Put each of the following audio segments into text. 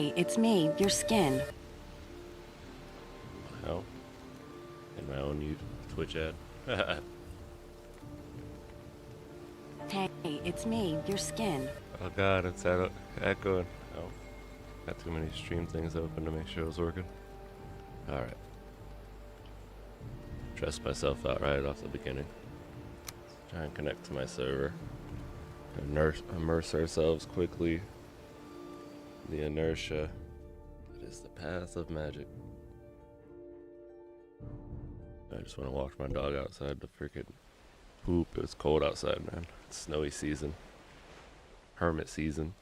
it's me, your skin. Hell, in my own Twitch ad. Hey, it's me, your skin. Oh god, it's echoing. Oh, got too many stream things open to make sure it was working. Alright. Stressed myself out right off the beginning. Let's try and connect to my server. Immerse ourselves quickly. The inertia that is the path of magic. I just want to walk my dog outside to freaking poop. It's cold outside, man. It's snowy season. Hermit season.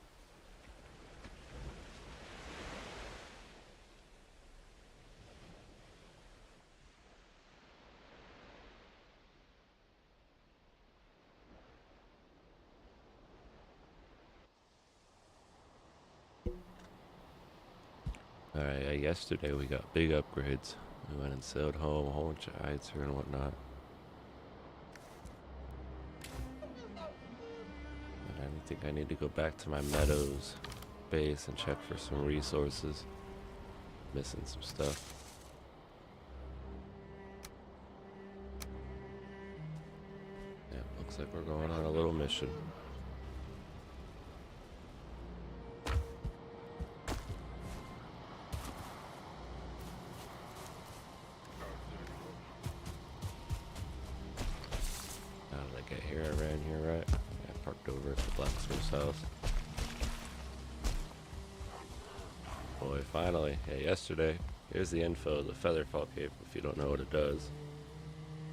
Alright, yesterday we got big upgrades. We went and sailed home, a whole bunch of Eitr and whatnot. And I think I need to go back to my meadows base and check for some resources. Missing some stuff. Yeah, looks like we're going on a little mission. Over at the blacksmith's house. Boy, finally. Yeah, yesterday. Here's the info. The feather fall cape, if you don't know what it does.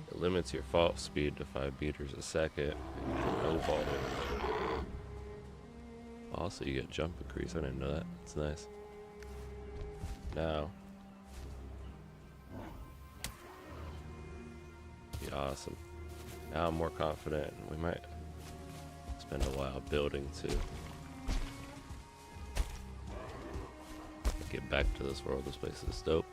It limits your fall speed to 5 meters a second. And you can no vault it. Also, you get jump increase. I didn't know that. It's nice. Now. Be awesome. Now I'm more confident. We might spend a while building too. Get back to this world. This place is dope.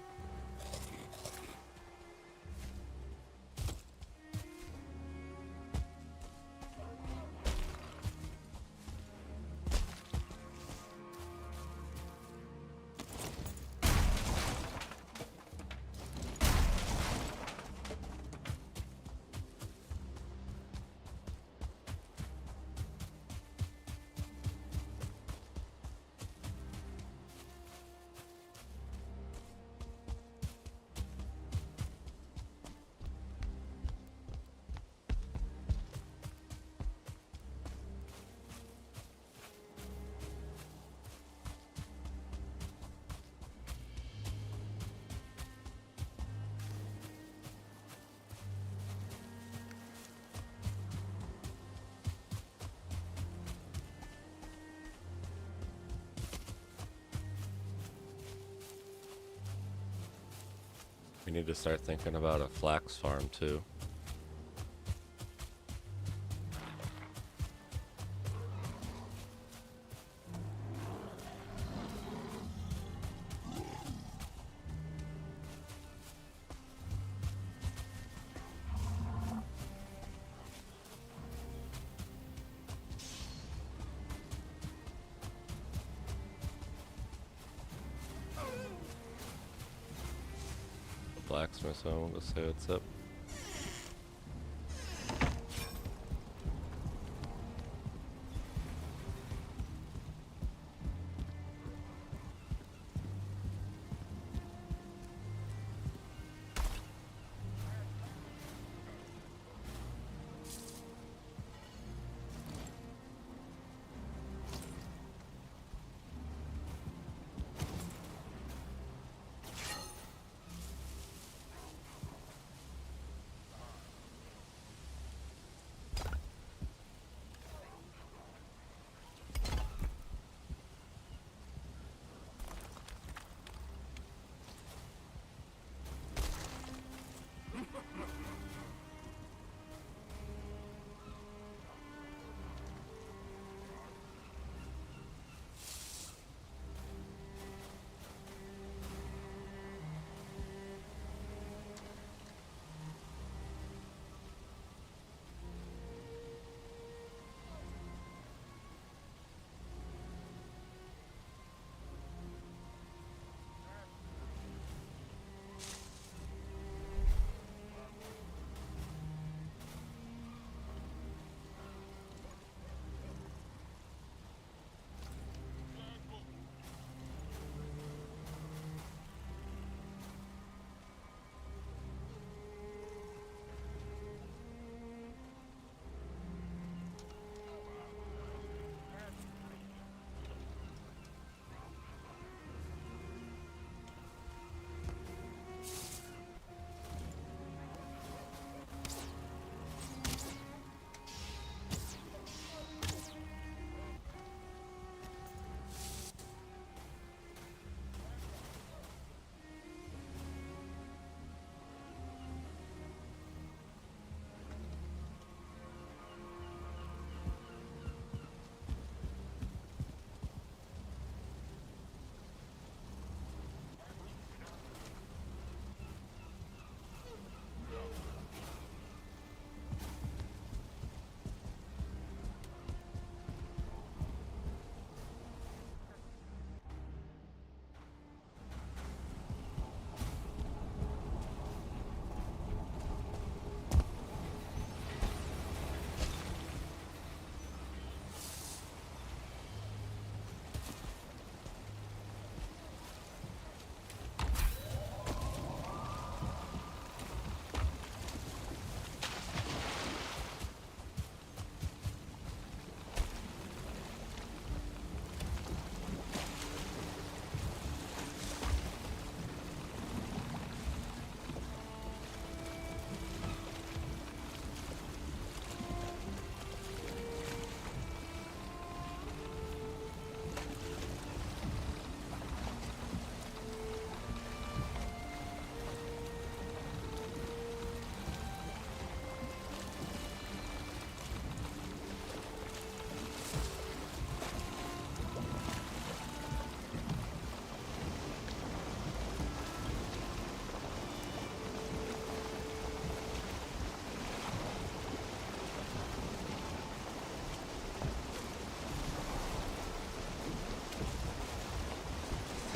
We need to start thinking about a flax farm too. Blacksmith, so I want to say what's up.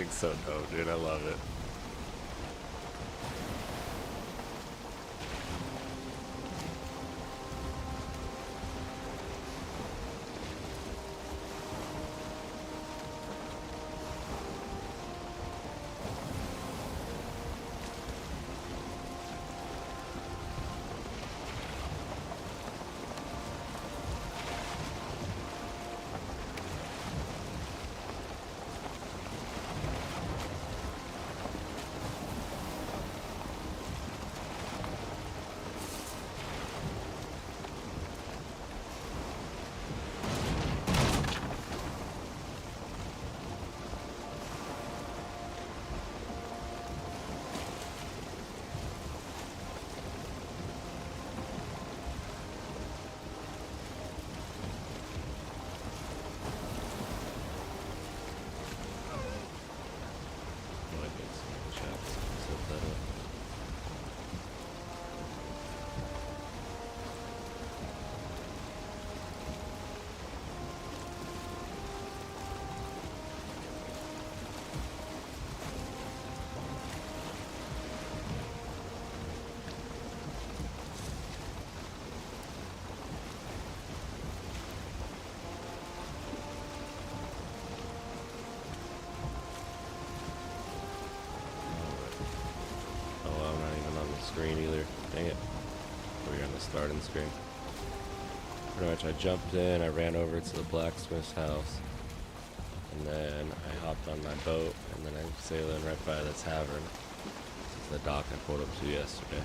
thing's so dope, dude. I love it. Screen either. Dang it. We're on the starting screen. Pretty much I jumped in, I ran over to the blacksmith's house, and then I hopped on my boat, and then I sailed in right by the tavern. This is the dock I pulled up to yesterday.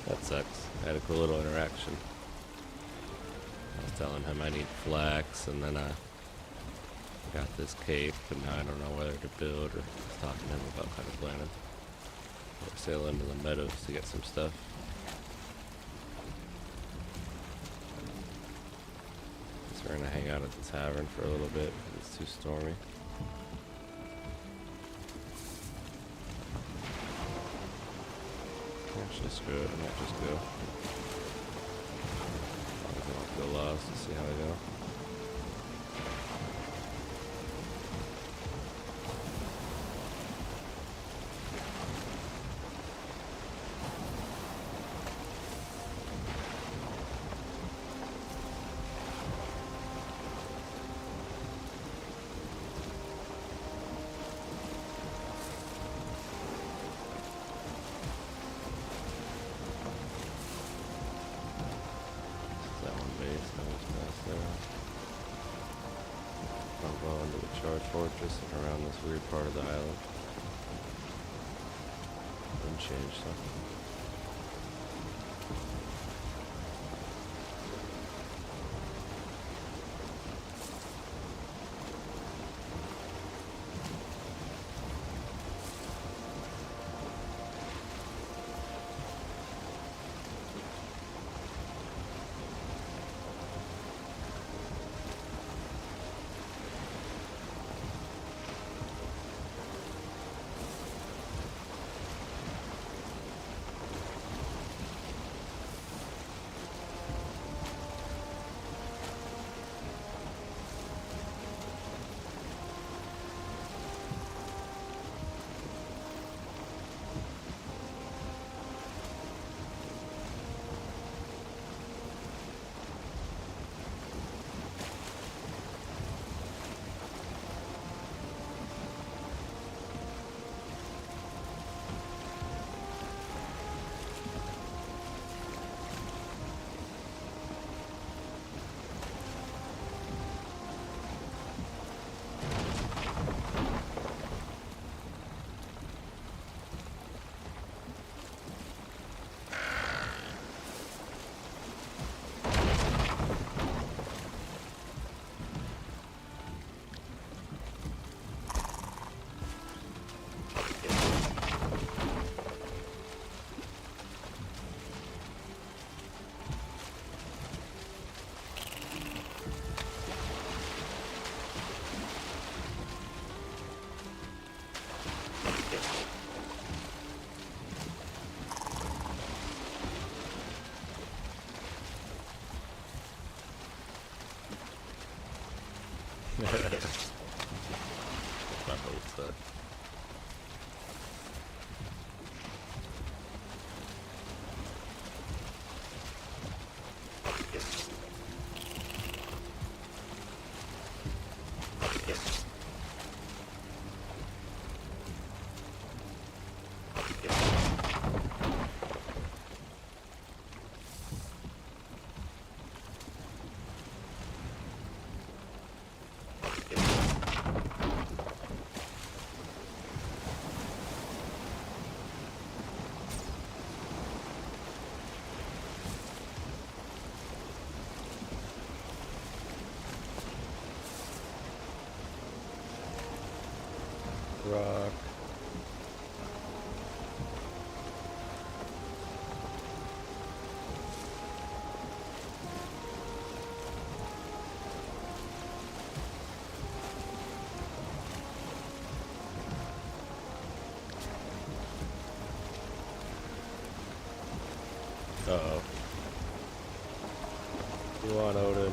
That sucks. I had a cool little interaction. I was telling him I need flax, and then I got this cape, but now I don't know whether to build, or I was talking to him about kind of planning. We'll sail into the meadows to get some stuff. So we're gonna hang out at the tavern for a little bit because it's too stormy. Actually, screw it. I might just go. I'll go lost and see how I go. I'll go into the charge fortress and around this weird part of the island. And change something. My boat sucks. Uh-oh. You want Odin?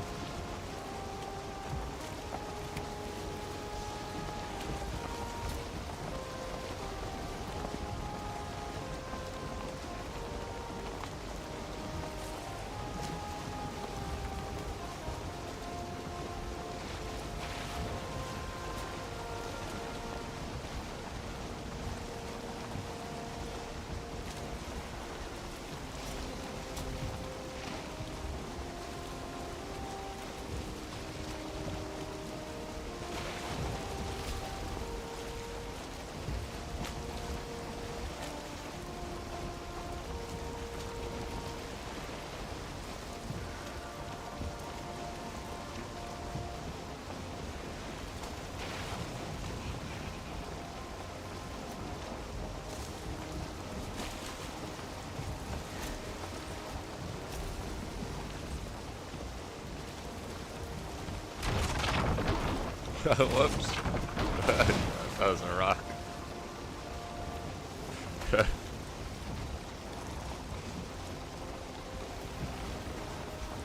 Whoops. That was a rock.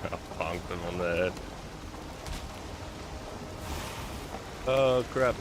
I bonked him on the head. Oh crap.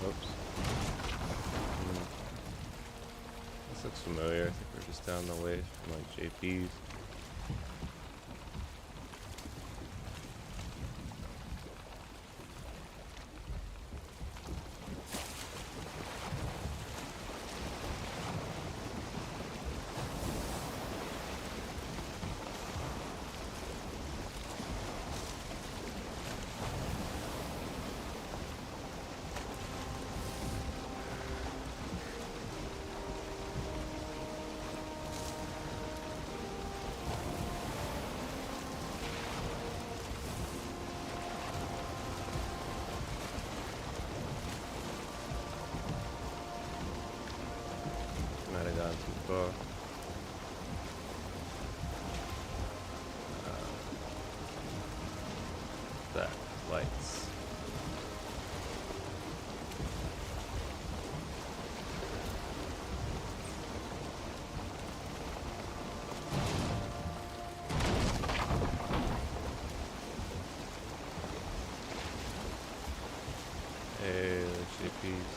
Oops. This looks familiar. I think we're just down the way from like JP's. Might have gone too far. That lights. Hey, there's JP's.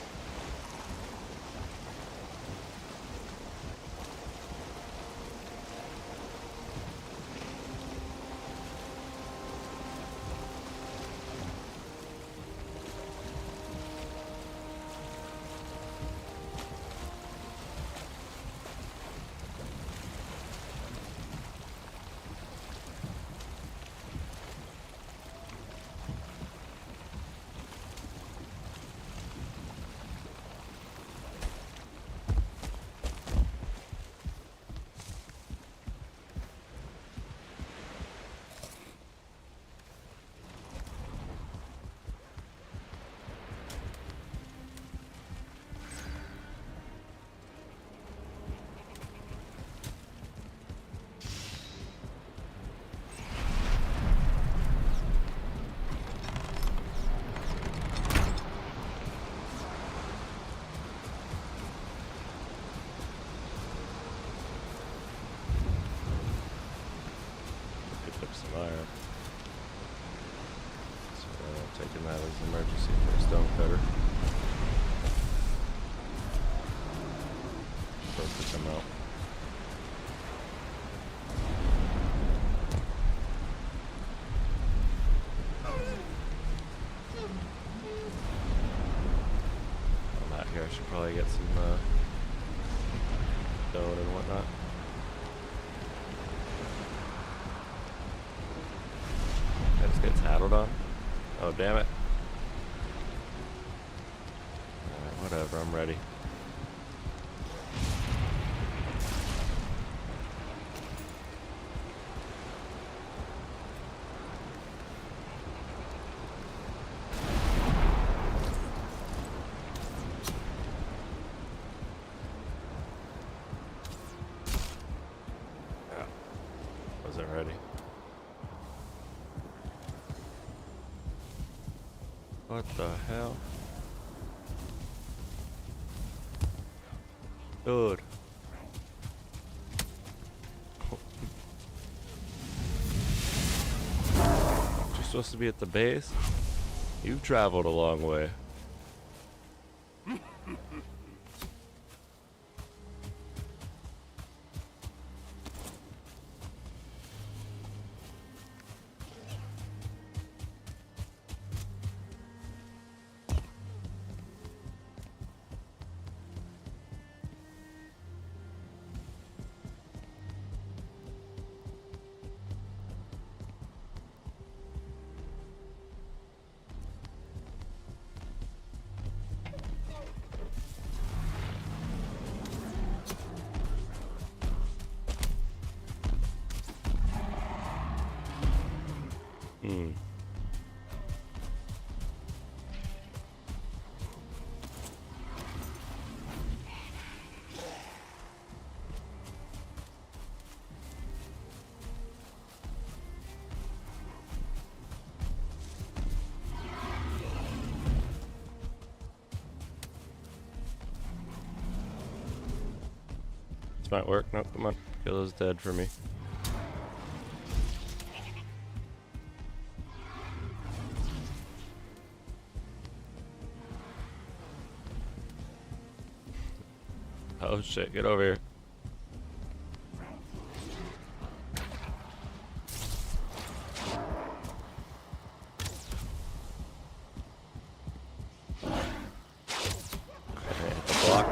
Iron. So taking that as an emergency for a stone cutter. Supposed to come out. should probably get some stone and whatnot. I just get tattled on. Oh, damn it. Alright, whatever, I'm ready. Yeah, wasn't ready. What the hell? Dude. You're supposed to be at the base? You've traveled a long way. This might work. No, come on. Kill is dead for me. Oh shit, get over here. Okay, hit the block.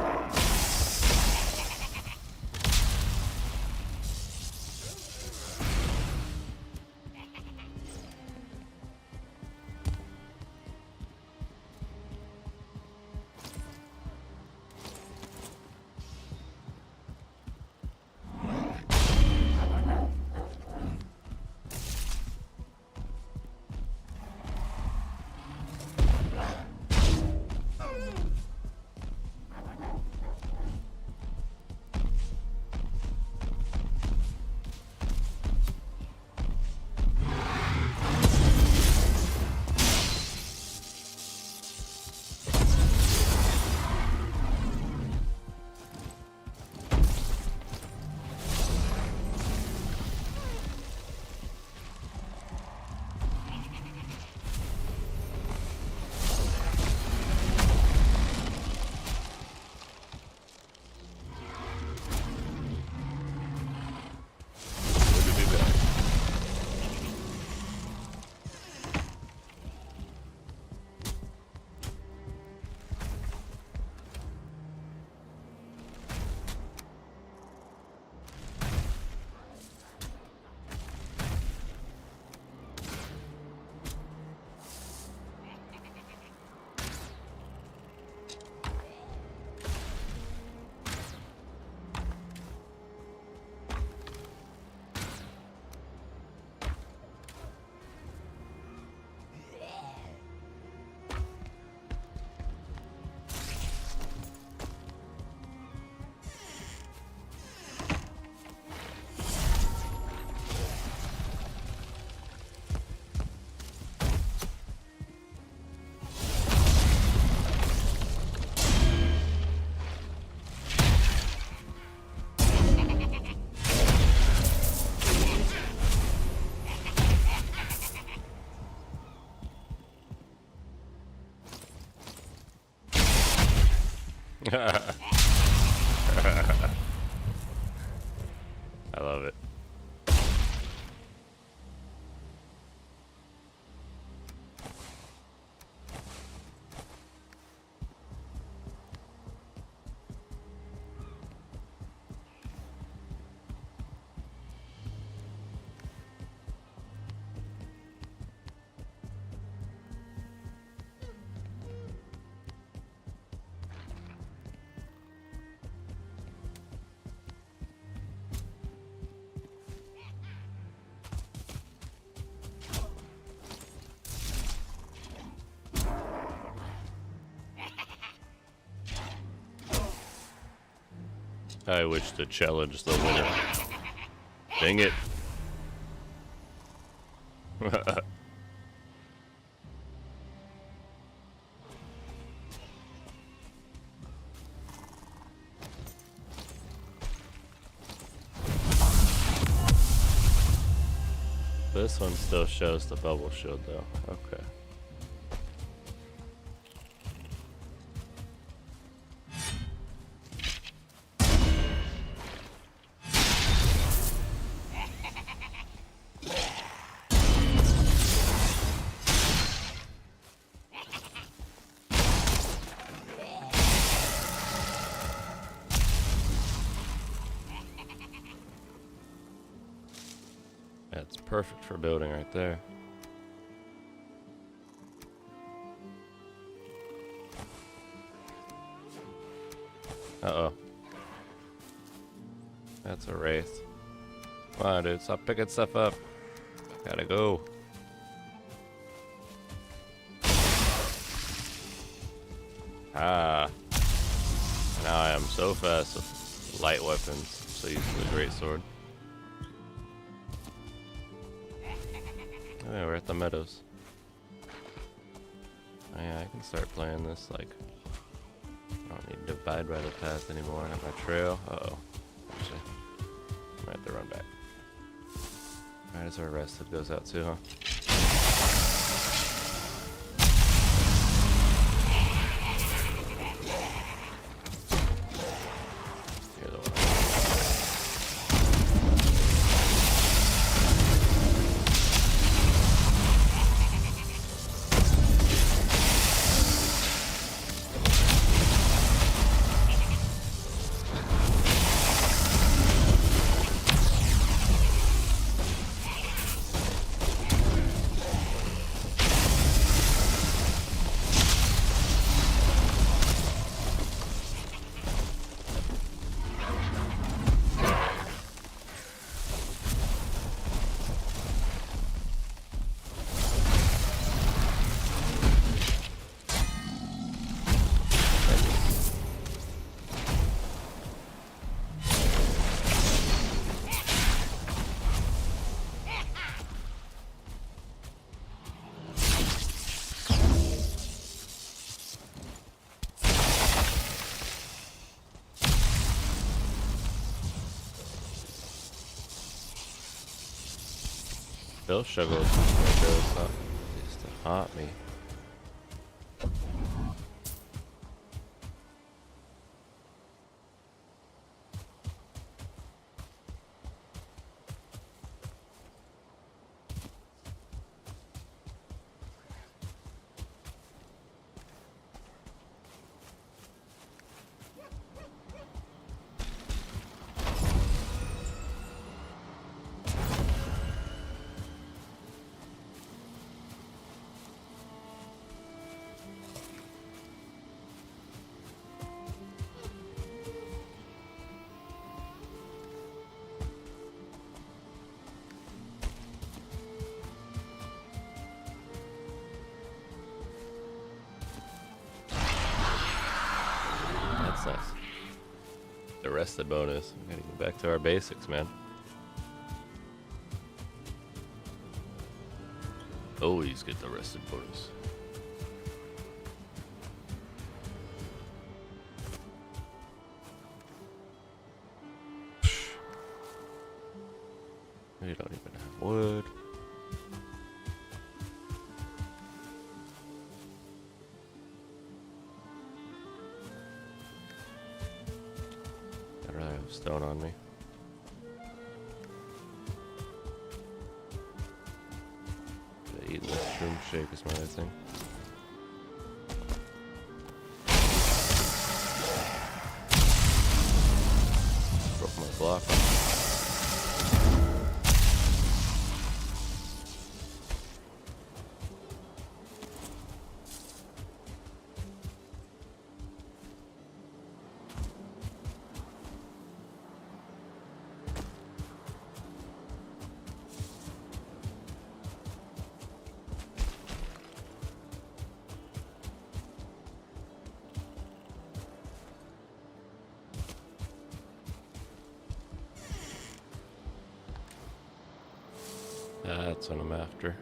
I love it. I wish to challenge the winner. Dang it. This one still shows the bubble shield though. Okay. That's perfect for building right there. Uh-oh. That's a wraith. Come on, dude. Stop picking stuff up. Gotta go. Ah. Now I am so fast with light weapons. I'm so used to the greatsword. Oh yeah, we're at the meadows. Oh yeah, I can start playing this like I don't need to abide by the path anymore. I have my trail. Uh-oh. Actually, I might have to run back. Alright, as our rested goes out too, huh? You're the one. Bill struggles used to haunt me. That's nice. The rested bonus. We gotta go back to our basics, man. Always get the rested bonus. We don't even have wood. I'd rather have stone on me. Eating this shroom shake is my other thing. Broke my block. That's what I'm after.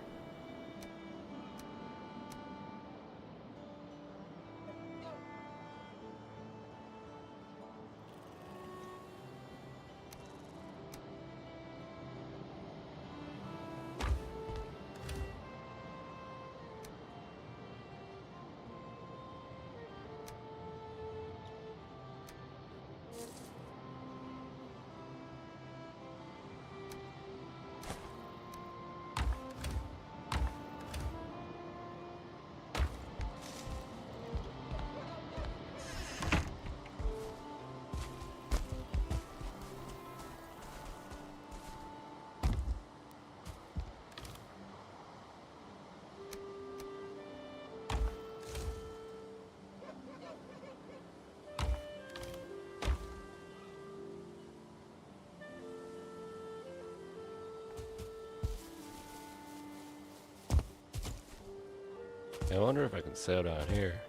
I wonder if I can sail down here.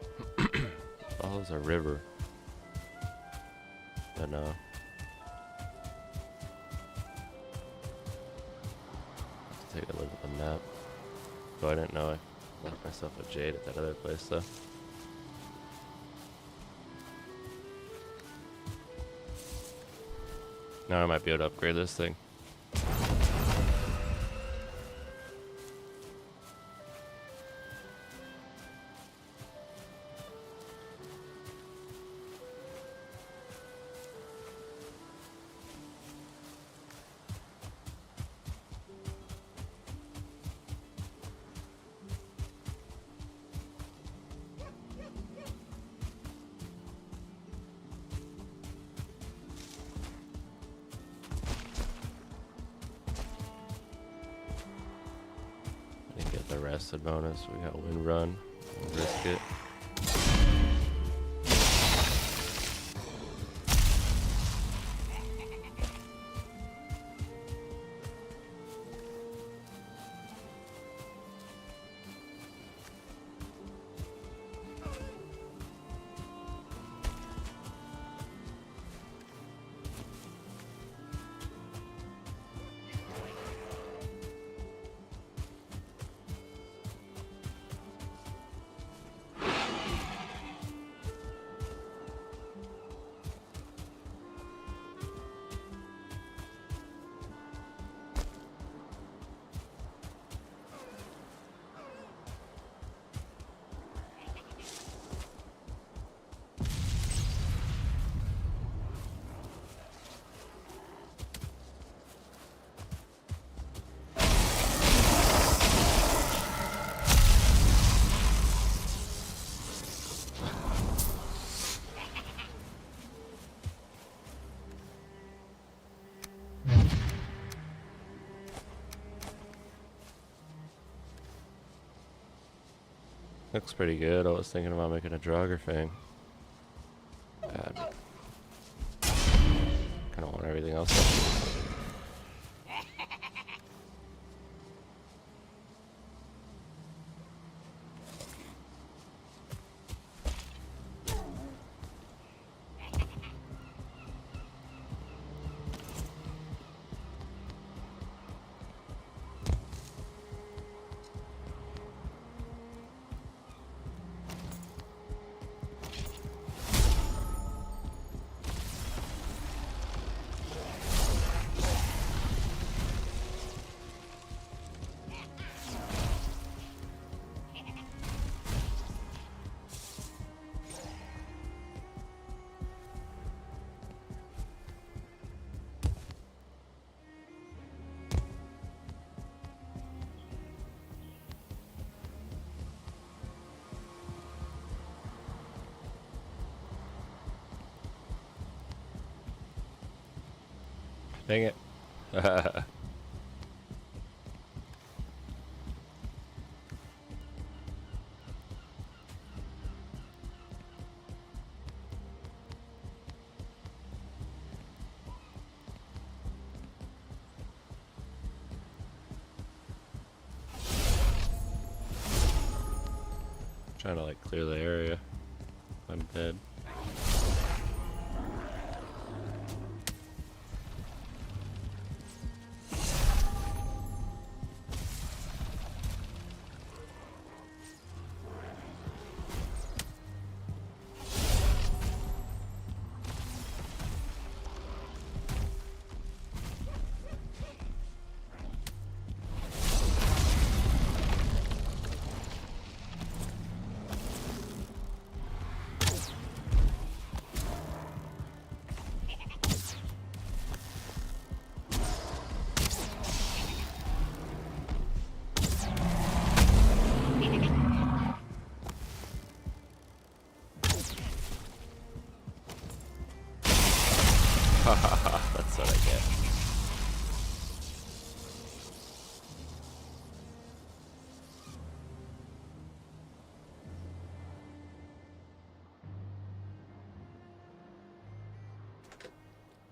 Follows a river. But no. Let's take a look at the map. Oh, I didn't know I left myself a jade at that other place though. Now I might be able to upgrade this thing. The rest of the bonus, we got wind run, we'll risk it. Looks pretty good. I was thinking about making a Draugr thing. Kind of want everything else. Dang it. Trying to like clear the area. I'm dead.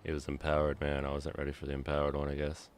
He was empowered, man. I wasn't ready for the empowered one, I guess.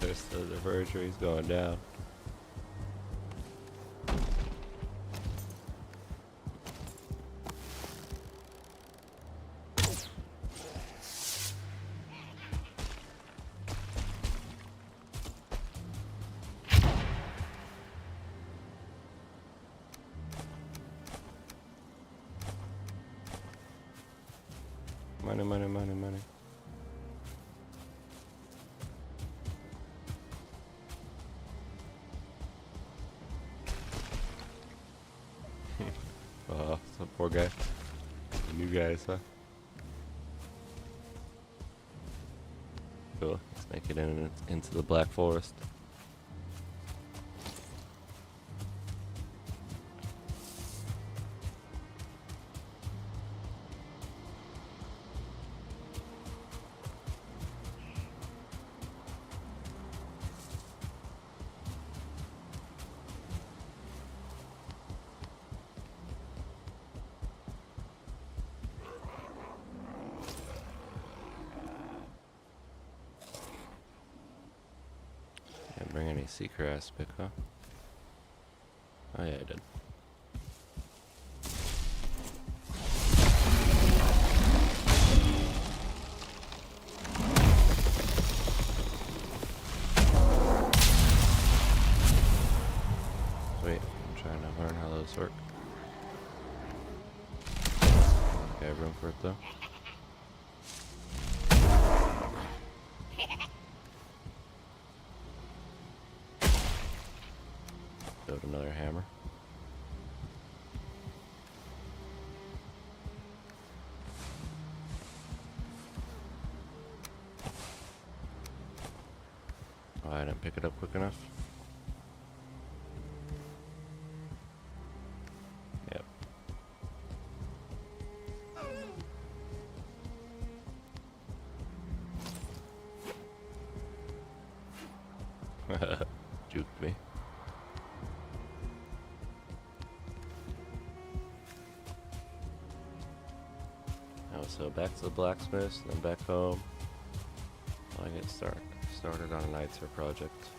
There's the divergery's going down. Money, money, money, money. Some poor guy. The new guys, huh? Cool. Let's make it into the Black Forest. Didn't bring any seeker aspect, huh? Oh yeah, I did. Wait, I'm trying to learn how those work. Okay, I have room for it though. Build another hammer. I didn't pick it up quick enough. Yep. Juked me. Oh, so back to the blacksmith, then back home. I get started on an Eitr project.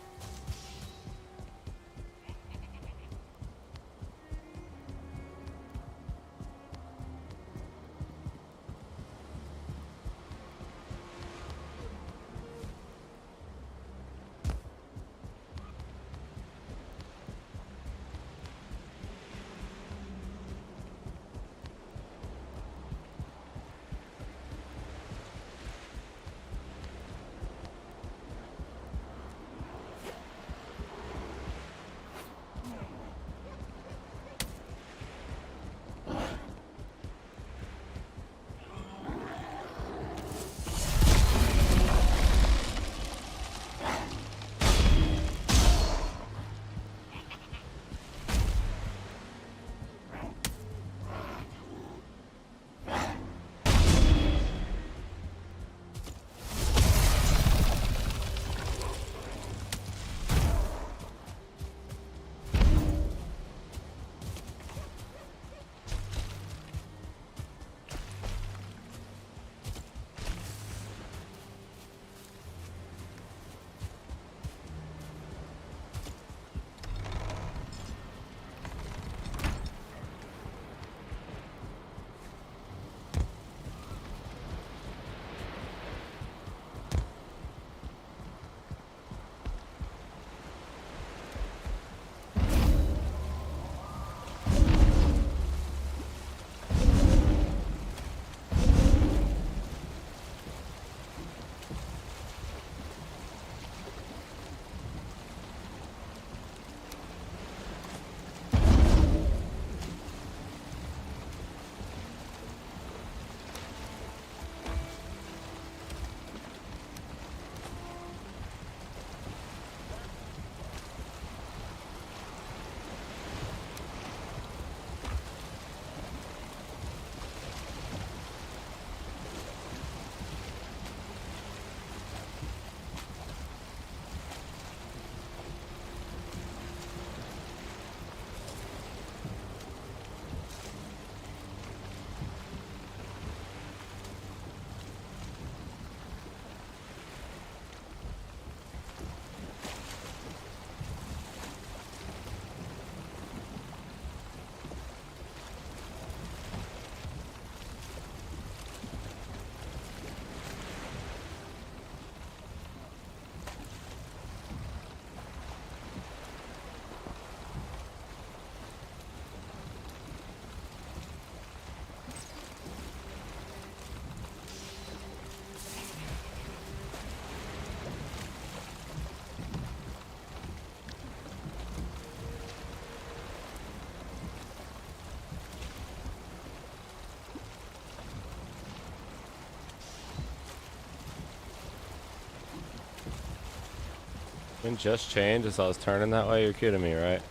Didn't just change as I was turning that way? You're kidding me, right?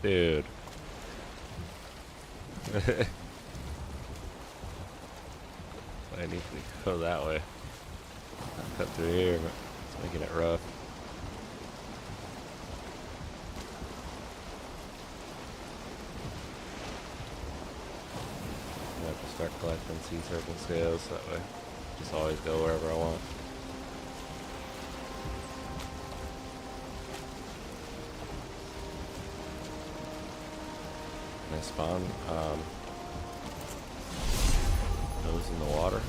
Dude. I need to go that way. I'll cut through here, but it's making it rough. I have to start collecting sea serpent scales that way. Just always go wherever I want. They spawn those in the water.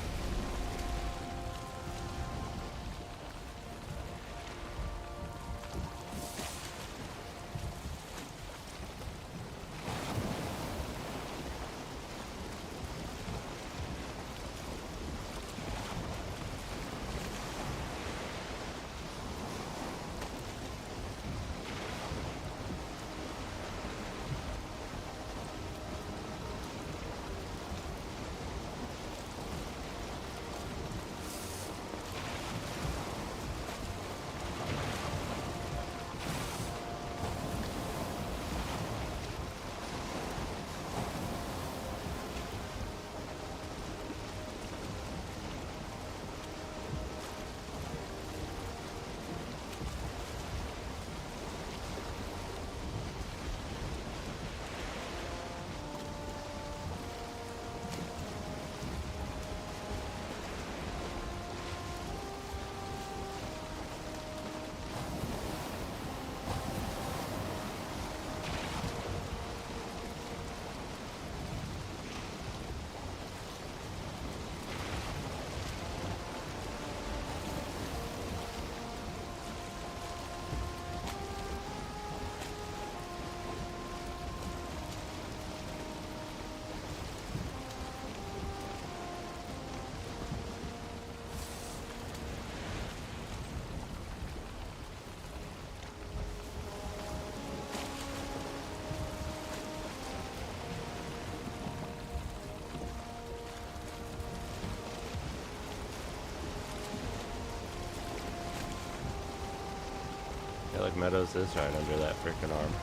Meadows is right under that freaking arm.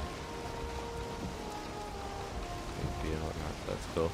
AP and whatnot. That's cool.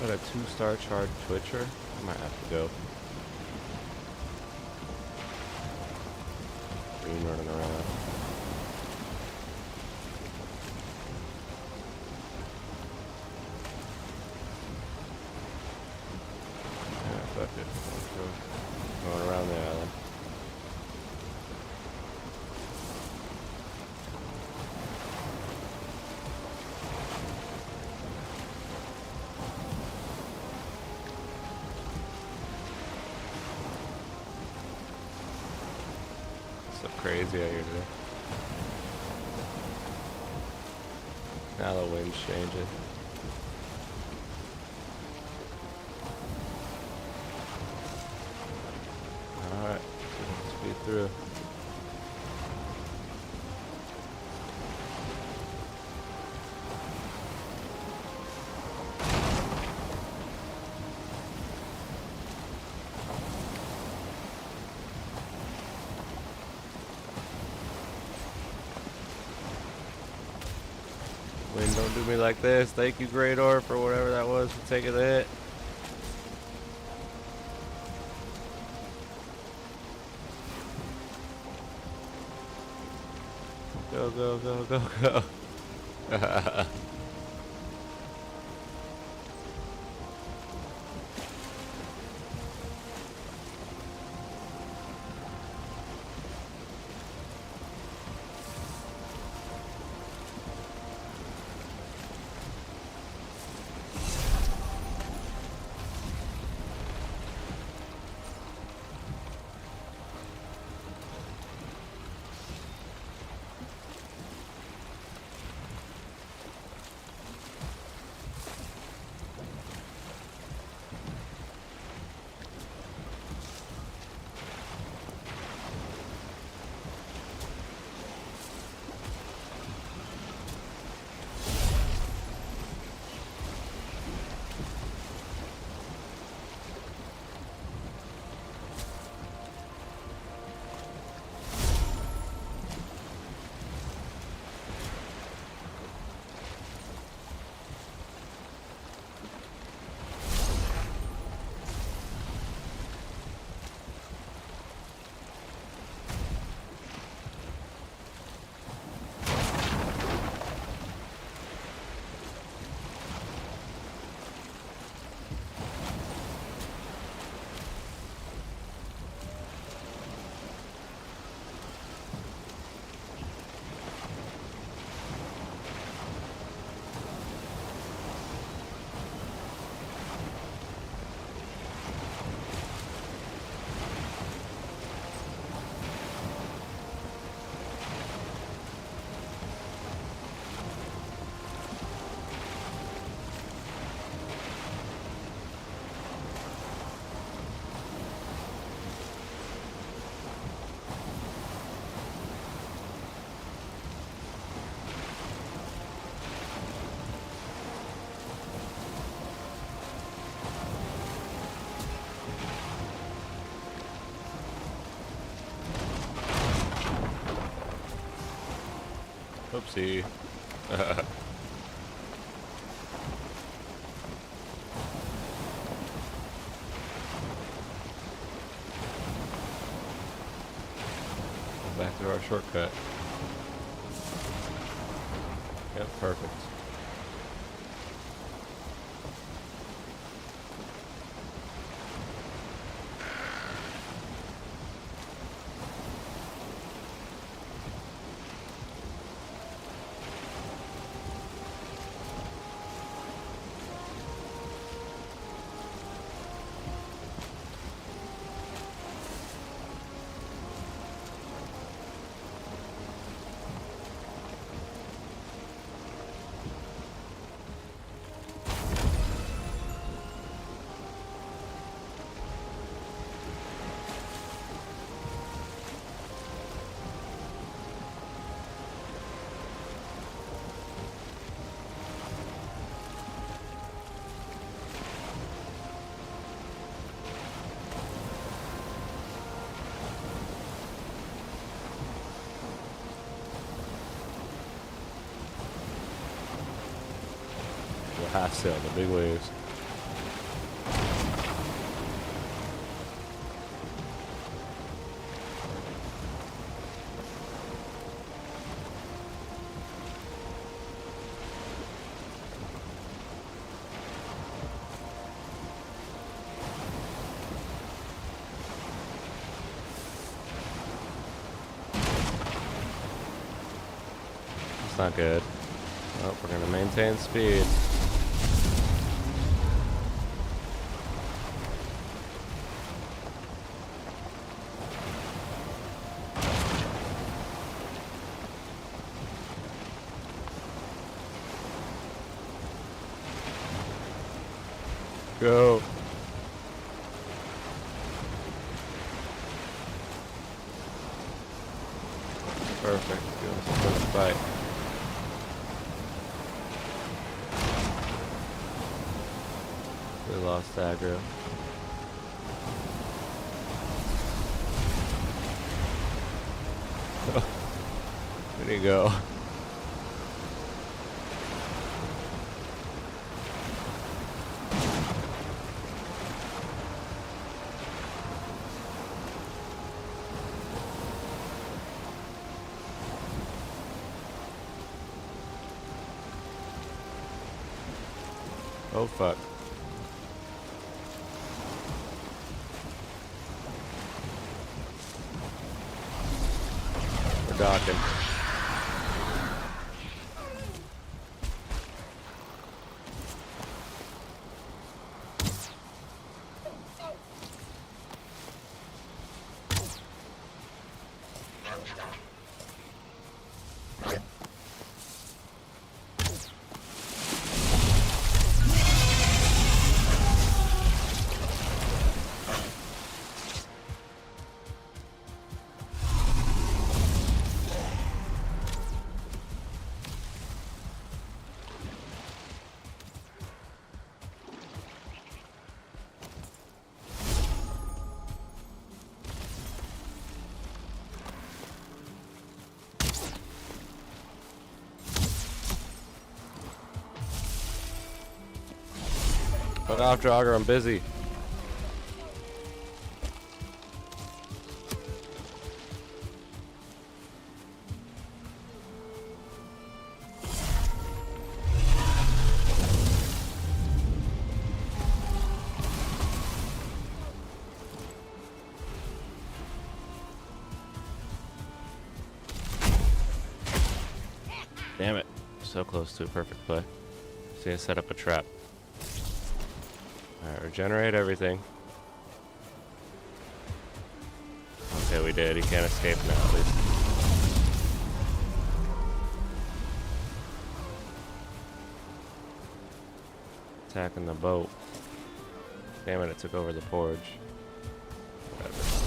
Got a 2-star charge Twitcher. I might have to go. Green running around. Yeah, fuck it. Let's go. Going around the island. So crazy out here today. Now the wind's changing. Alright, speed through. Wind, don't do me like this. Thank you, Great Orb, for whatever that was for taking the hit. Go, go, go, go, go. Oopsie. back through our shortcut. Yep, perfect. Half sail, the big waves. It's not good. Oh, we're gonna maintain speed. Go. Perfect. Give us a quick bite. We lost aggro. Where'd he go? Oh fuck. We're docking. Fuck off, Jogger, I'm busy. Damn it. So close to a perfect play. See, I set up a trap. Alright, regenerate everything. Okay, we did. He can't escape now, at least. Attacking the boat. Damn it, it took over the forge. Whatever.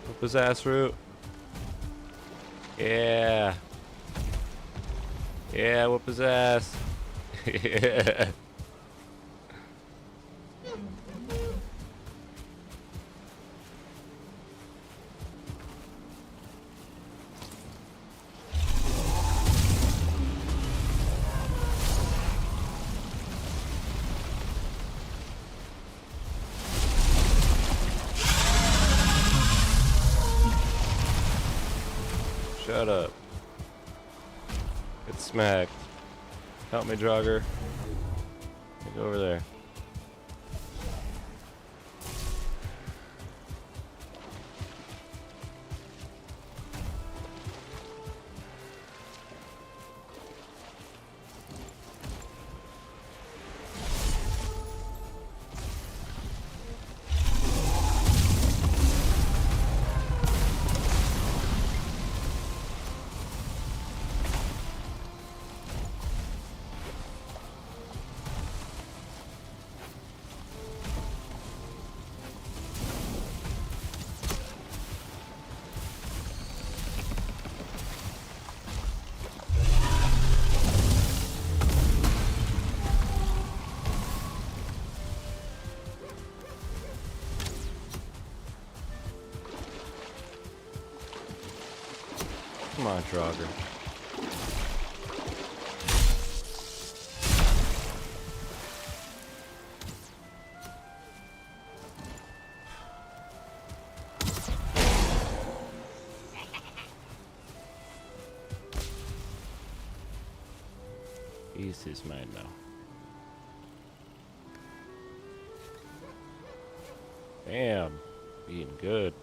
Whoop his ass, Root. Yeah. Yeah, whoop his ass. Yeah. Shut up. Get smacked. Help me, Draugr. Go over there. Come on, Draugr. East is mine now. Damn, eating good.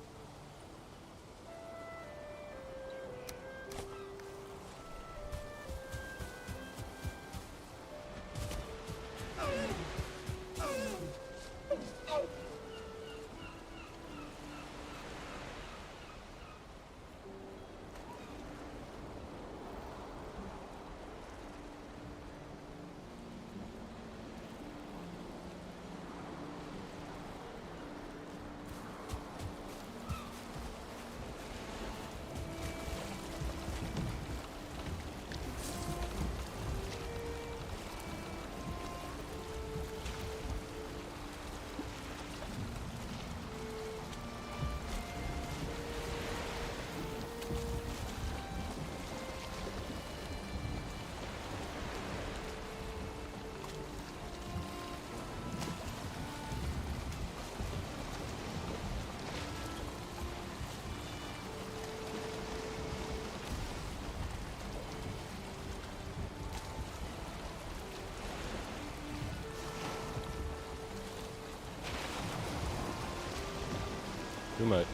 Too much.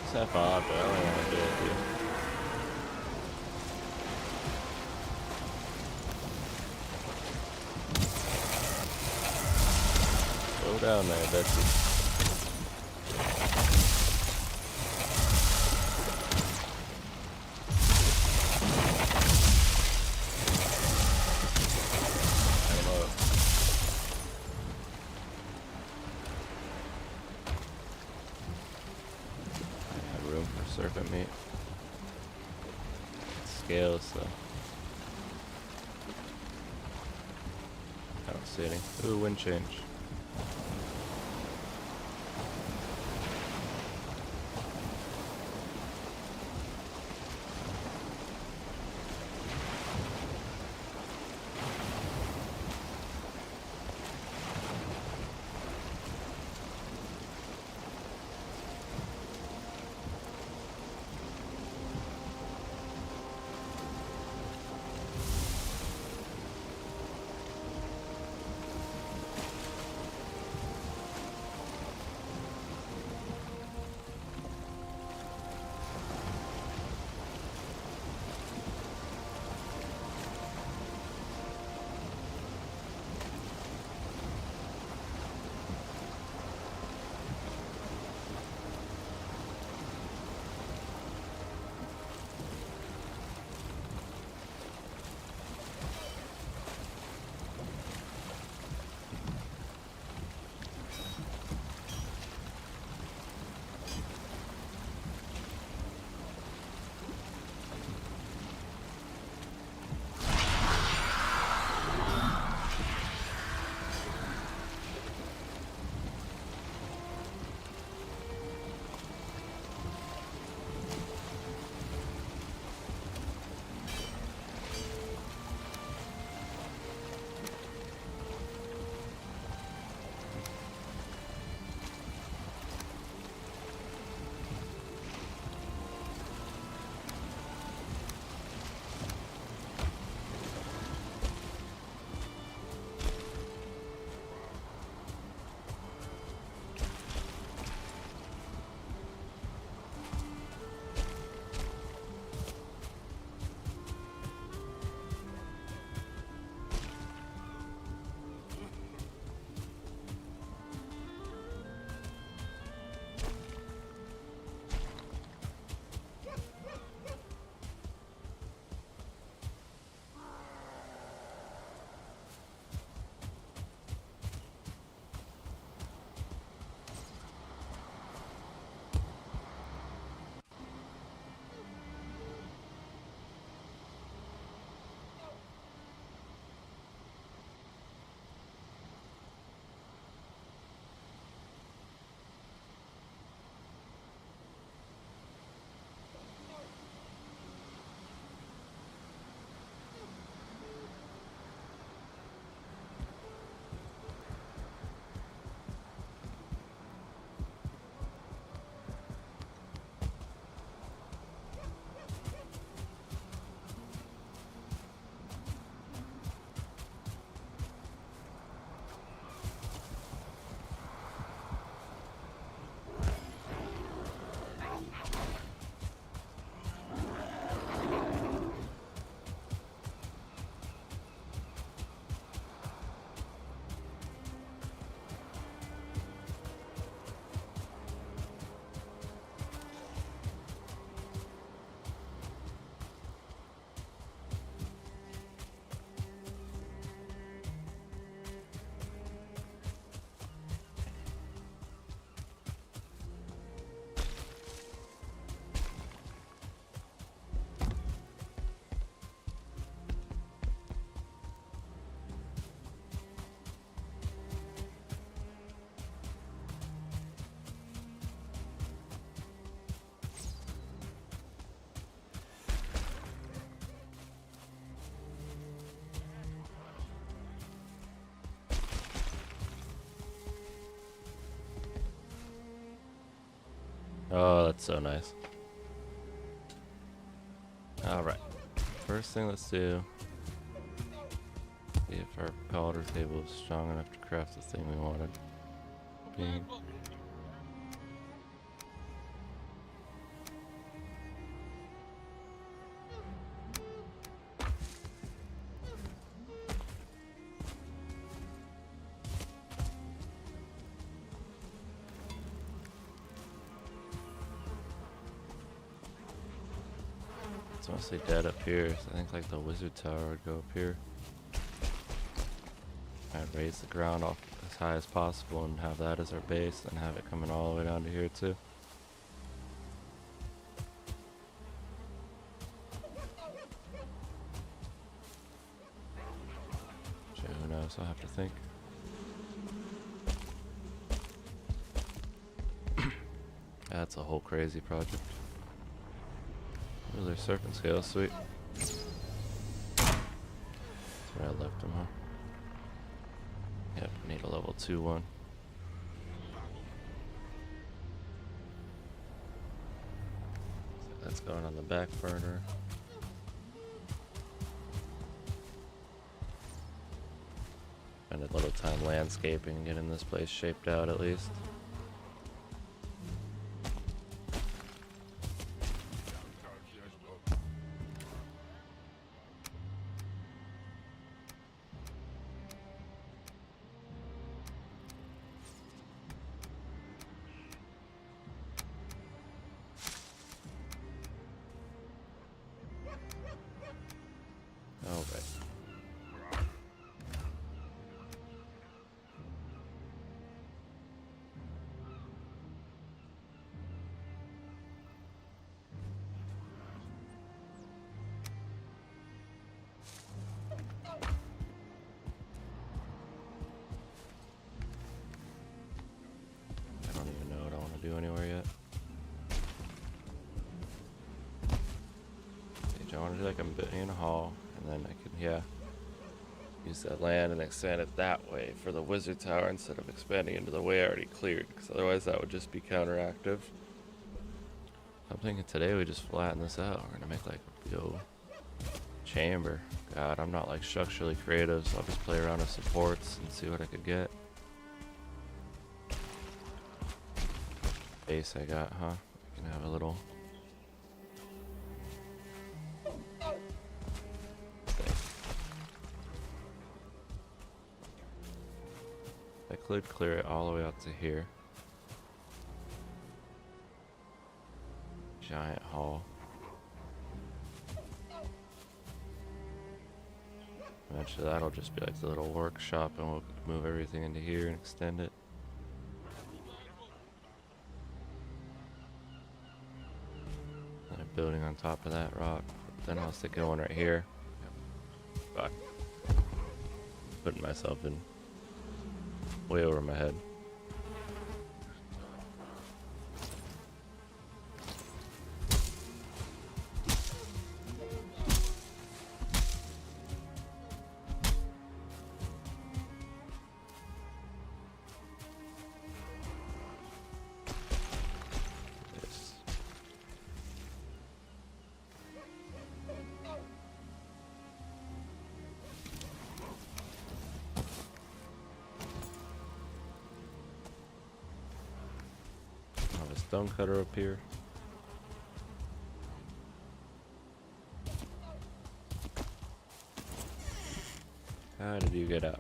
Step off, but I don't want to do it, dude. Slow down there, Betsy. Serpent meat. Scales, though. I don't see any. Ooh, wind change. Oh, that's so nice. Alright. First thing let's do. See if our powder table is strong enough to craft the thing we wanted. Being. It's mostly dead up here, so I think like the wizard tower would go up here. I'd raise the ground off as high as possible and have that as our base, and have it coming all the way down to here too. Sure, who knows? I'll have to think. That's a whole crazy project. Oh, there's serpent scales, sweet. That's where I left them, huh? Yep, need a level 2 one. So that's going on the back burner. Spend a little time landscaping and getting this place shaped out at least. Alright. I don't even know what I want to do anywhere yet. I want to do like a bit in a hall, and then I can, yeah, use that land and expand it that way for the wizard tower instead of expanding into the way I already cleared, because otherwise that would just be counteractive. I'm thinking today we just flatten this out. We're gonna make like a chamber. God, I'm not like structurally creative, so I'll just play around with supports and see what I could get. Base I got, huh? I can have a little. I could clear it all the way out to here. Giant hall. Eventually that'll just be like the little workshop, and we'll move everything into here and extend it. And a building on top of that rock. Then I'll stick in one right here. Fuck. Putting myself in way over my head. Yes. Have a stone cutter up here. How did you get out?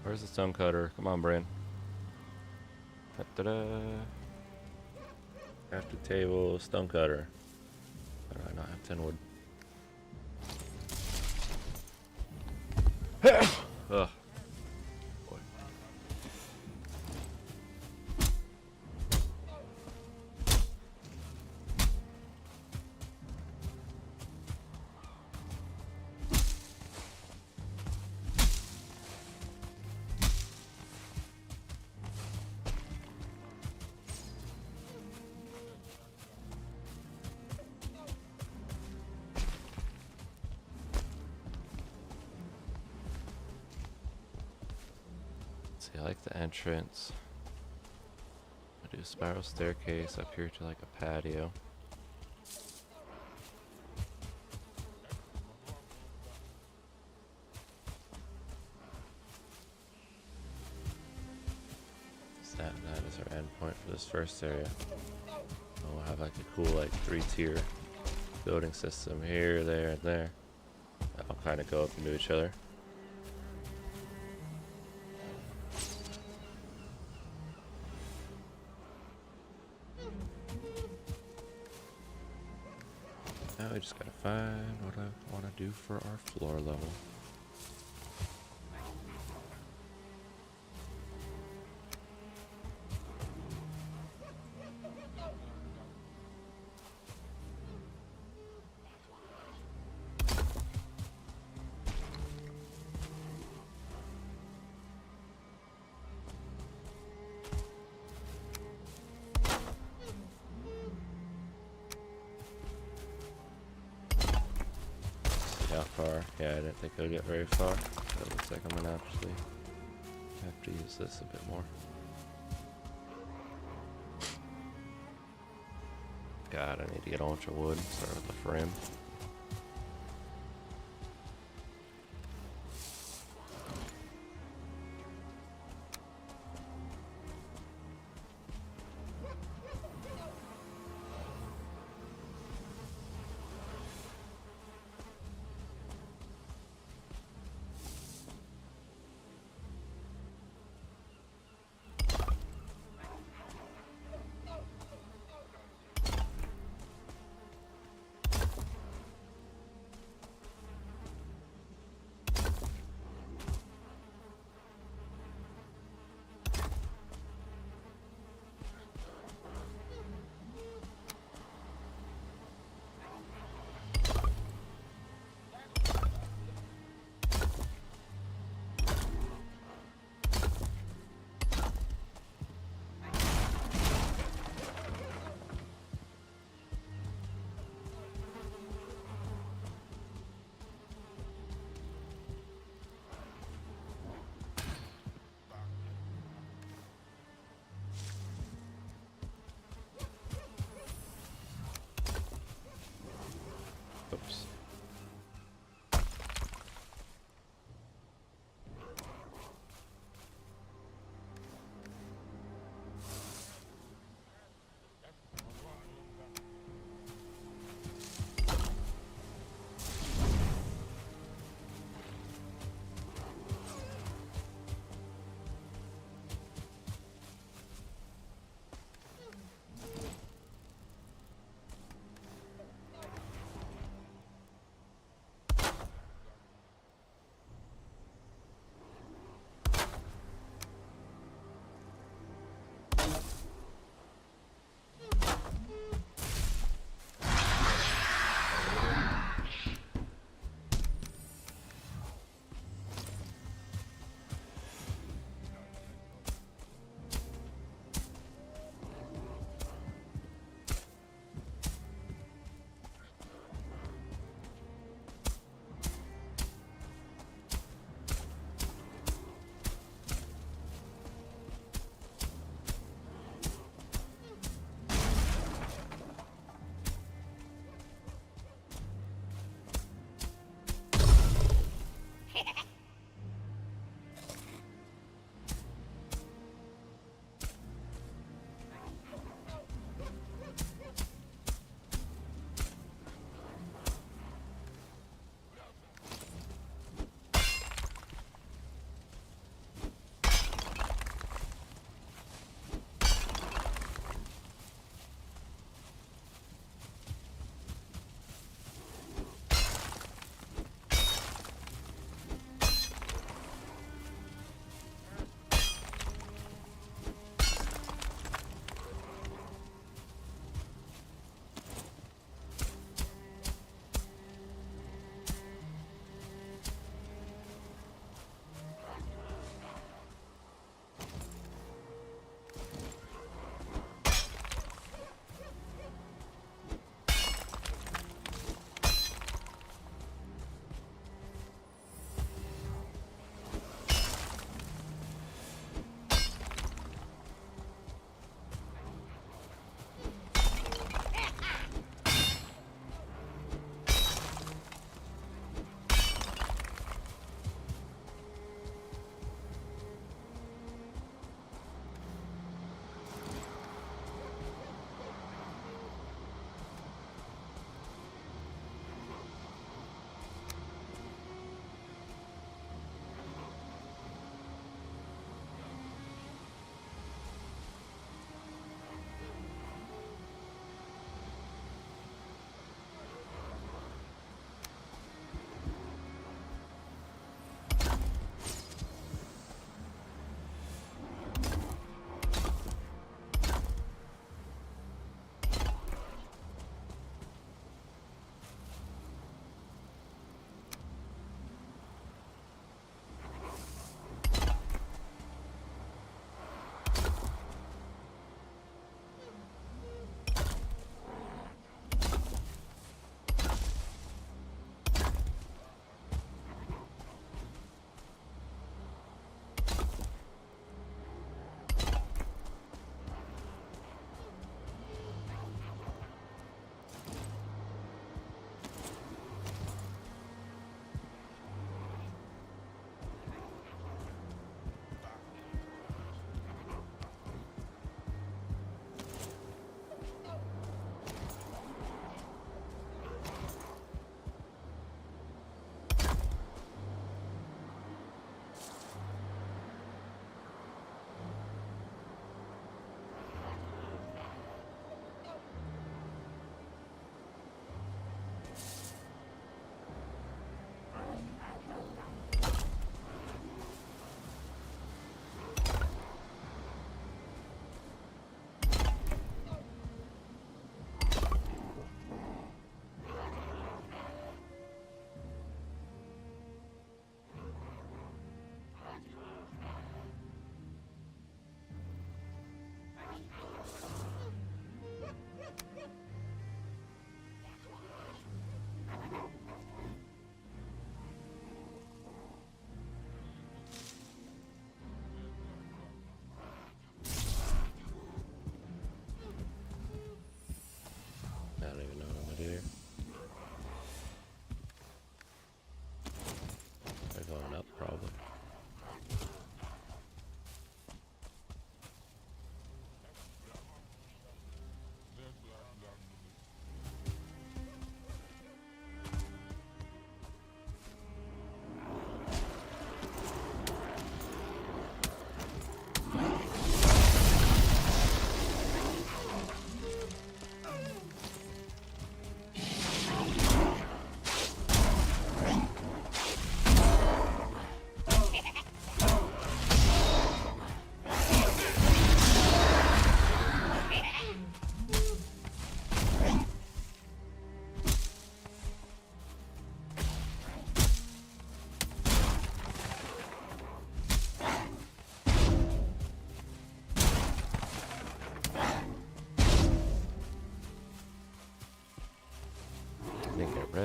Where's the stone cutter? Come on, Bran. Da-da-da. Crafted table, stone cutter. Why do I not have 10 wood? Ugh. Boy. See, I like the entrance. I do a spiral staircase up here to like a patio. That is our end point for this first area. And we'll have like a cool like 3-tier building system here, there, and there. That'll kind of go up into each other. Now we just gotta find what I want to do for our floor level. How far? Yeah, I didn't think I'd get very far. So it looks like I'm gonna actually have to use this a bit more. God, I need to get a bunch of wood. Start with the frame. Oops.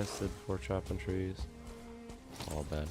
tested before chopping trees. All bad.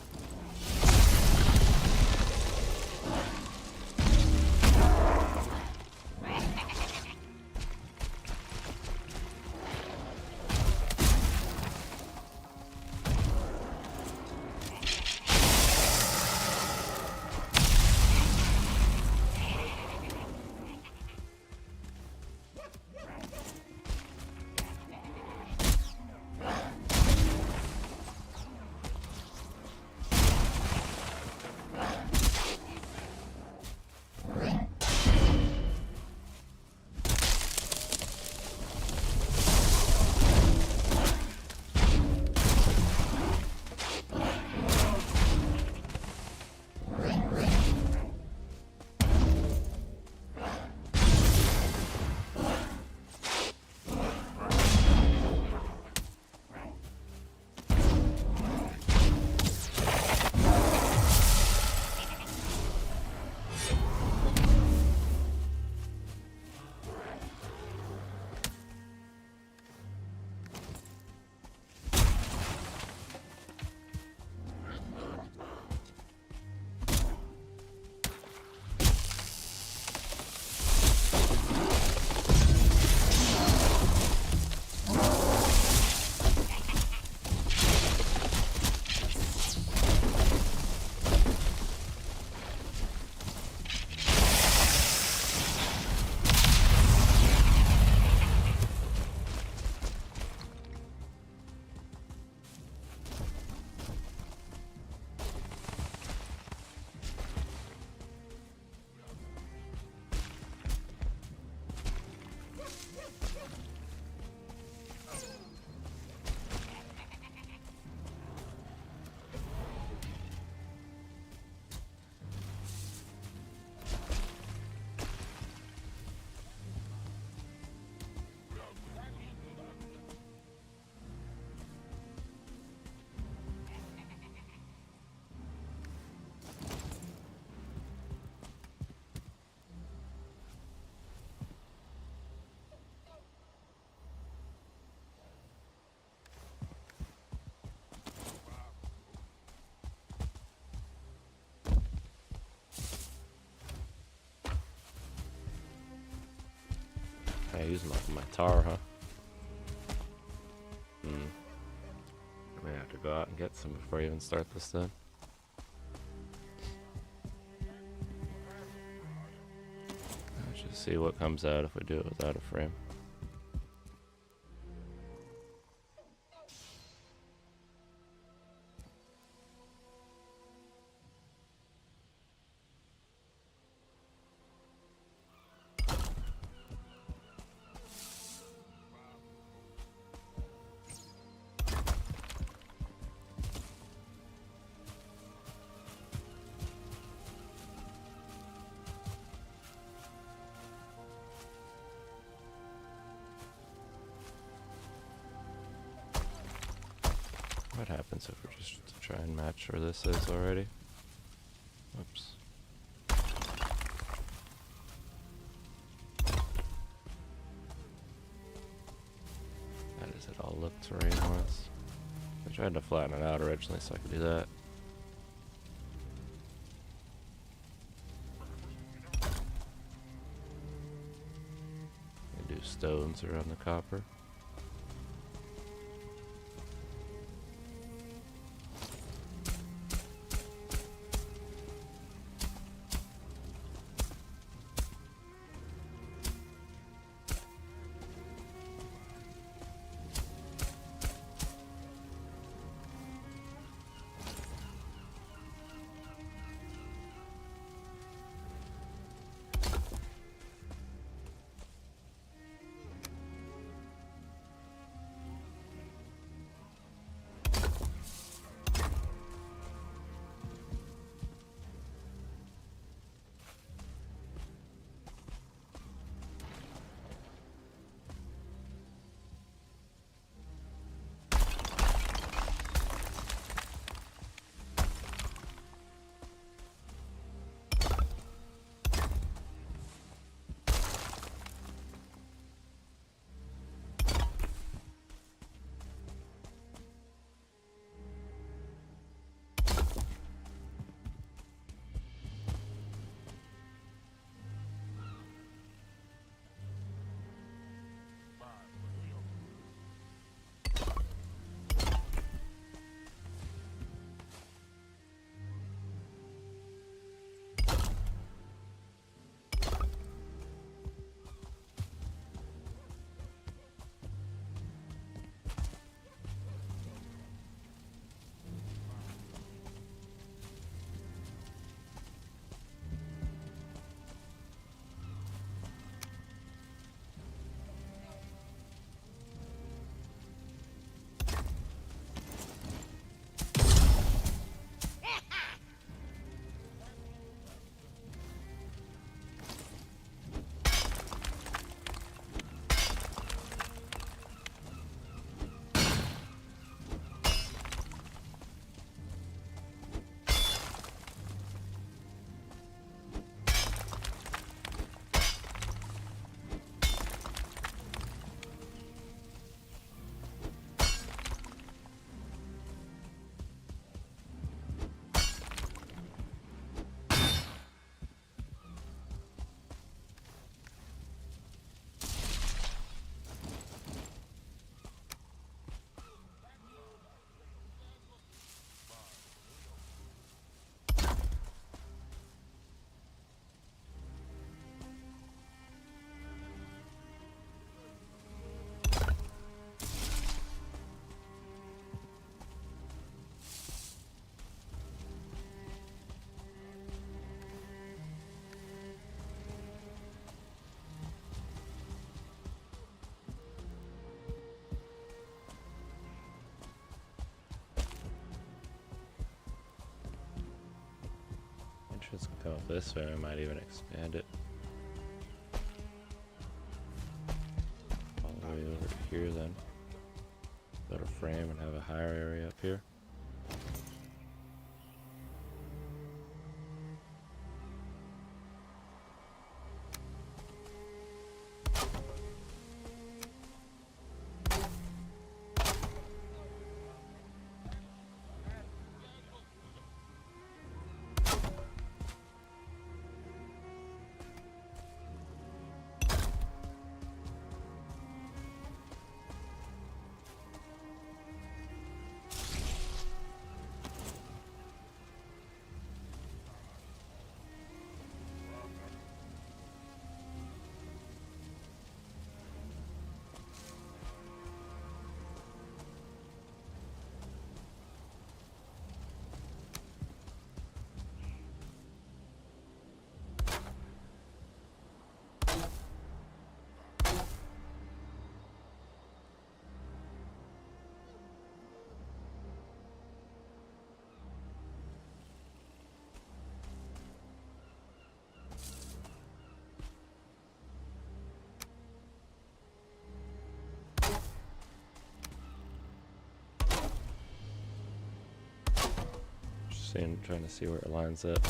I use my tar, huh? I may have to go out and get some before I even start this then. Let's just see what comes out if we do it without a frame. What happens if we just try and match where this is already? Oops. How does it all look terrain-wise? I tried to flatten it out originally so I could do that. I do stones around the copper. This can come up this way. I might even expand it all the way over to here then. Build a frame and have a higher area up here. Trying to see where it lines up.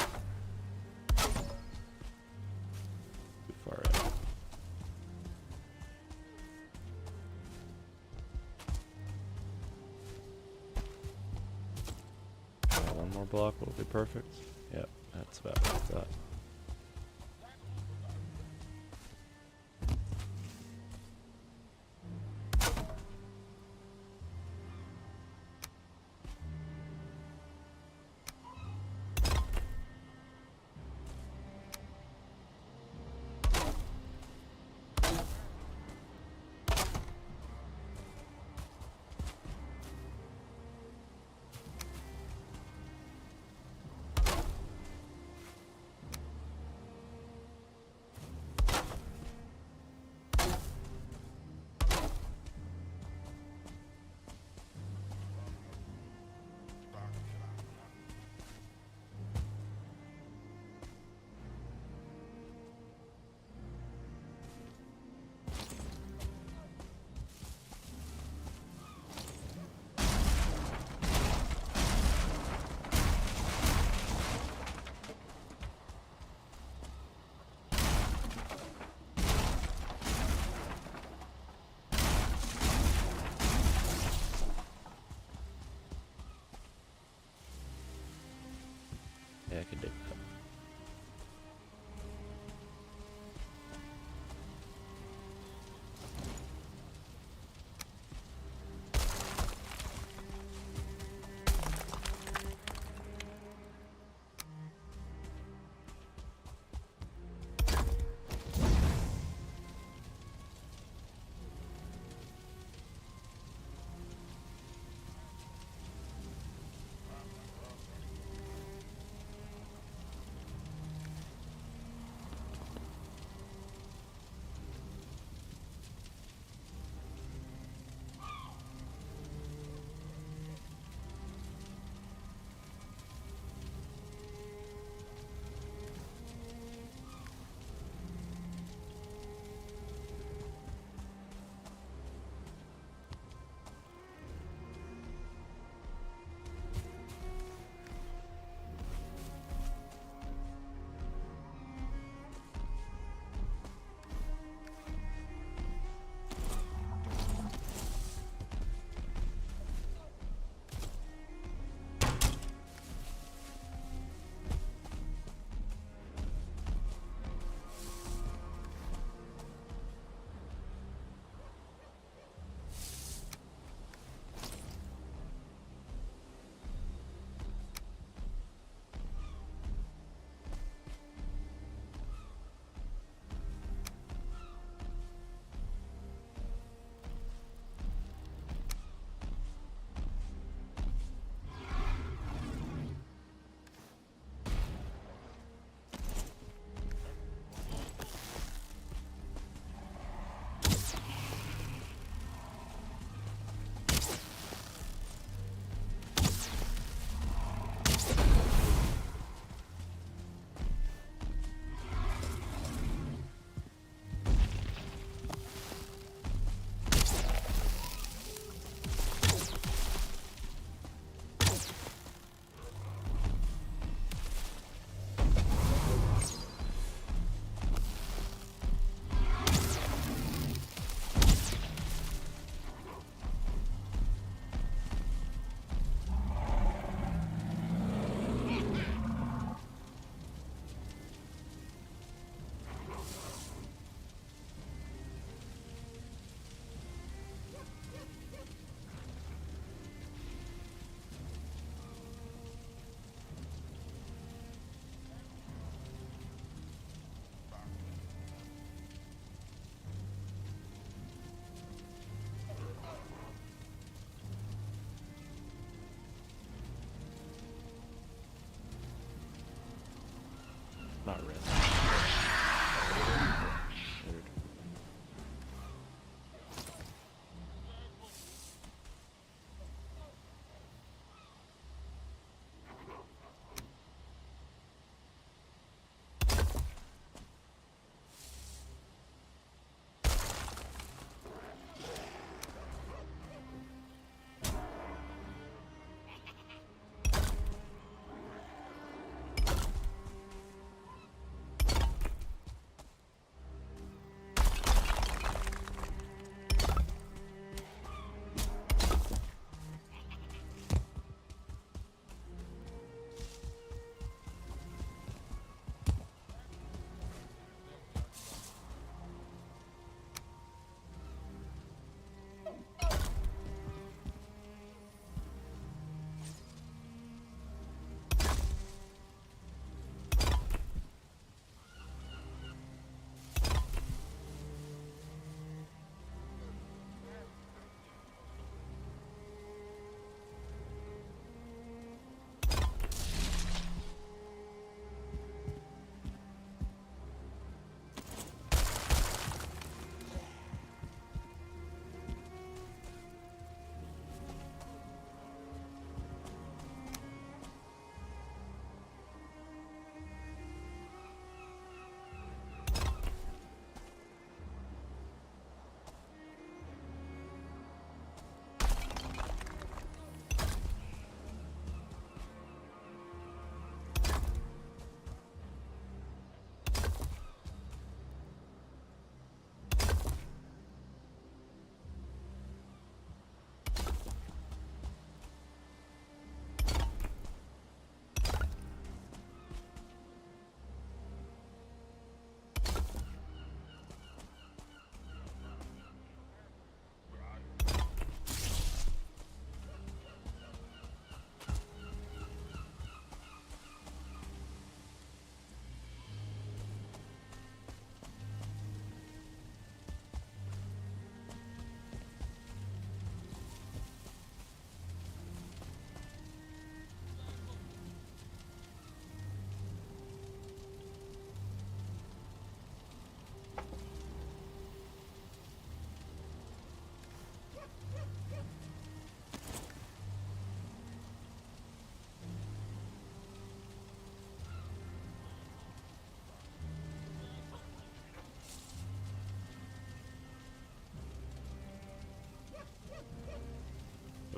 Too far out. One more block will be perfect. Yep, that's about what I thought. Not really. Weird.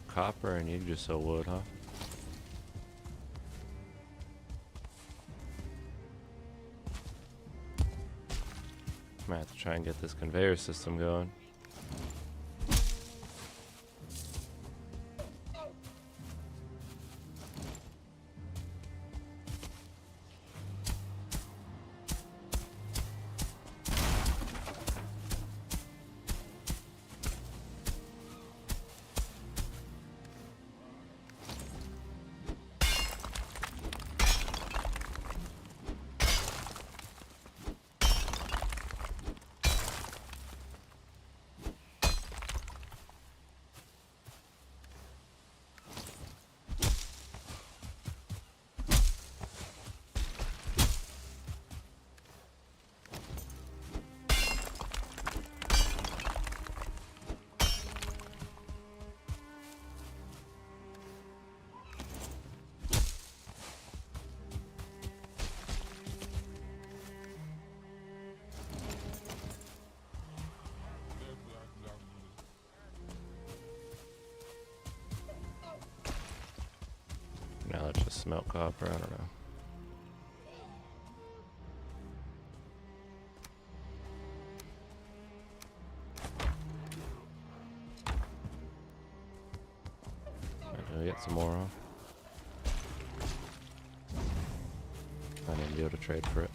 Copper and you just sell wood, huh? Might have to try and get this conveyor system going. Now let's just smelt copper, I don't know. Do we get some more on? I need to be able to trade for it.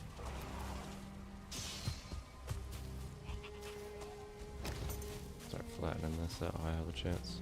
Start flattening this out, I have a chance.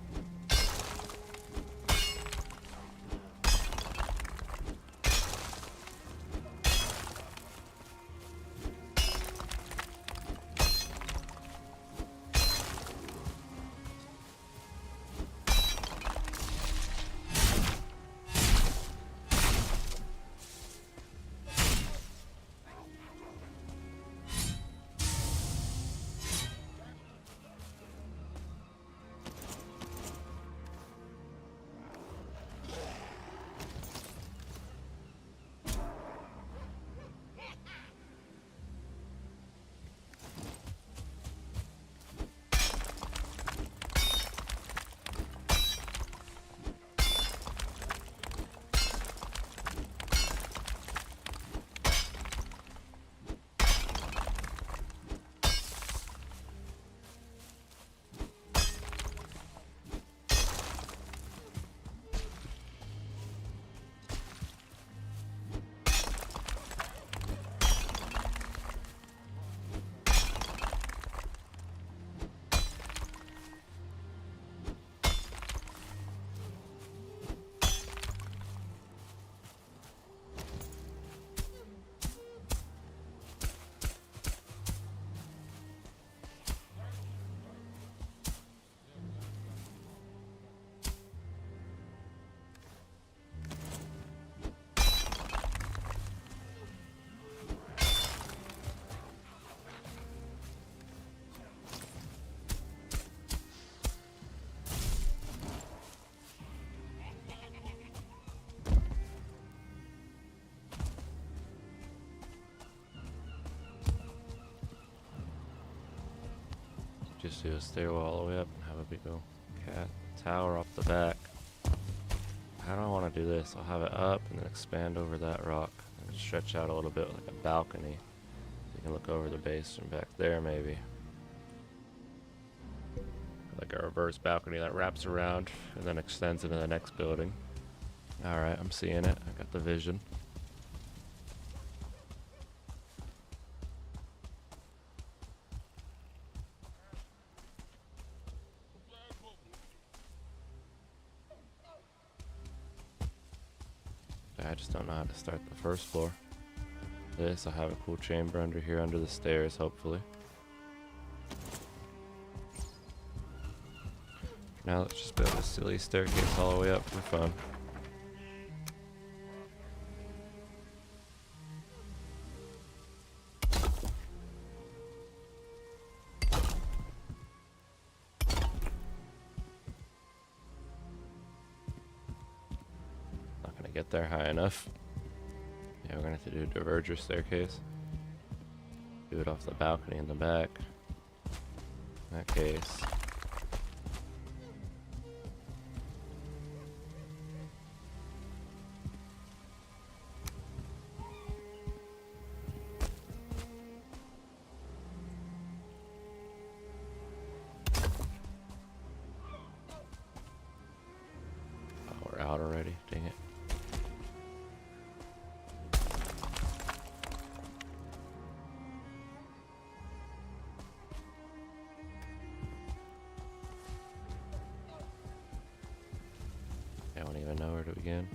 just do a stairwell all the way up and have a big old cat tower off the back. How do I want to do this? I'll have it up and then expand over that rock and stretch out a little bit like a balcony. So you can look over the base from back there maybe. Like a reverse balcony that wraps around and then extends into the next building. Alright, I'm seeing it. I got the vision. I just don't know how to start the first floor. This, I'll have a cool chamber under here under the stairs, hopefully. Now let's just build a silly staircase all the way up for fun. Get there high enough. Yeah, we're gonna have to do a diverger staircase. Do it off the balcony in the back. In that case. Oh, we're out already. Dang it. I don't even know where to begin.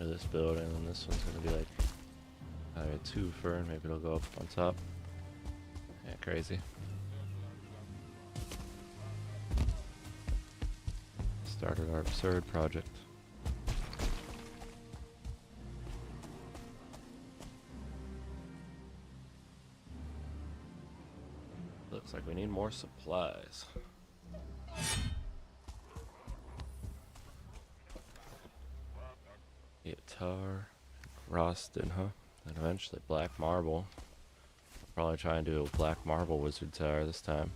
Into this building, and this one's gonna be like either a twofer, and maybe it'll go up on top. Yeah, crazy. Started our absurd project. Looks like we need more supplies. Tar, Rostin, huh? And eventually black marble. I'll probably try and do a black marble wizard tower this time.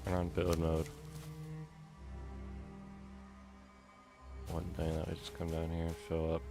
We're on build mode. One thing that we just come down here and fill up.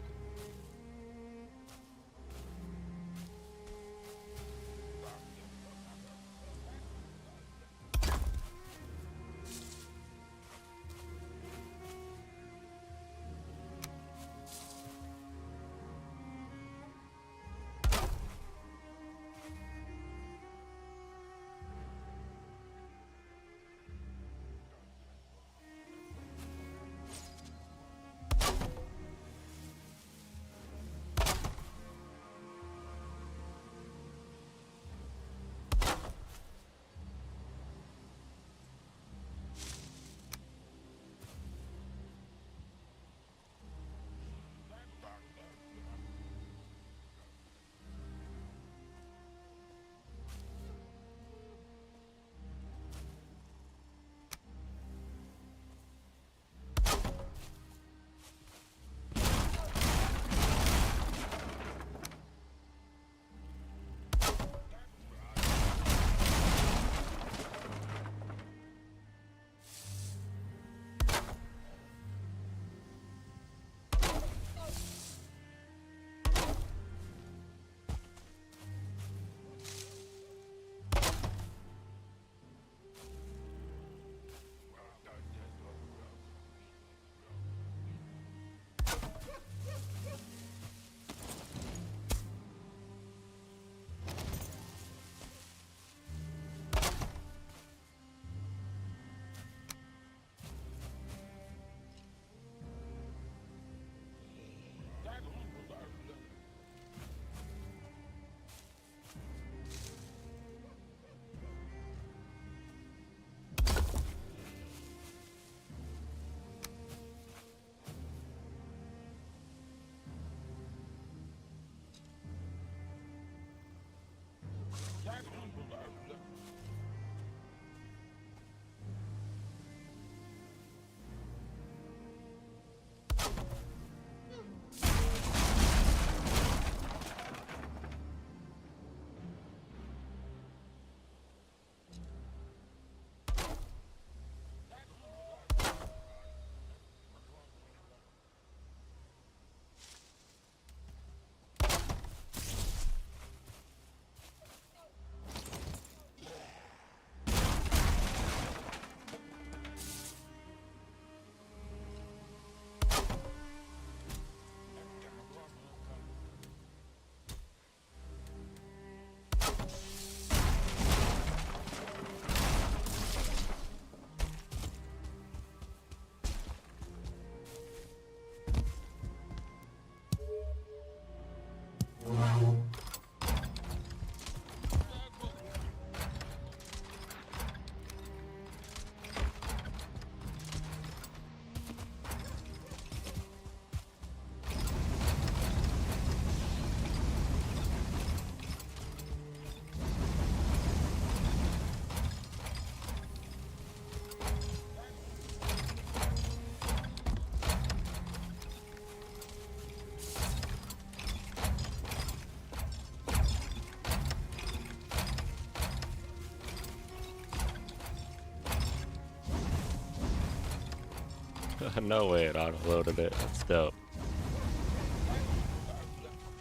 No way it auto-loaded it. That's dope.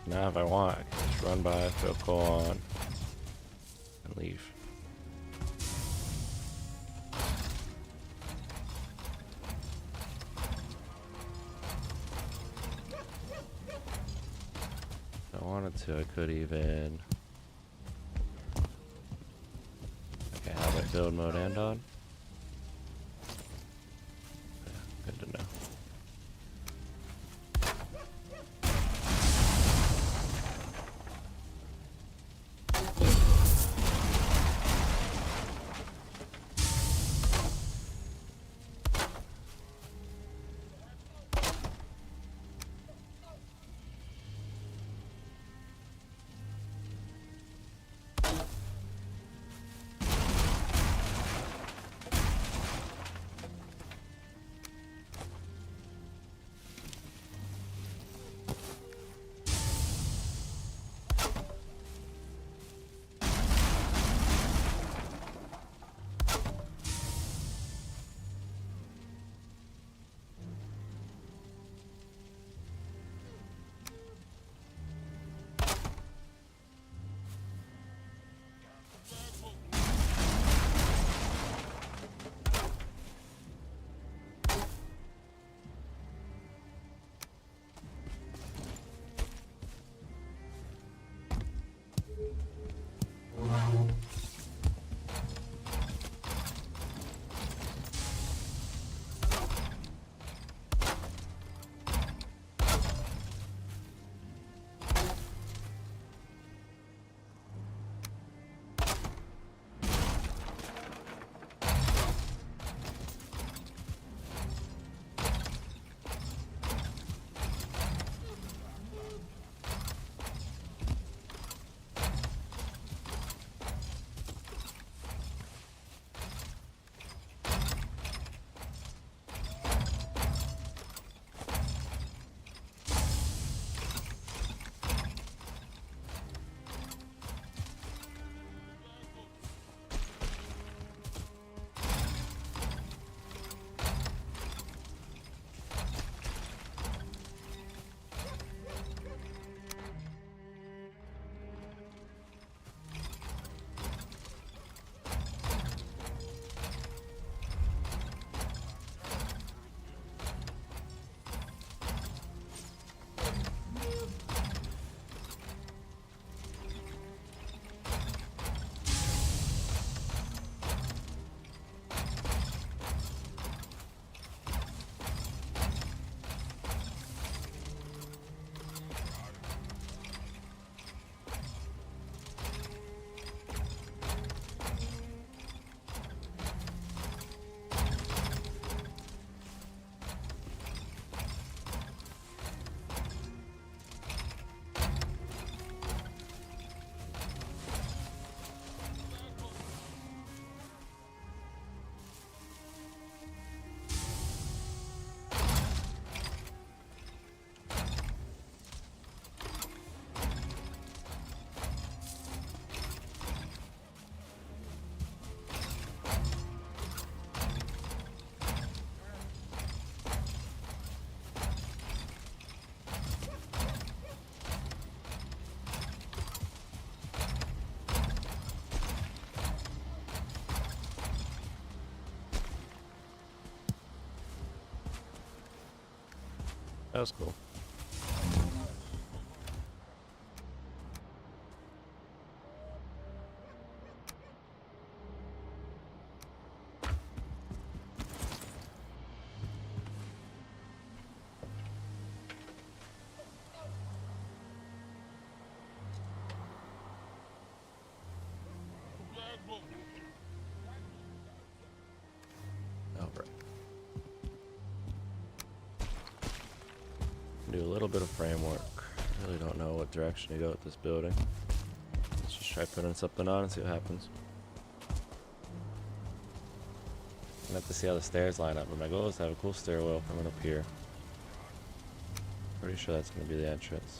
Now if I want, I can just run by, throw coal on, and leave. If I wanted to, I could even... Okay, how about build mode end on? Good to know. That was cool. Alright. Do a little bit of framework. Really don't know what direction to go with this building. Let's just try putting something on and see what happens. I'm gonna have to see how the stairs line up, but my goal is to have a cool stairwell coming up here. Pretty sure that's gonna be the entrance.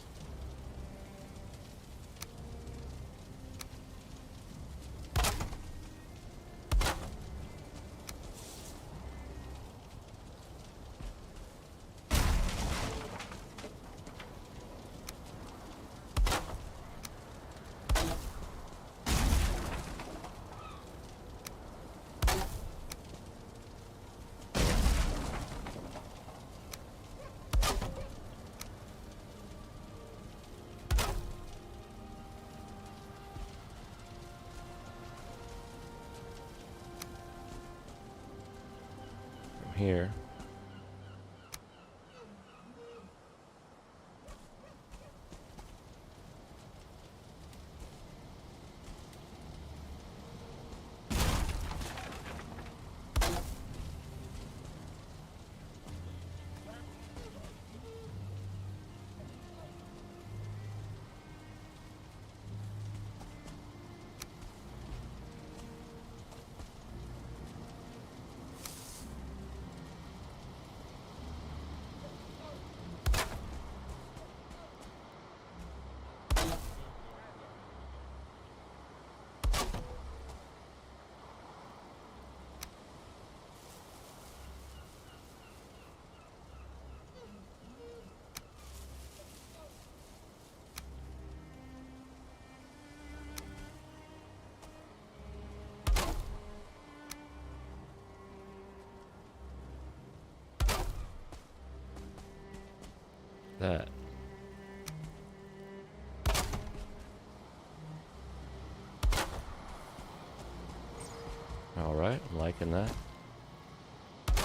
Here. That. Alright, I'm liking that.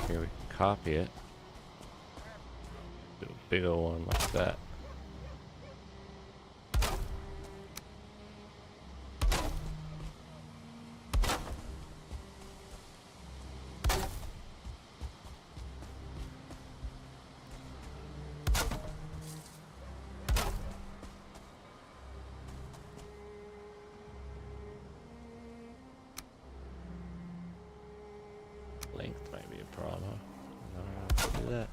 Here we copy it. Do a big old one like that. Length might be a problem, huh? I don't know how to do that.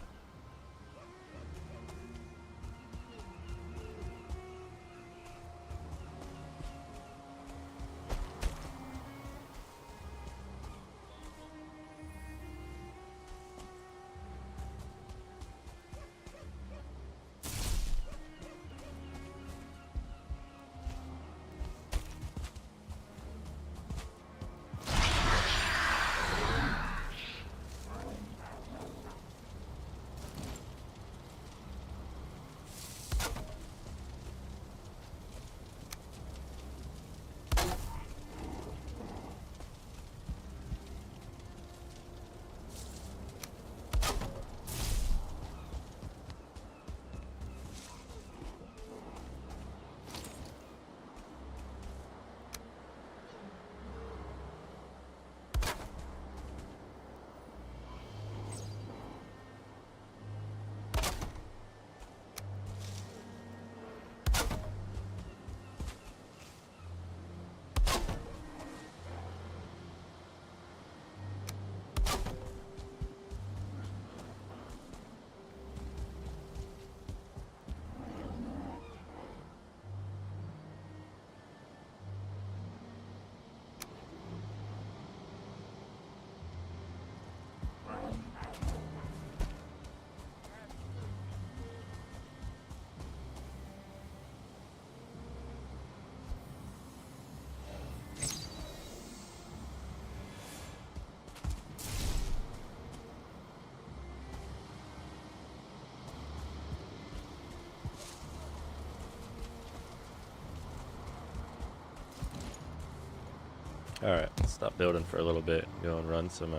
Alright, let's stop building for a little bit. Go and run some,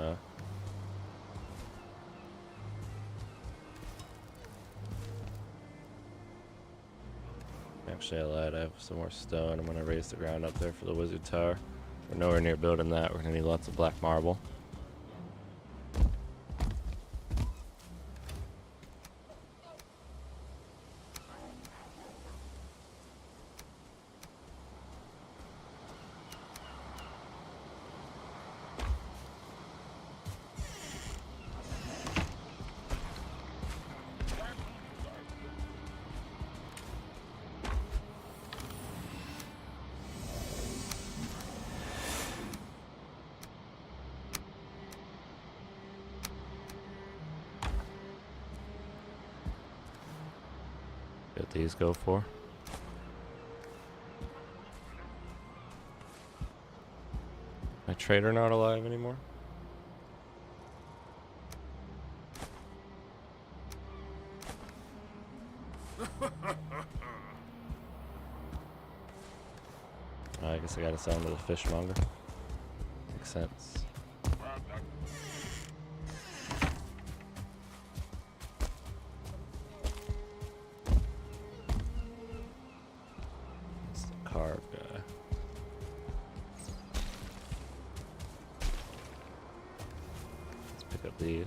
Actually, I lied. I have some more stone. I'm going to raise the ground up there for the wizard tower. We're nowhere near building that. We're going to need lots of black marble. What these go for? My trader not alive anymore? I guess I gotta sell him to the fishmonger. Makes sense. It's the carve guy. Let's pick up these.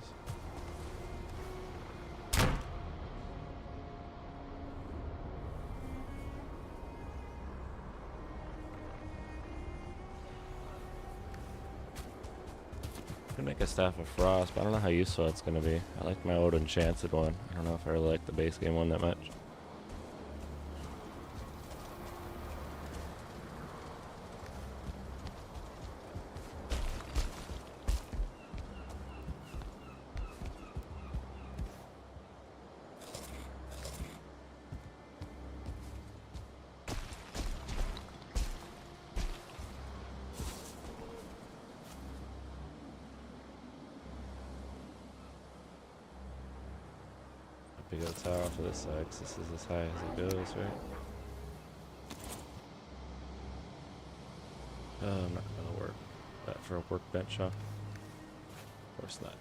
I could make a Staff of Frost, but I don't know how useful it's going to be. I like my old enchanted one. I don't know if I really like the base game one that much. Big old tower off of this side, 'cause this is as high as it goes, right? I'm not gonna work that for a workbench, huh? Of course not.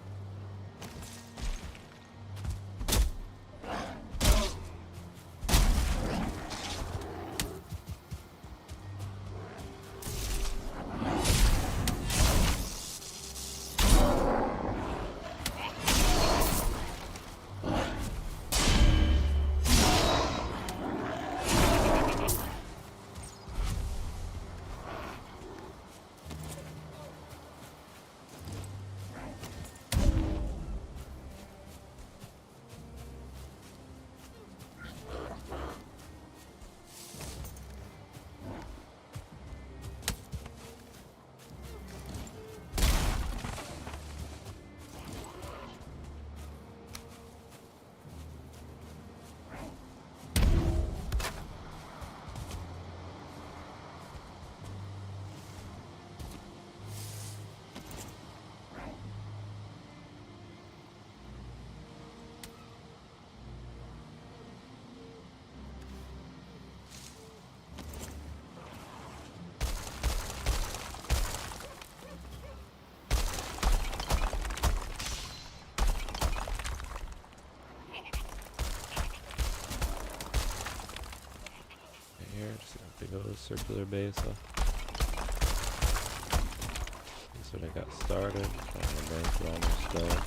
Just a big old circular base. That's what I got started. I'm gonna burn through all my stone.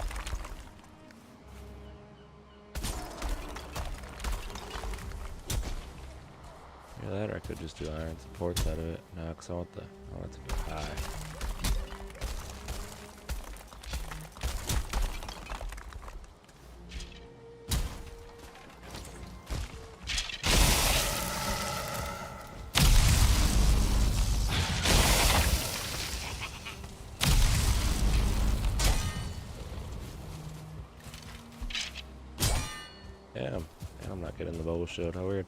Yeah, that or I could just do iron supports out of it. No, because I want it to be high. Damn, I'm not getting the bubble shield. How weird.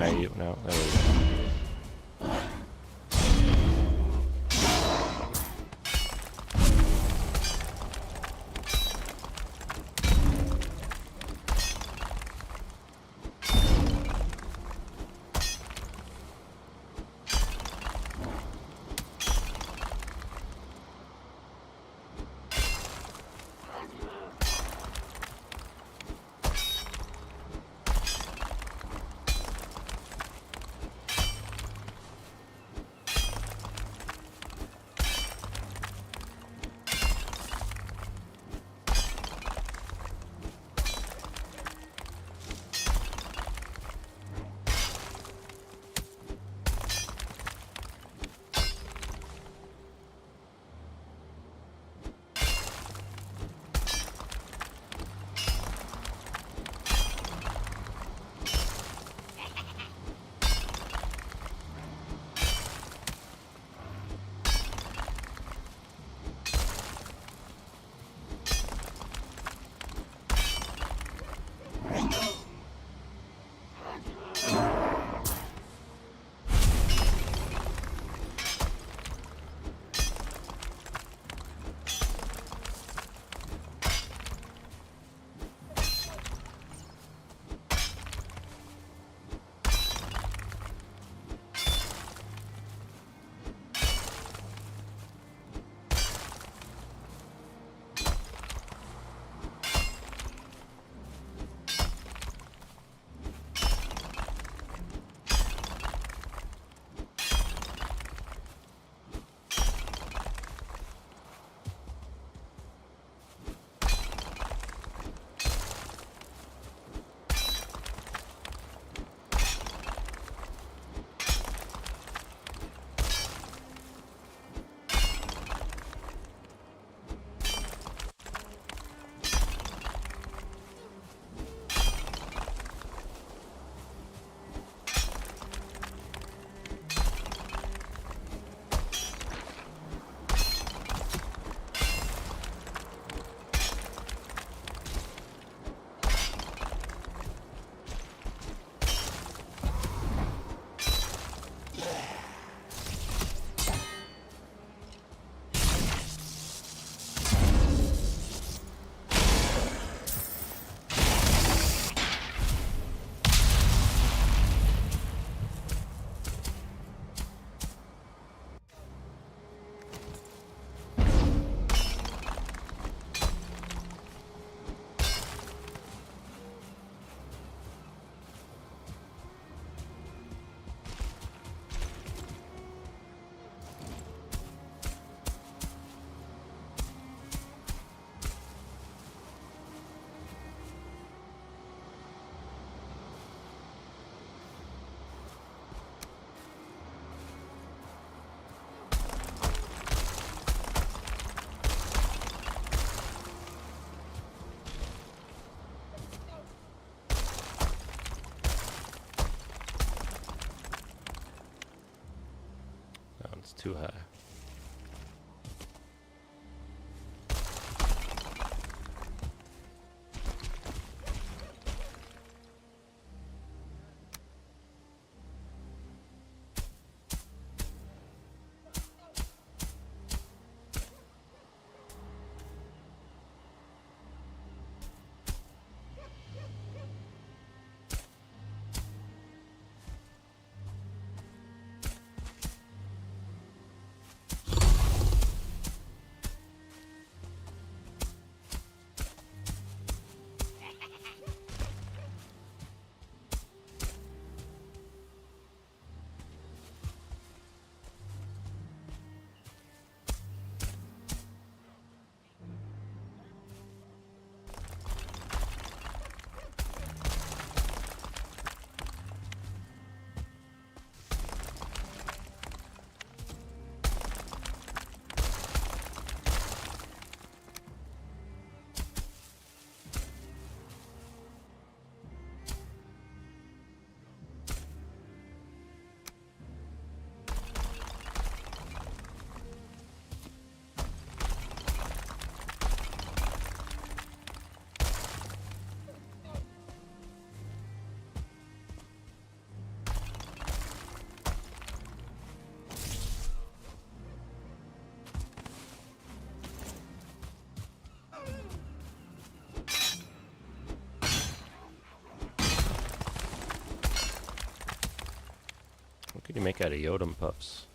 Alright, no, there we go. It's too high. could you make out of Yodam puffs?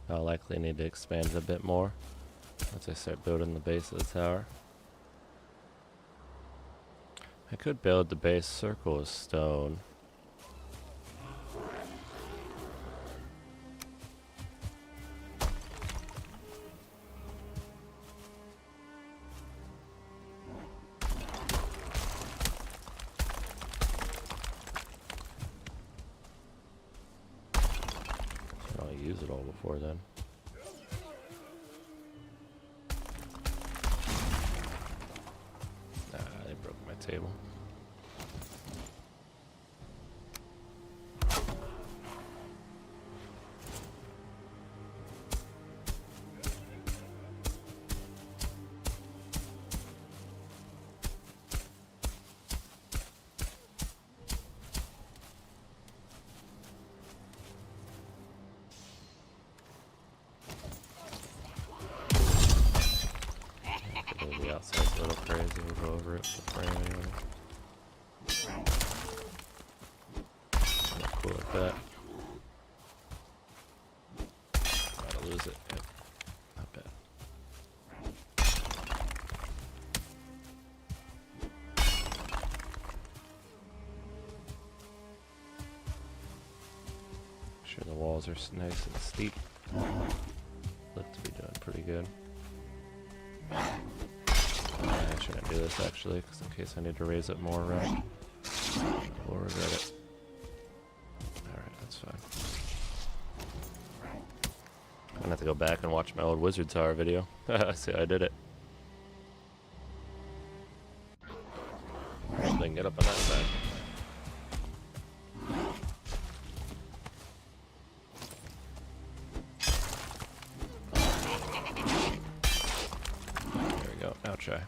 I'll likely need to expand it a bit more once I start building the base of the tower. I could build the base circle of stone. I'll use it all before then. Nah, they broke my table. The outside's a little crazy, we'll go over it with the frame anyway. Not cool like that. Gotta lose it. Yep. Not bad. Sure the walls are nice and steep. Look to be doing pretty good. I shouldn't do this actually, because in case I need to raise it more around, we'll regret it. Alright, that's fine. I'm gonna have to go back and watch my old Wizard Tower video. See, I did it. Then get up on that side. There we go. Now try.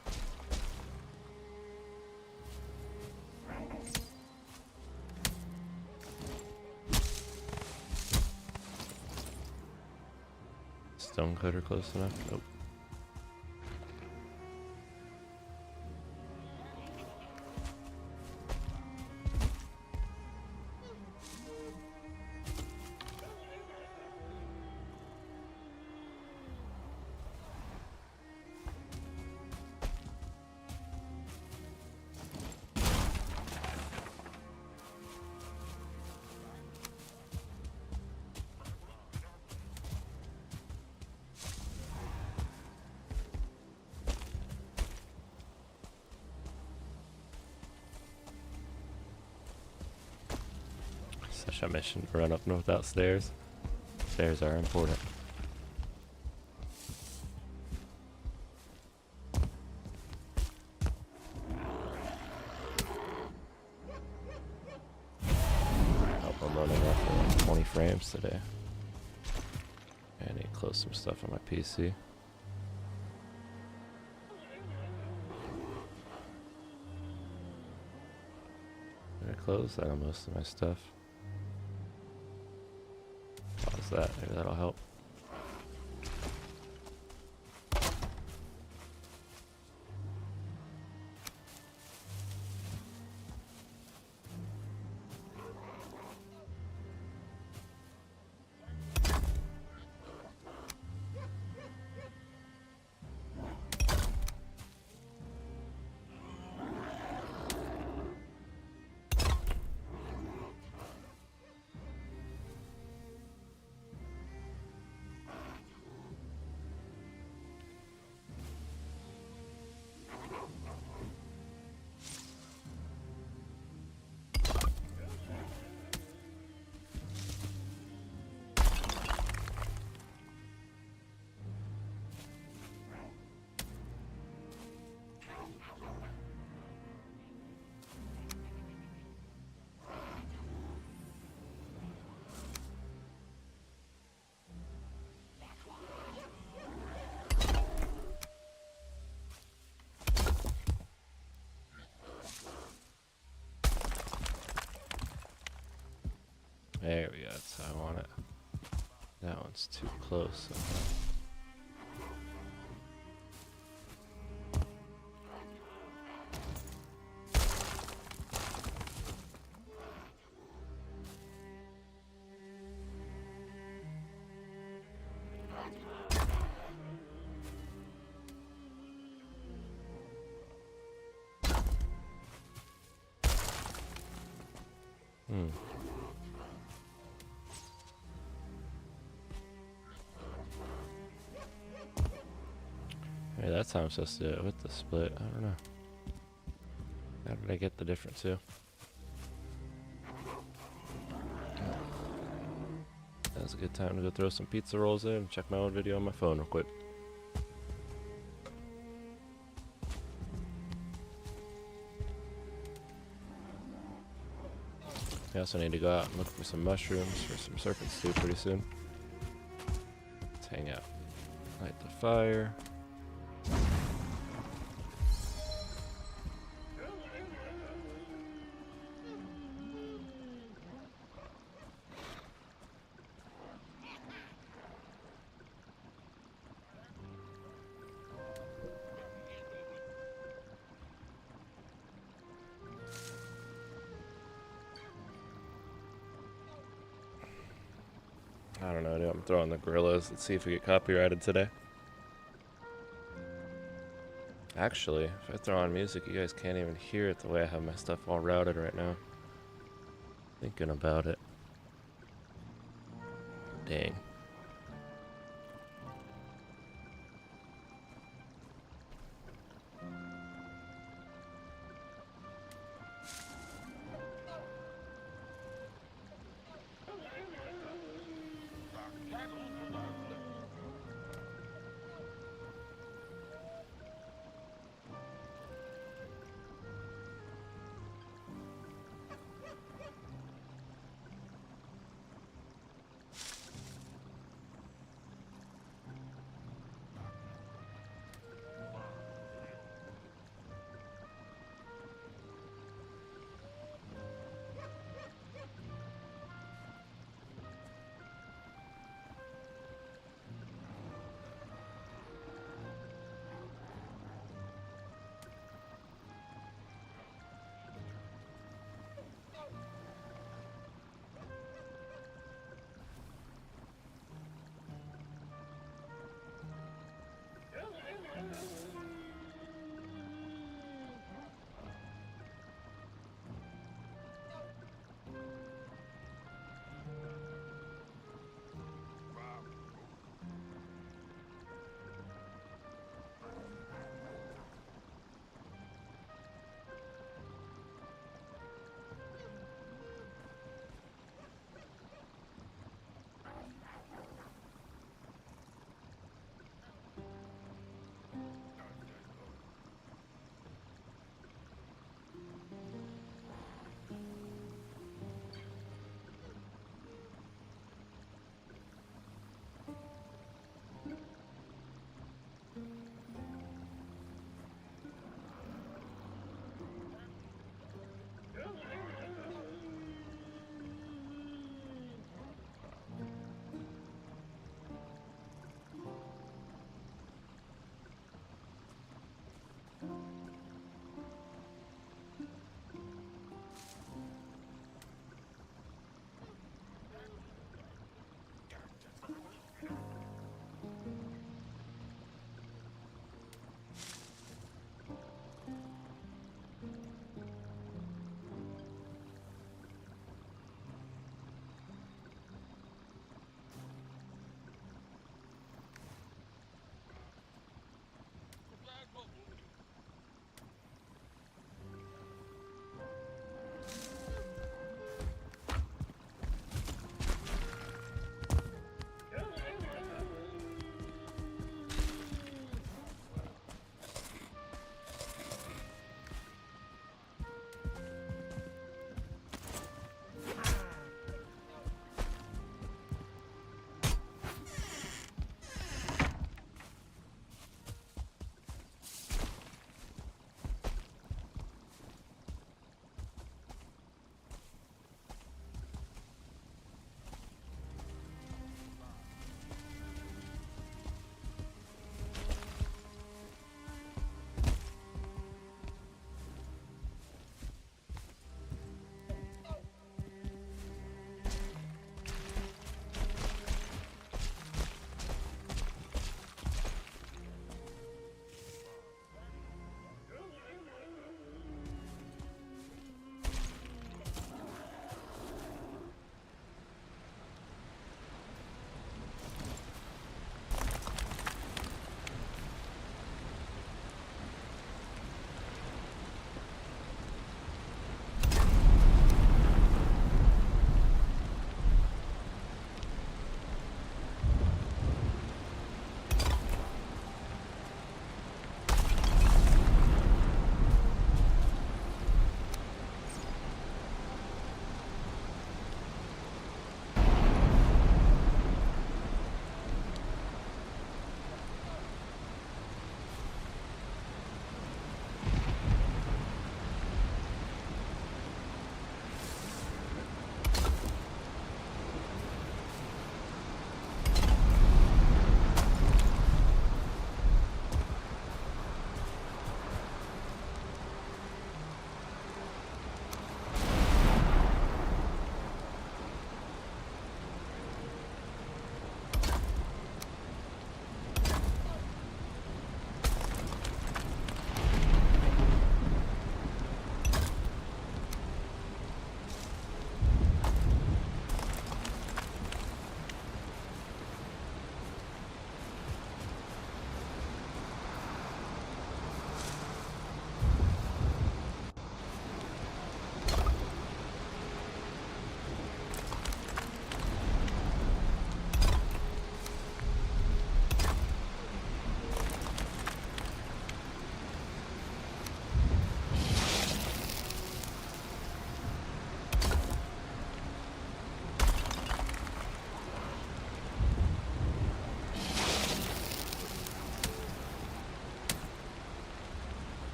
Stone cutter close enough? Nope. Such a mission to run up without stairs. Stairs are important. Oh, I'm running roughly like 20 frames today. I need to close some stuff on my PC. Did I close that on most of my stuff? Pause that, maybe that'll help. There we go, that's how I want it. That one's too close. Maybe that's how I'm supposed to do it with the split. I don't know. How did I get the difference too? That was a good time to go throw some pizza rolls in and check my old video on my phone real quick. I also need to go out and look for some mushrooms for some serpent stew pretty soon. Let's hang out. Light the fire. I don't know, dude. I'm throwing the gorillas. Let's see if we get copyrighted today. Actually, if I throw on music, you guys can't even hear it the way I have my stuff all routed right now. Thinking about it. Dang.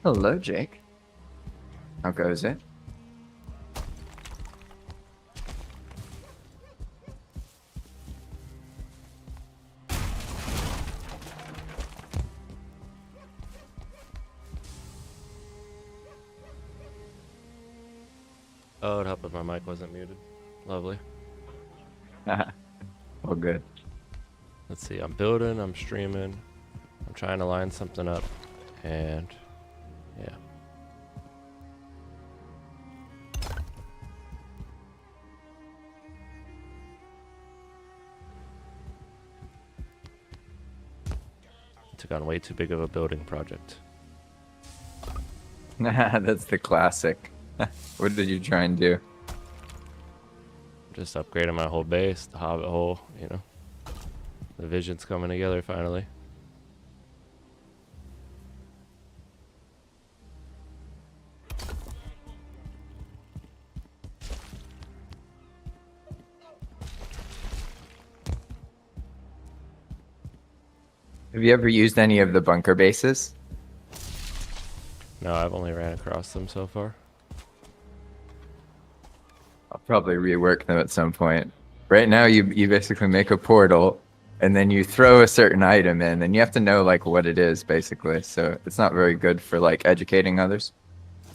Hello, Jake. How goes it? Oh, it'd help if my mic wasn't muted. Lovely. All good. Let's see, I'm building, I'm streaming, I'm trying to line something up, and yeah. Took on way too big of a building project. That's the classic. What did you try and do? Just upgrading my whole base, the hobbit hole, you know. The vision's coming together finally. Have you ever used any of the bunker bases? No, I've only ran across them so far. I'll probably rework them at some point. Right now, you basically make a portal, and then you throw a certain item in, and you have to know like what it is, basically. So it's not very good for like educating others.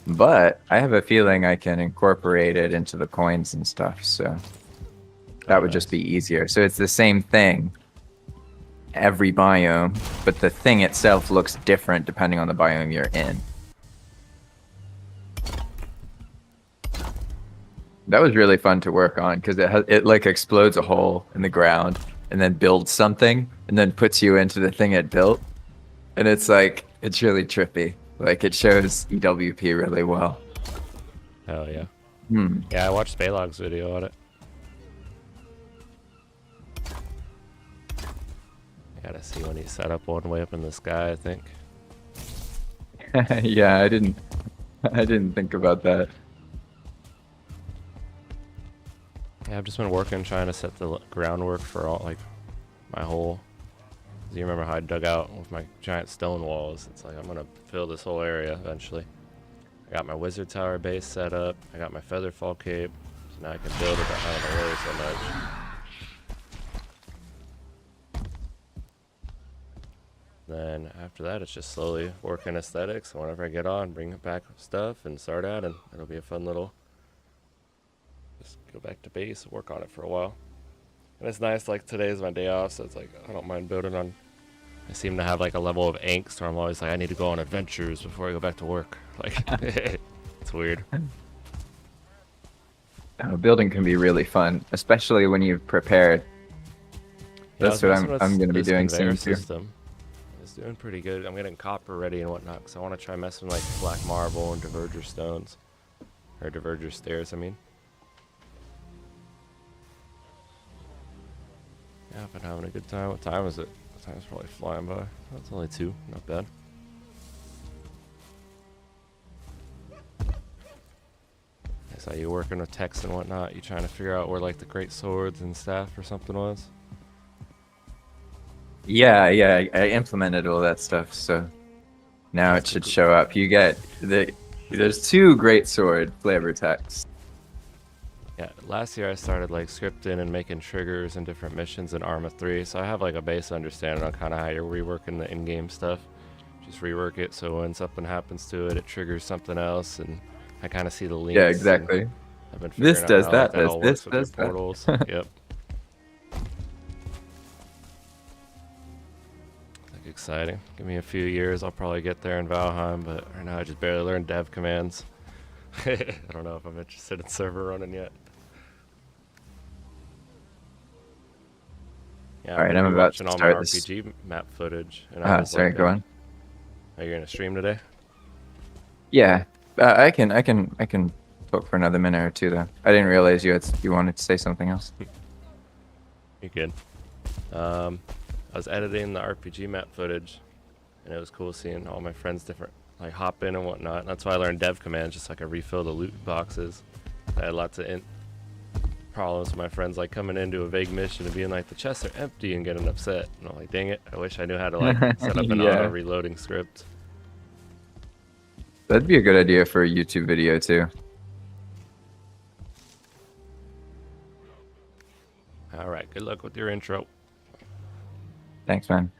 But I have a feeling I can incorporate it into the coins and stuff, so that would just be easier. So it's the same thing every biome, but the thing itself looks different depending on the biome you're in. That was really fun to work on because it like explodes a hole in the ground and then builds something and then puts you into the thing it built. And it's like, it's really trippy. Like it shows EWP really well. Hell yeah. Yeah, I watched Spaylog's video on it. I gotta see when he set up one way up in the sky, I think. Yeah, I didn't think about that. Yeah, I've just been working trying to set the groundwork for all like my whole. Do you remember how I dug out with my giant stone walls? It's like I'm gonna fill this whole area eventually. I got my wizard tower base set up. I got my featherfall cape, so now I can build it. But I don't worry so much. Then after that, it's just slowly working aesthetics. So whenever I get on, bring back stuff and start at, and it'll be a fun little. Just go back to base, work on it for a while. And it's nice, like today's my day off, so it's like I don't mind building on. I seem to have like a level of angst where I'm always like I need to go on adventures before I go back to work. Like it's weird. Building can be really fun, especially when you've prepared. Yeah, That's what I'm going to be doing soon too. It's doing pretty good. I'm getting copper ready and whatnot, because I want to try messing with like black marble and diverger stones. Or diverger stairs, I mean. Yeah, I've been having a good time. What time is it? The time's probably flying by. Oh, it's only 2. Not bad. I saw you working with text and whatnot. You trying to figure out where like the great swords and staff or something was? Yeah, I implemented all that stuff, so now it should show up. You get there's 2 great sword flavor texts. Yeah, last year I started like scripting and making triggers and different missions in Arma 3, so I have like a base understanding on kind of how you're reworking the in-game stuff. Just rework it so when something happens to it, it triggers something else, and I kind of see the links. Yeah, exactly. I've been figuring This out does how, that, like, all this works with does the that. portals. Yep. Like exciting. Give me a few years, I'll probably get there in Valheim, but right now I just barely learned dev commands. I don't know if I'm interested in server running yet. Yeah, All right, I'm about to watching all my start this. RPG map footage. And I was Sorry, like, go on. Are you gonna stream today? Yeah, I can talk for another minute or two though. I didn't realize you wanted to say something else. You good? I was editing the RPG map footage, and it was cool seeing all my friends different, like hop in and whatnot. And that's why I learned dev commands, just like I refill the loot boxes. I had lots of problems with my friends like coming into a vague mission and being like, the chests are empty, and getting upset. And I'm like, dang it, I wish I knew how to like set up an Yeah. auto reloading script. That'd be a good idea for a YouTube video too. All right, good luck with your intro. Thanks, man.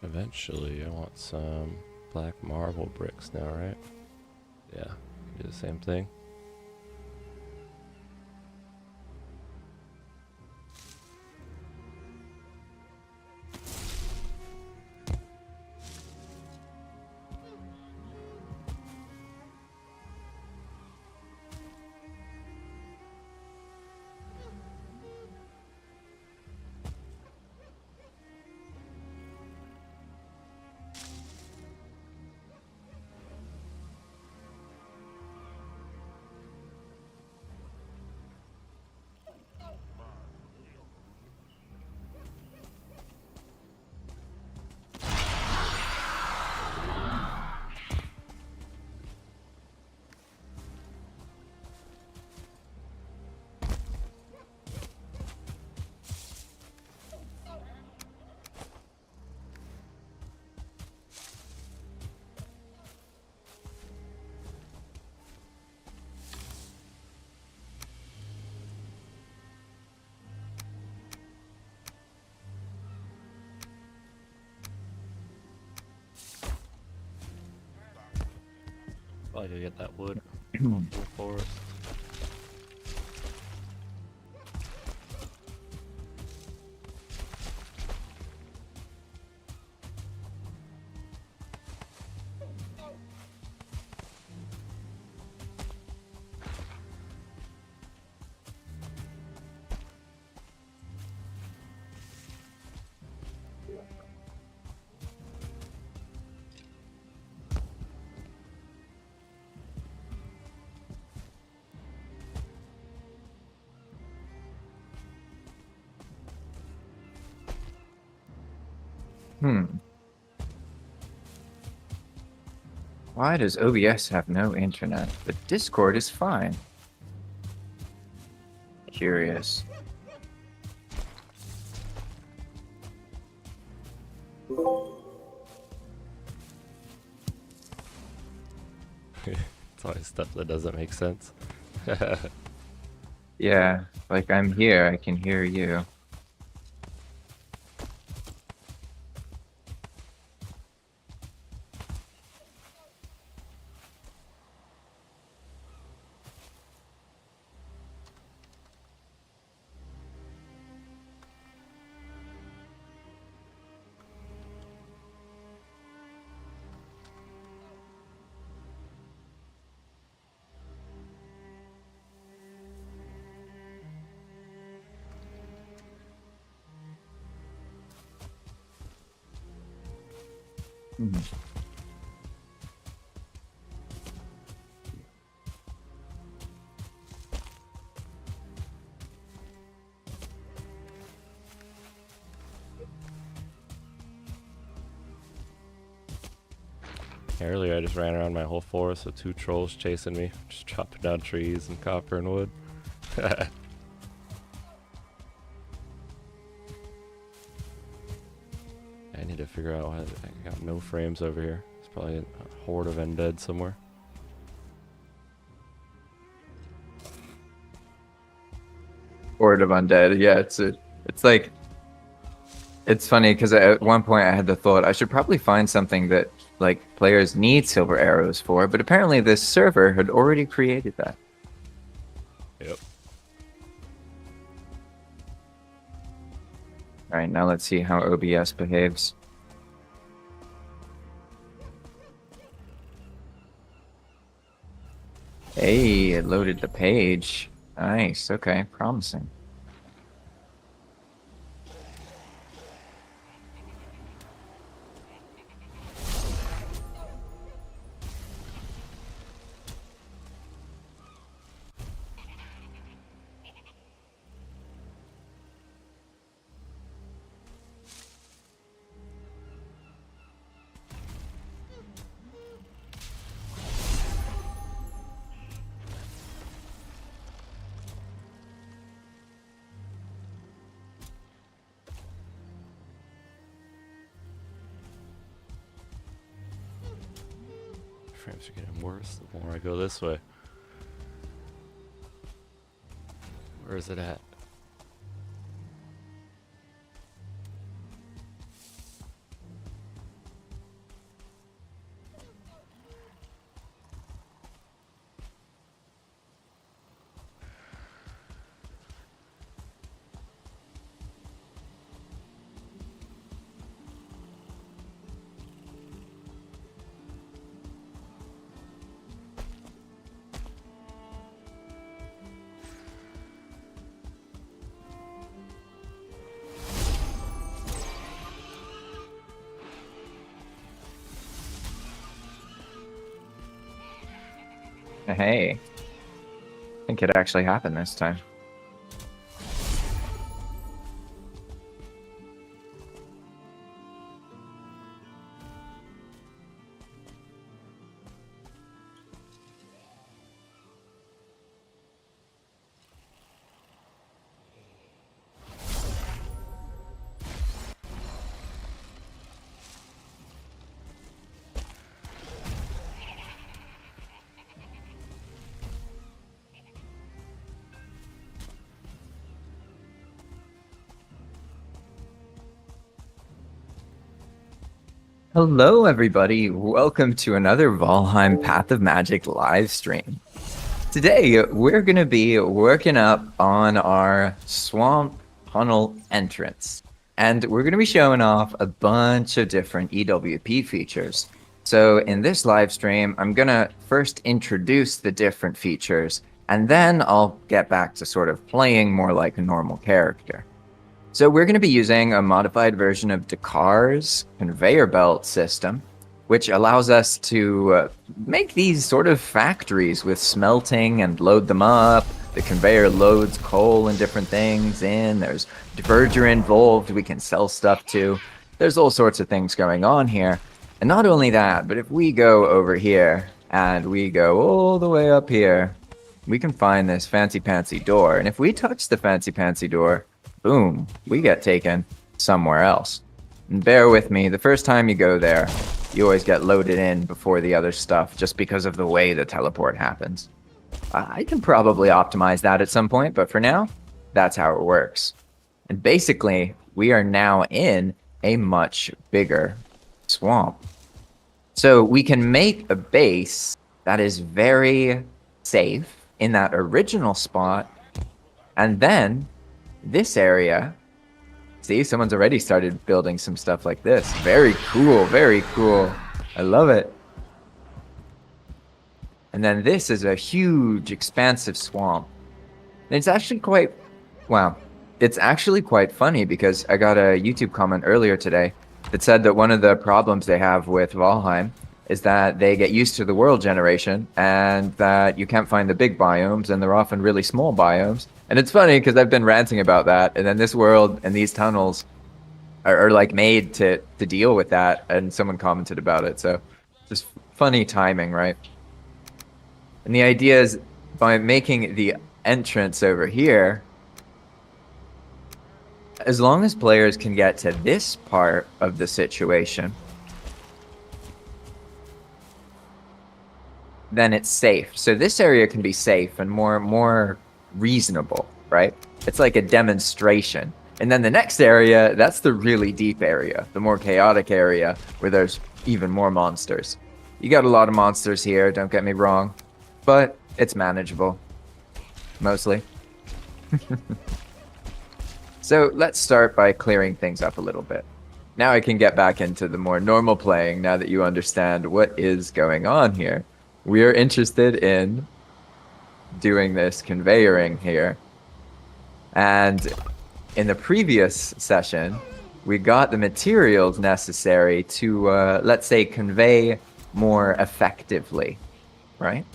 Eventually, I want some black marble bricks now, right? Yeah, do the same thing. Probably could get that wood from the forest. Why does OBS have no internet, but Discord is fine? Curious. It's always stuff that doesn't make sense. Yeah, like I'm here, I can hear you. Mhm. Earlier, I just ran around my whole forest with 2 trolls chasing me, just chopping down trees and copper and wood. I need to figure out why I got no frames over here. It's probably a horde of undead somewhere. Horde of undead. Yeah, it's like, it's funny because at one point I had the thought I should probably find something that like players need silver arrows for, but apparently this server had already created that. Yep. All right, now let's see how OBS behaves. Hey, it loaded the page. Nice. Okay, promising. Frames are getting worse the more I go this way. Where is it at? Hey, I think it actually happened this time. Hello, everybody. Welcome to another Valheim Path of Magic live stream. Today, we're going to be working up on our swamp tunnel entrance. And we're going to be showing off a bunch of different EWP features. So in this live stream, I'm going to first introduce the different features, and then I'll get back to sort of playing more like a normal character. So we're going to be using a modified version of Dakar's conveyor belt system, which allows us to make these sort of factories with smelting and load them up. The conveyor loads coal and different things in. There's diverger involved we can sell stuff to. There's all sorts of things going on here. And not only that, but if we go over here and we go all the way up here, we can find this fancy-pantsy door. And if we touch the fancy-pantsy door, boom, we get taken somewhere else. And bear with me, the first time you go there, you always get loaded in before the other stuff just because of the way the teleport happens. I can probably optimize that at some point, but for now, that's how it works. And basically, we are now in a much bigger swamp. So we can make a base that is very safe in that original spot, and then this area, see, someone's already started building some stuff like this. Very cool, very cool. I love it. And then this is a huge, expansive swamp. And it's actually quite, wow, it's actually quite funny because I got a YouTube comment earlier today that said that one of the problems they have with Valheim is that they get used to the world generation and that you can't find the big biomes and they're often really small biomes. And it's funny because I've been ranting about that, and then this world and these tunnels are like made to deal with that, and someone commented about it. So just funny timing, right? And the idea is by making the entrance over here, as long as players can get to this part of the situation, then it's safe. So this area can be safe and more reasonable, right? It's like a demonstration. And then the next area, that's the really deep area, the more chaotic area where there's even more monsters. You got a lot of monsters here, don't get me wrong, but it's manageable, mostly. So let's start by clearing things up a little bit. Now I can get back into the more normal playing now that you understand what is going on here. We are interested in doing this conveyoring here. And in the previous session, we got the materials necessary to, let's say, convey more effectively, right?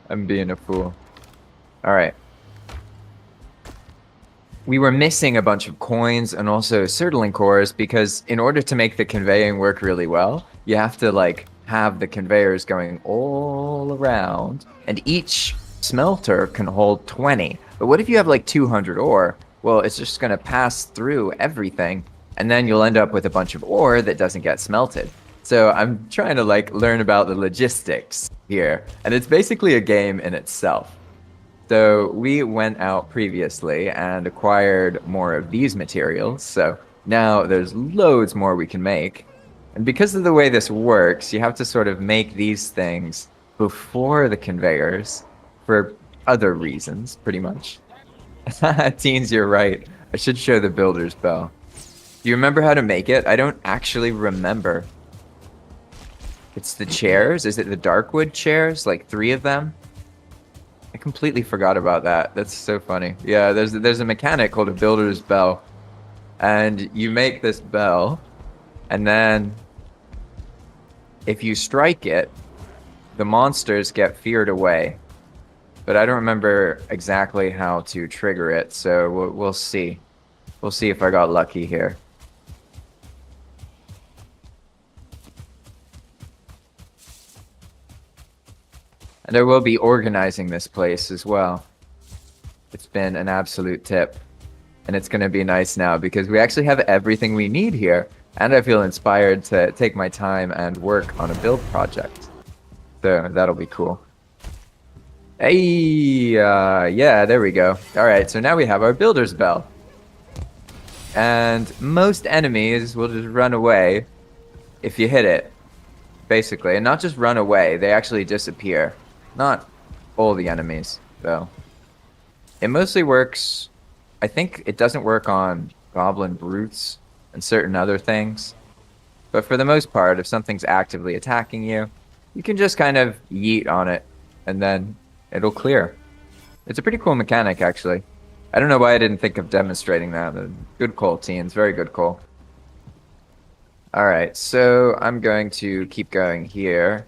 I'm being a fool. All right. We were missing a bunch of coins and also Surtling cores because in order to make the conveying work really well, you have to like have the conveyors going all around, and each smelter can hold 20. But what if you have like 200 ore? Well, it's just going to pass through everything, and then you'll end up with a bunch of ore that doesn't get smelted. So I'm trying to like learn about the logistics here, and it's basically a game in itself. So we went out previously and acquired more of these materials, so now there's loads more we can make. And because of the way this works, you have to sort of make these things before the conveyors for other reasons, pretty much. Teens, you're right. I should show the builder's bell. Do you remember how to make it? I don't actually remember. It's the chairs? Is it the Darkwood chairs? Like 3 of them? I completely forgot about that. That's so funny. Yeah, there's a mechanic called a builder's bell. And you make this bell, and then if you strike it, the monsters get feared away. But I don't remember exactly how to trigger it, so we'll see. We'll see if I got lucky here. And I will be organizing this place as well. It's been an absolute tip. And it's going to be nice now because we actually have everything we need here. And I feel inspired to take my time and work on a build project. So that'll be cool. Hey, yeah, there we go. All right, so now we have our builder's bell. And most enemies will just run away if you hit it, basically. And not just run away, they actually disappear. Not all the enemies, though. It mostly works... I think it doesn't work on goblin brutes and certain other things. But for the most part, if something's actively attacking you, you can just kind of yeet on it, and then it'll clear. It's a pretty cool mechanic, actually. I don't know why I didn't think of demonstrating that. Good call, teens. Very good call. Alright, so I'm going to keep going here.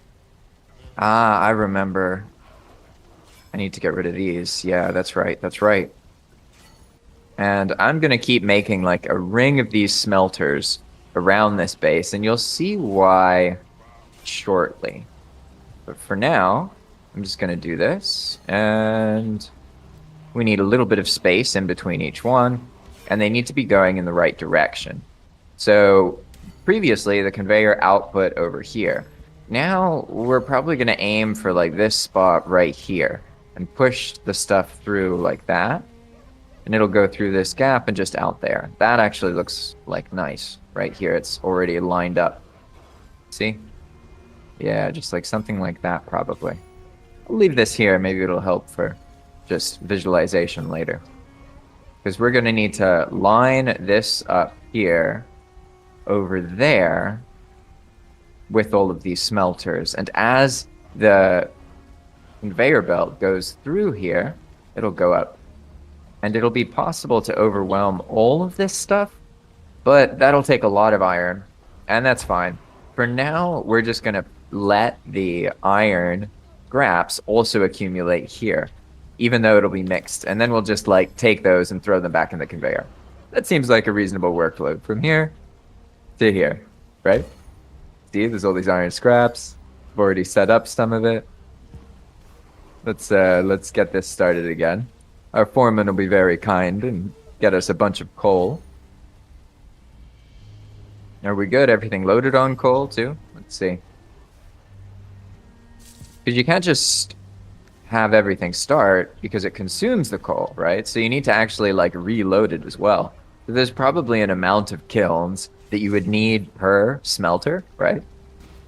Ah, I remember. I need to get rid of these. Yeah, that's right. That's right. And I'm going to keep making like a ring of these smelters around this base, and you'll see why shortly. But for now, I'm just going to do this, and we need a little bit of space in between each one, and they need to be going in the right direction. So previously, the conveyor output over here. Now we're probably going to aim for like this spot right here and push the stuff through like that. And it'll go through this gap and just out there. That actually looks like nice right here. It's already lined up. See? Yeah, just like something like that probably. I'll leave this here. Maybe it'll help for just visualization later. Because we're going to need to line this up here over there with all of these smelters. And as the conveyor belt goes through here, it'll go up. And it'll be possible to overwhelm all of this stuff, but that'll take a lot of iron, and that's fine. For now, we're just going to let the iron scraps also accumulate here, even though it'll be mixed. And then we'll just like take those and throw them back in the conveyor. That seems like a reasonable workload from here to here, right? See, there's all these iron scraps. I've already set up some of it. Let's get this started again. Our foreman will be very kind and get us a bunch of coal. Are we good? Everything loaded on coal too? Let's see. Because you can't just have everything start because it consumes the coal, right? So you need to actually like reload it as well. So there's probably an amount of kilns that you would need per smelter, right?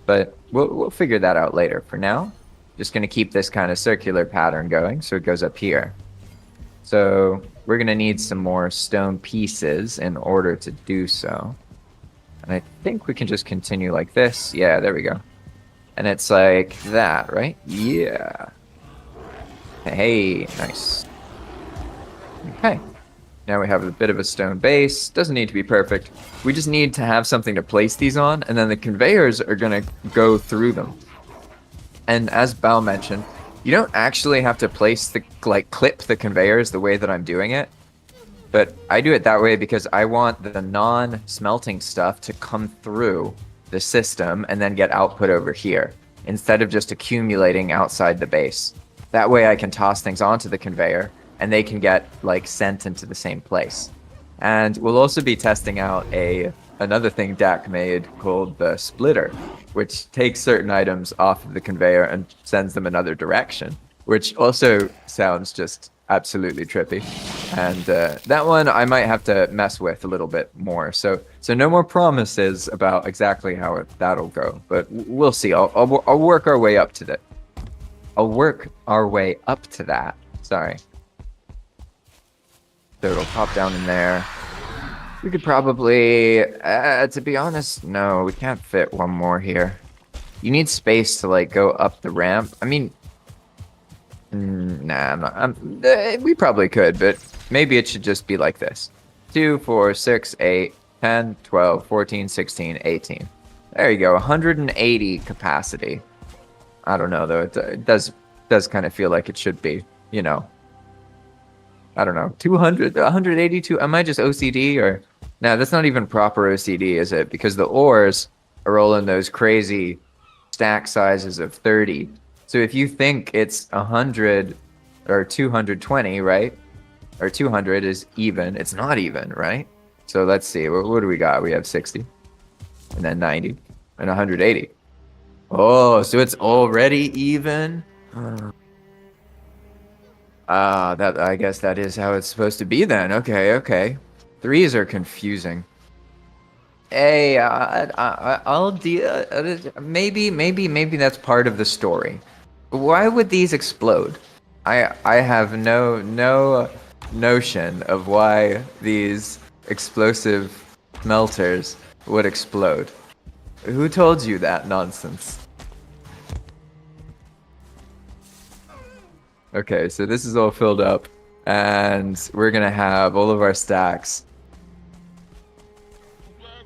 But we'll figure that out later. For now, just going to keep this kind of circular pattern going so it goes up here. So we're going to need some more stone pieces in order to do so. And I think we can just continue like this. Yeah, there we go. And it's like that, right? Yeah. Hey, nice. Okay. Now we have a bit of a stone base. Doesn't need to be perfect. We just need to have something to place these on, and then the conveyors are going to go through them. And as Bao mentioned, you don't actually have to place the, like, clip the conveyors the way that I'm doing it. But I do it that way because I want the non-smelting stuff to come through the system and then get output over here, instead of just accumulating outside the base. That way I can toss things onto the conveyor, and they can get, like, sent into the same place. And we'll also be testing out another thing Dak made called the splitter, which takes certain items off of the conveyor and sends them another direction, which also sounds just absolutely trippy. And that one I might have to mess with a little bit more. So no more promises about exactly how that'll go, but we'll see. I'll work our way up to that. I'll work our way up to that. Sorry. So it'll pop down in there. We could probably, to be honest, no, we can't fit one more here. You need space to like go up the ramp. I mean, nah, we probably could, but maybe it should just be like this. 2, 4, 6, 8, 10, 12, 14, 16, 18. There you go, 180 capacity. I don't know though, it does kind of feel like it should be, you know. I don't know, 200, 182, am I just OCD or? No, that's not even proper OCD, is it? Because the ores are all in those crazy stack sizes of 30. So if you think it's 100 or 220, right? Or 200 is even, it's not even, right? So let's see, what do we got? We have 60, and then 90, and 180. Oh, so it's already even? That, I guess that is how it's supposed to be then. Okay. Threes are confusing. Hey, I'll deal. Maybe that's part of the story. Why would these explode? I have no notion of why these explosive melters would explode. Who told you that nonsense? Okay, so this is all filled up, and we're gonna have all of our stacks.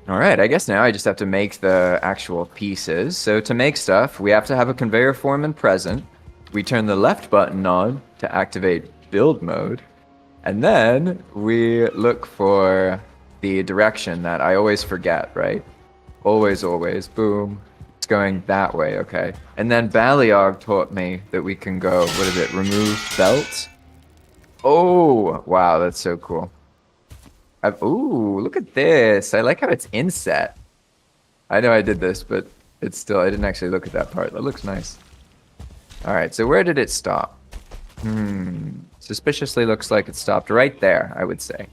Alright, I guess now I just have to make the actual pieces. So to make stuff, we have to have a conveyor foreman present. We turn the left button on to activate build mode. And then we look for the direction that I always forget, right? Always, boom. It's going that way, okay. And then Baliog taught me that we can go, what is it, remove belt? Oh, wow, that's so cool. Ooh, look at this. I like how it's inset. I know I did this, but it's still, I didn't actually look at that part. That looks nice. Alright, so where did it stop? Suspiciously looks like it stopped right there, I would say.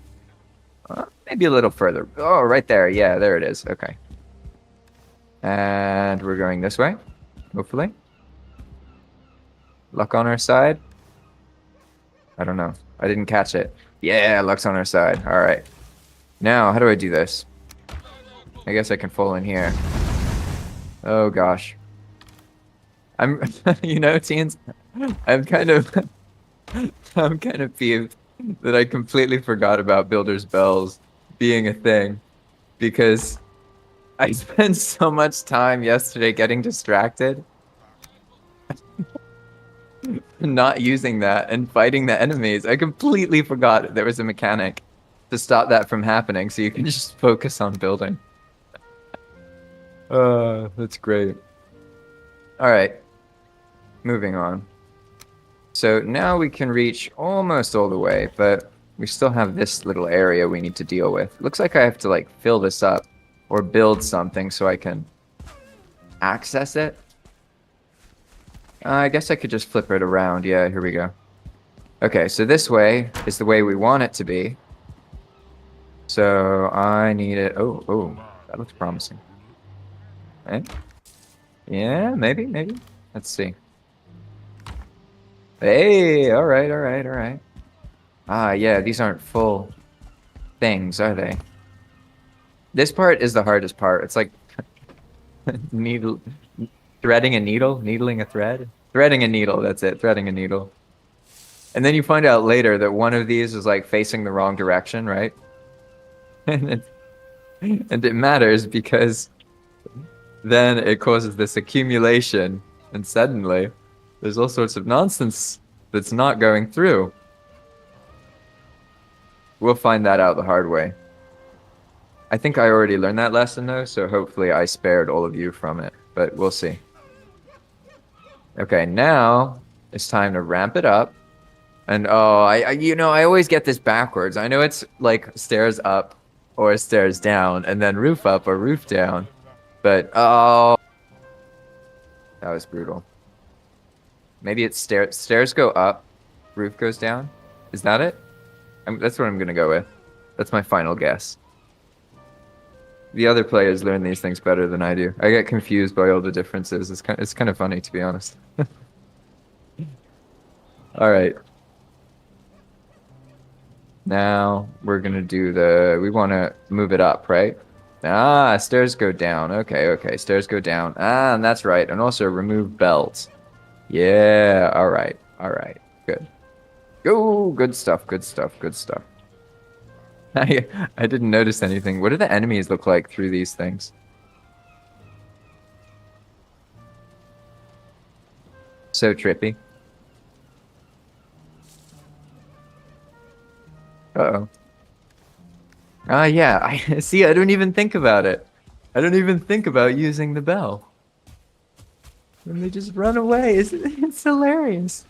Maybe a little further. Oh, right there. Yeah, there it is. Okay. And we're going this way, hopefully. Luck on our side? I don't know. I didn't catch it. Yeah, luck's on our side. Alright. Now, how do I do this? I guess I can fall in here. Oh, gosh. I'm, you know, teens, I'm kind of, I'm kind of peeved that I completely forgot about builder's bells being a thing because I spent so much time yesterday getting distracted, not using that and fighting the enemies. I completely forgot there was a mechanic to stop that from happening, so you can just focus on building. That's great. All right, moving on. So now we can reach almost all the way, but we still have this little area we need to deal with. Looks like I have to like fill this up or build something so I can access it. I guess I could just flip it around. Yeah, here we go. Okay, so this way is the way we want it to be. So I need it. Oh, that looks promising. Okay. Yeah, maybe. Let's see. Hey, all right. Ah, yeah, these aren't full things, are they? This part is the hardest part. It's like threading a needle, needling a thread. Threading a needle, that's it, threading a needle. And then you find out later that one of these is like facing the wrong direction, right? And it matters because then it causes this accumulation and suddenly there's all sorts of nonsense that's not going through. We'll find that out the hard way. I think I already learned that lesson though, so hopefully I spared all of you from it, but we'll see. Okay, now it's time to ramp it up. And oh, I always get this backwards. I know it's like stairs up or stairs down and then roof up or roof down, but oh, that was brutal. Maybe it's stairs go up, roof goes down. Is that it? That's what I'm gonna go with. That's my final guess. The other players learn these things better than I do. I get confused by all the differences. It's kind of funny, to be honest. All right. Now we're gonna do we want to move it up, right? Ah, stairs go down. Okay, stairs go down. Ah, and that's right. And also remove belts. Yeah, all right, good. Go, good stuff. I didn't notice anything. What do the enemies look like through these things? So trippy. Uh-oh. Ah, yeah, I see. I don't even think about it. I don't even think about using the bell. And they just run away. It's hilarious.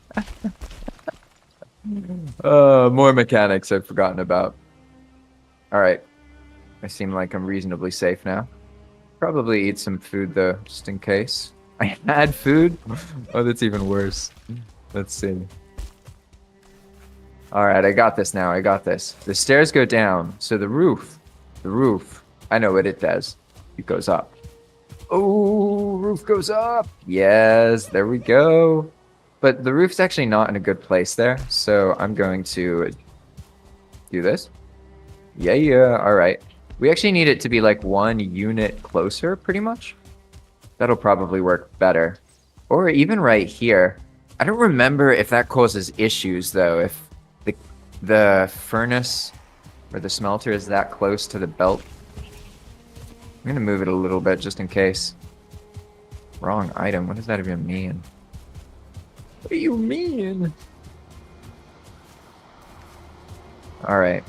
More mechanics I've forgotten about. All right. I seem like I'm reasonably safe now. Probably eat some food though, just in case. I had food? Oh, that's even worse. Let's see. All right, I got this now. I got this. The stairs go down, so the roof, I know what it does. It goes up. Oh, roof goes up. Yes, there we go. But the roof's actually not in a good place there, so I'm going to do this. Yeah, all right. We actually need it to be like one unit closer, pretty much. That'll probably work better. Or even right here. I don't remember if that causes issues, though, if the furnace or the smelter is that close to the belt. I'm going to move it a little bit just in case. Wrong item. What does that even mean? What do you mean? All right.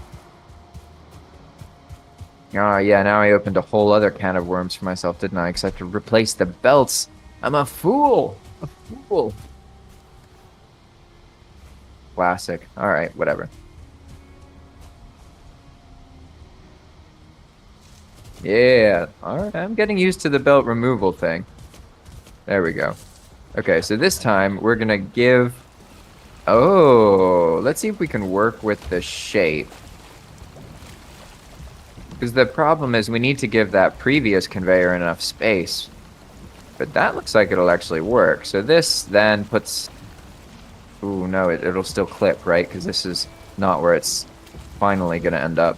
Oh, yeah, now I opened a whole other can of worms for myself, didn't I? Because I have to replace the belts. I'm a fool. A fool. Classic. All right, whatever. Yeah. All right, I'm getting used to the belt removal thing. There we go. Okay, so this time we're going to give... Oh, let's see if we can work with the shape. Because the problem is we need to give that previous conveyor enough space. But that looks like it'll actually work. So this then puts... Ooh, no, it'll still clip, right? Because this is not where it's finally going to end up.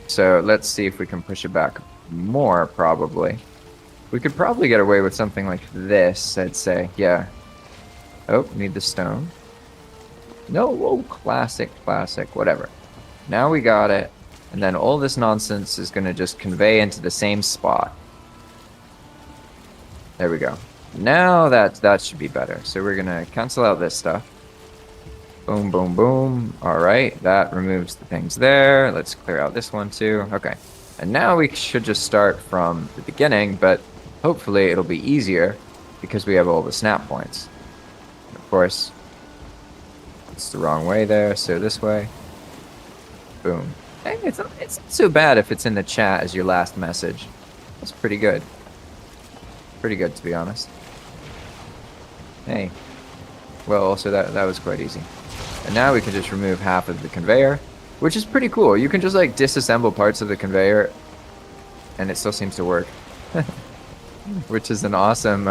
So let's see if we can push it back more, probably. We could probably get away with something like this, I'd say. Yeah. Oh, need the stone. No, oh, classic, classic, whatever. Now we got it. And then all this nonsense is going to just convey into the same spot. There we go. Now that should be better. So we're going to cancel out this stuff. Boom, boom, boom. All right, that removes the things there. Let's clear out this one too. Okay. And now we should just start from the beginning, but hopefully it'll be easier because we have all the snap points. And of course, it's the wrong way there, so this way. Boom. Hey, it's not so bad if it's in the chat as your last message. That's pretty good. Pretty good, to be honest. Hey. Well, also that was quite easy. And now we can just remove half of the conveyor, which is pretty cool. You can just like disassemble parts of the conveyor and it still seems to work. Which is an awesome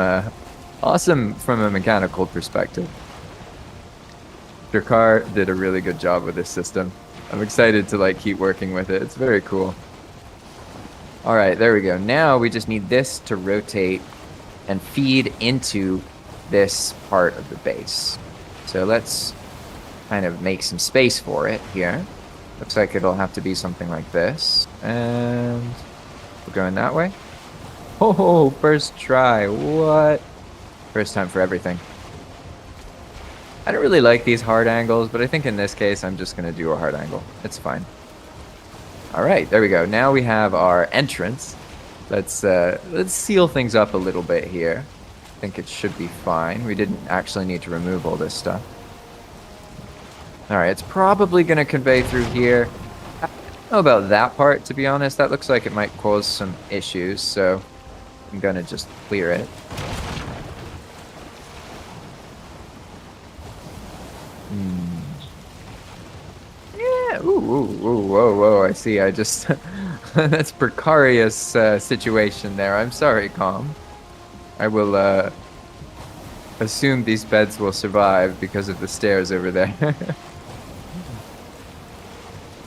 from a mechanical perspective. Jakar did a really good job with this system. I'm excited to like keep working with it. It's very cool. All right, there we go. Now we just need this to rotate and feed into this part of the base. So let's kind of make some space for it here. Looks like it'll have to be something like this. And we're going that way. Oh, first try. What? First time for everything. I don't really like these hard angles, but I think in this case I'm just going to do a hard angle. It's fine. All right, there we go. Now we have our entrance. Let's seal things up a little bit here. I think it should be fine. We didn't actually need to remove all this stuff. All right, it's probably going to convey through here. I don't know about that part, to be honest. That looks like it might cause some issues, so I'm going to just clear it. Yeah, whoa, I see. I just... That's precarious situation there. I'm sorry, Com. I will assume these beds will survive because of the stairs over there.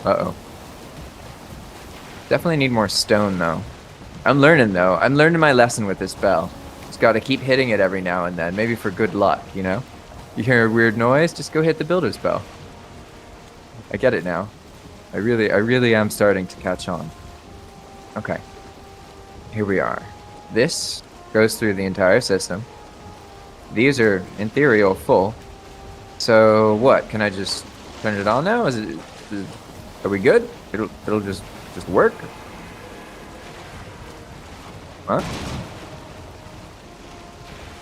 Uh-oh. Definitely need more stone, though. I'm learning, though. I'm learning my lesson with this bell. Just gotta keep hitting it every now and then, maybe for good luck, you know? You hear a weird noise, just go hit the builder's bell. I get it now. I really am starting to catch on. Okay. Here we are. This goes through the entire system. These are, in theory, all full. So, what? Can I just turn it on now? Are we good? It'll just work? Huh?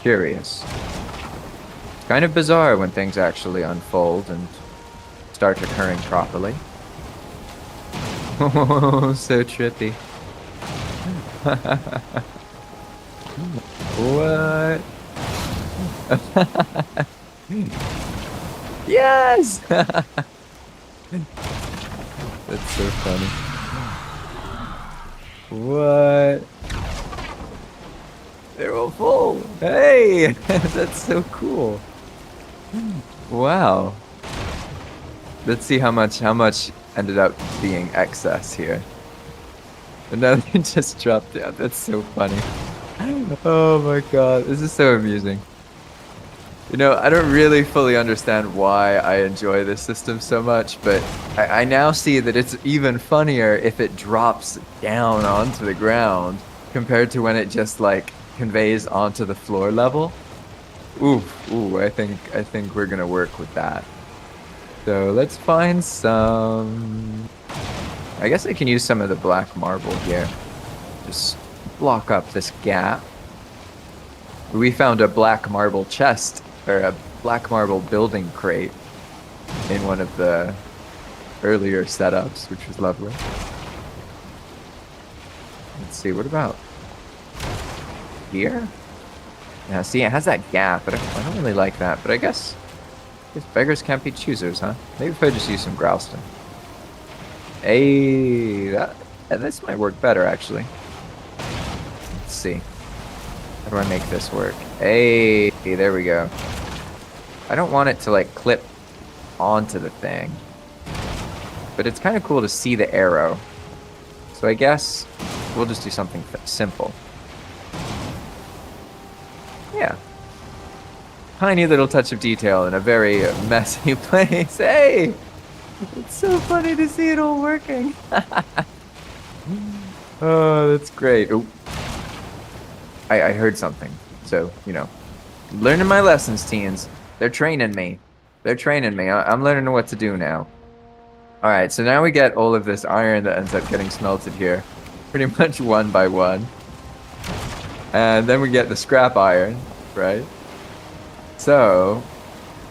Curious. It's kind of bizarre when things actually unfold and start occurring properly. Oh, so trippy. What? Yes! That's so funny. What? They're all full. Hey! That's so cool. Wow. Let's see how much ended up being excess here. And now they just dropped down. That's so funny. Oh my god, this is so amusing. You know, I don't really fully understand why I enjoy this system so much, but I now see that it's even funnier if it drops down onto the ground compared to when it just like conveys onto the floor level. Ooh, I think we're gonna work with that. So let's find some... I guess I can use some of the black marble here. Just block up this gap. We found a black marble chest, or a black marble building crate in one of the earlier setups, which was lovely. Let's see, what about here? Yeah, see, it has that gap, but I don't really like that, but I guess beggars can't be choosers, huh? Maybe if I just use some Growlstone. Hey, this might work better, actually. Let's see. How do I make this work? Hey, there we go. I don't want it to, like, clip onto the thing. But it's kind of cool to see the arrow. So I guess we'll just do something simple. Yeah. Tiny little touch of detail in a very messy place. Hey! It's so funny to see it all working. Oh, that's great. Oh. I heard something. So, you know, learning my lessons, teens. They're training me. They're training me. I'm learning what to do now. All right, so now we get all of this iron that ends up getting smelted here, pretty much one by one. And then we get the scrap iron, right? So,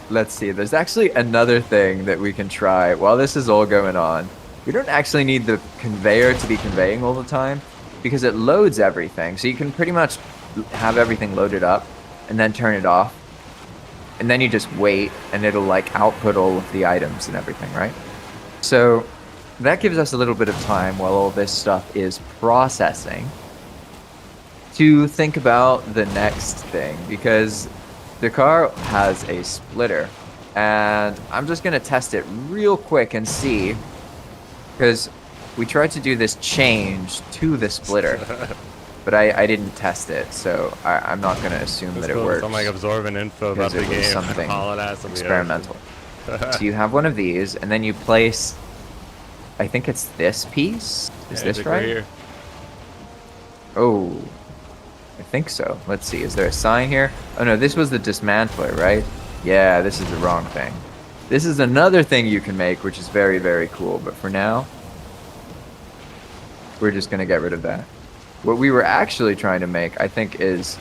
let's see. There's actually another thing that we can try while this is all going on. We don't actually need the conveyor to be conveying all the time because it loads everything. So you can pretty much have everything loaded up and then turn it off. And then you just wait and it'll like output all of the items and everything, right? So that gives us a little bit of time while all this stuff is processing to think about the next thing, because the car has a splitter and I'm just going to test it real quick and see, because we tried to do this change to the splitter but I didn't test it, so I'm not going to assume that it works. I'm like absorbing info about the game. Something experimental. So you have one of these, and then you place, I think it's this piece? Is this right? Here. Oh, I think so. Let's see, is there a sign here? Oh no, this was the dismantler, right? Yeah, this is the wrong thing. This is another thing you can make, which is very, very cool, but for now, we're just going to get rid of that. What we were actually trying to make, I think, is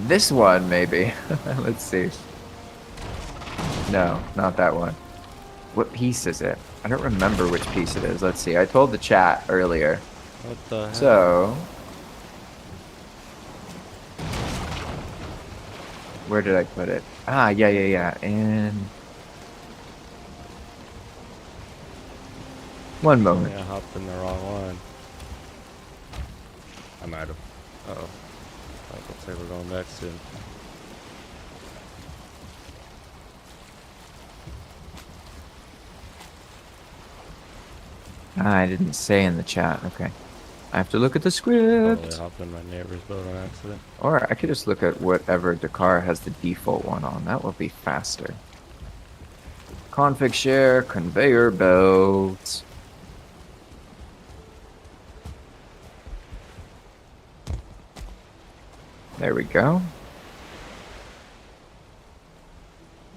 this one, maybe. Let's see. No, not that one. What piece is it? I don't remember which piece it is. Let's see. I told the chat earlier. What the heck? So, where did I put it? Ah, yeah. And one moment. Yeah, I hopped in the wrong one. I might have. Uh-oh. Looks like we're going back soon. I didn't say in the chat. Okay. I have to look at the script. Probably hopped in my neighbor's boat on accident. Or I could just look at whatever Dakar has the default one on. That will be faster. Config share, conveyor belts. There we go.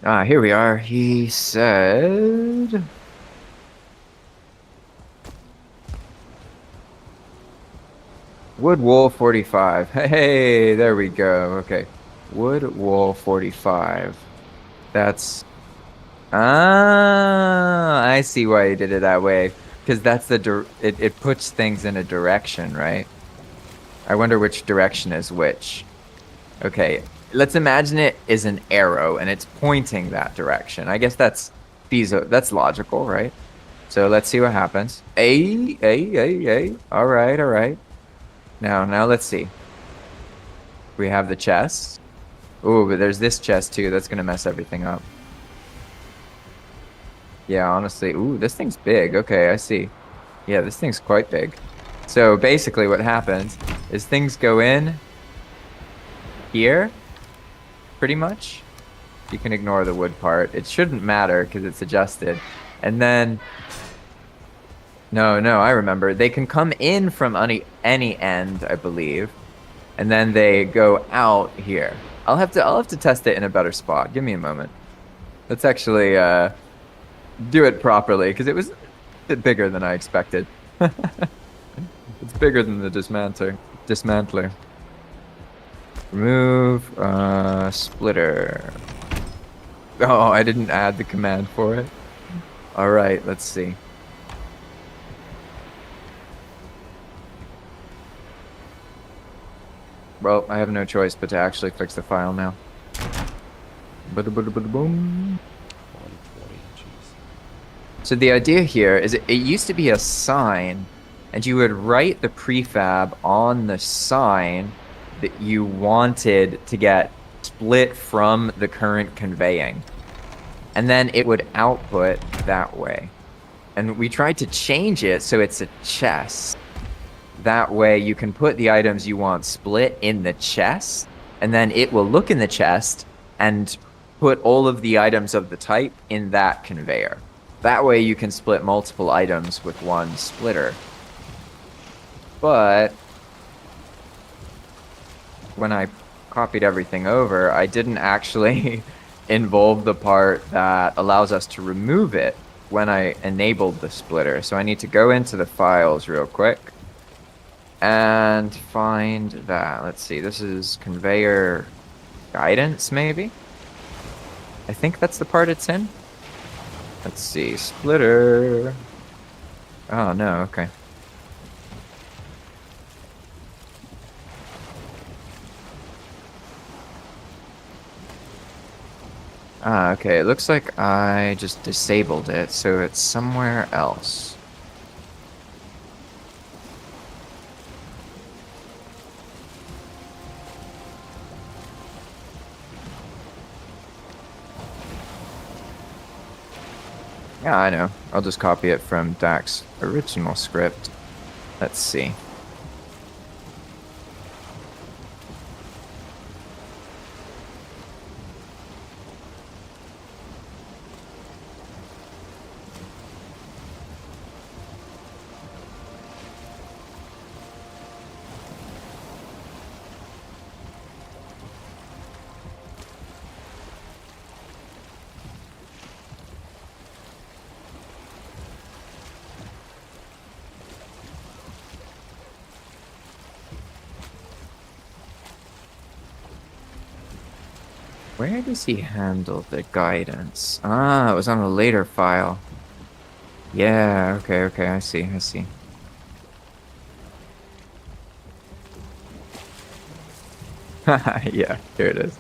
Ah, here we are. He said... Wood wool 45. Hey, there we go. Okay. Wood wool 45. That's... Ah, I see why he did it that way. Because that's the... It puts things in a direction, right? I wonder which direction is which. Okay, let's imagine it is an arrow and it's pointing that direction. I guess that's logical, right? So let's see what happens. Ay. All right. Now let's see. We have the chest. Ooh, but there's this chest too. That's gonna mess everything up. Yeah, honestly. Ooh, this thing's big. Okay, I see. Yeah, this thing's quite big. So basically what happens is things go in here, pretty much. You can ignore the wood part. It shouldn't matter because it's adjusted. And then, no, I remember. They can come in from any end, I believe. And then they go out here. I'll have to test it in a better spot. Give me a moment. Let's actually do it properly because it was a bit bigger than I expected. It's bigger than the dismantler. Remove splitter. Oh, I didn't add the command for it. All right, let's see. Well, I have no choice but to actually fix the file now. Boom. So the idea here is it used to be a sign, and you would write the prefab on the sign that you wanted to get split from the current conveying. And then it would output that way. And we tried to change it so it's a chest. That way you can put the items you want split in the chest, and then it will look in the chest and put all of the items of the type in that conveyor. That way you can split multiple items with one splitter. But when I copied everything over, I didn't actually involve the part that allows us to remove it when I enabled the splitter. So I need to go into the files real quick and find that. Let's see, this is conveyor guidance, maybe? I think that's the part it's in. Let's see, splitter. Oh no, okay. Ah, okay, it looks like I just disabled it, so it's somewhere else. Yeah, I know. I'll just copy it from Dak's original script. Let's see. Where does he handle the guidance? Ah, it was on a later file. Yeah, okay, I see. Yeah, here it is.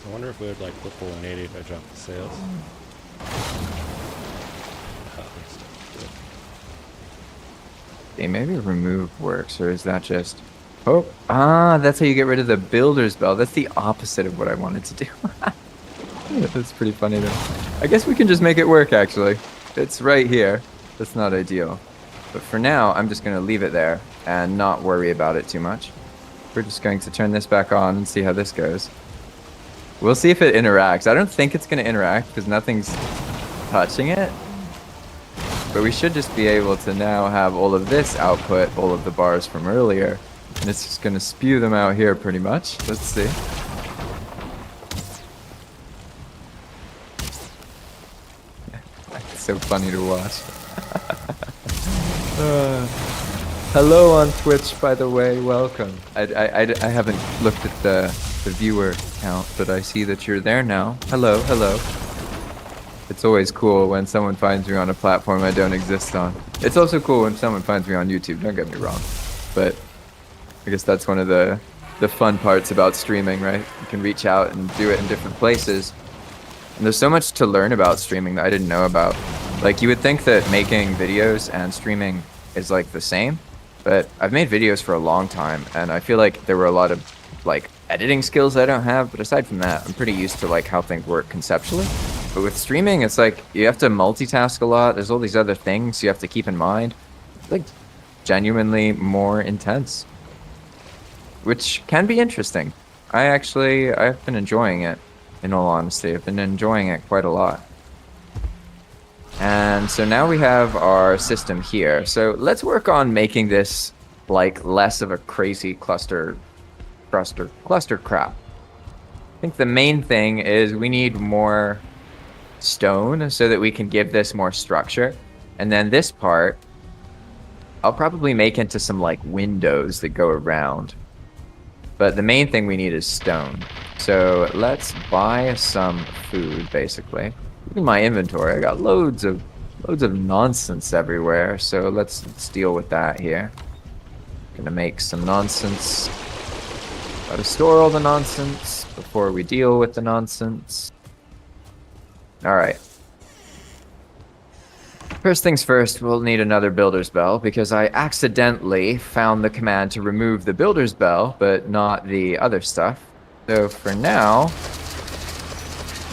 I wonder if we would like flip a 180 if I drop the sails. Okay, maybe remove works, or is that just... Oh, that's how you get rid of the builder's bell. That's the opposite of what I wanted to do. That's pretty funny though. I guess we can just make it work actually. It's right here. That's not ideal. But for now, I'm just going to leave it there and not worry about it too much. We're just going to turn this back on and see how this goes. We'll see if it interacts. I don't think it's going to interact because nothing's touching it. But we should just be able to now have all of this output, all of the bars from earlier. And it's just going to spew them out here pretty much. Let's see. It's so funny to watch. Hello on Twitch, by the way. Welcome. I haven't looked at the viewer count, but I see that you're there now. Hello. It's always cool when someone finds me on a platform I don't exist on. It's also cool when someone finds me on YouTube, don't get me wrong. But I guess that's one of the fun parts about streaming, right? You can reach out and do it in different places. And there's so much to learn about streaming that I didn't know about. Like, you would think that making videos and streaming is like the same, but I've made videos for a long time, and I feel like there were a lot of like editing skills I don't have, but aside from that, I'm pretty used to like how things work conceptually. But with streaming, it's like you have to multitask a lot. There's all these other things you have to keep in mind. It's like genuinely more intense, which can be interesting. I've been enjoying it, in all honesty. I've been enjoying it quite a lot. And so now we have our system here. So let's work on making this like less of a crazy cluster crap. I think the main thing is we need more stone so that we can give this more structure. And then this part, I'll probably make into some like windows that go around. But the main thing we need is stone. So let's buy some food, basically. Look at my inventory. I got loads of nonsense everywhere. So let's deal with that here. Gonna make some nonsense. Gotta store all the nonsense before we deal with the nonsense. Alright. First things first, we'll need another builder's bell because I accidentally found the command to remove the builder's bell, but not the other stuff. So for now,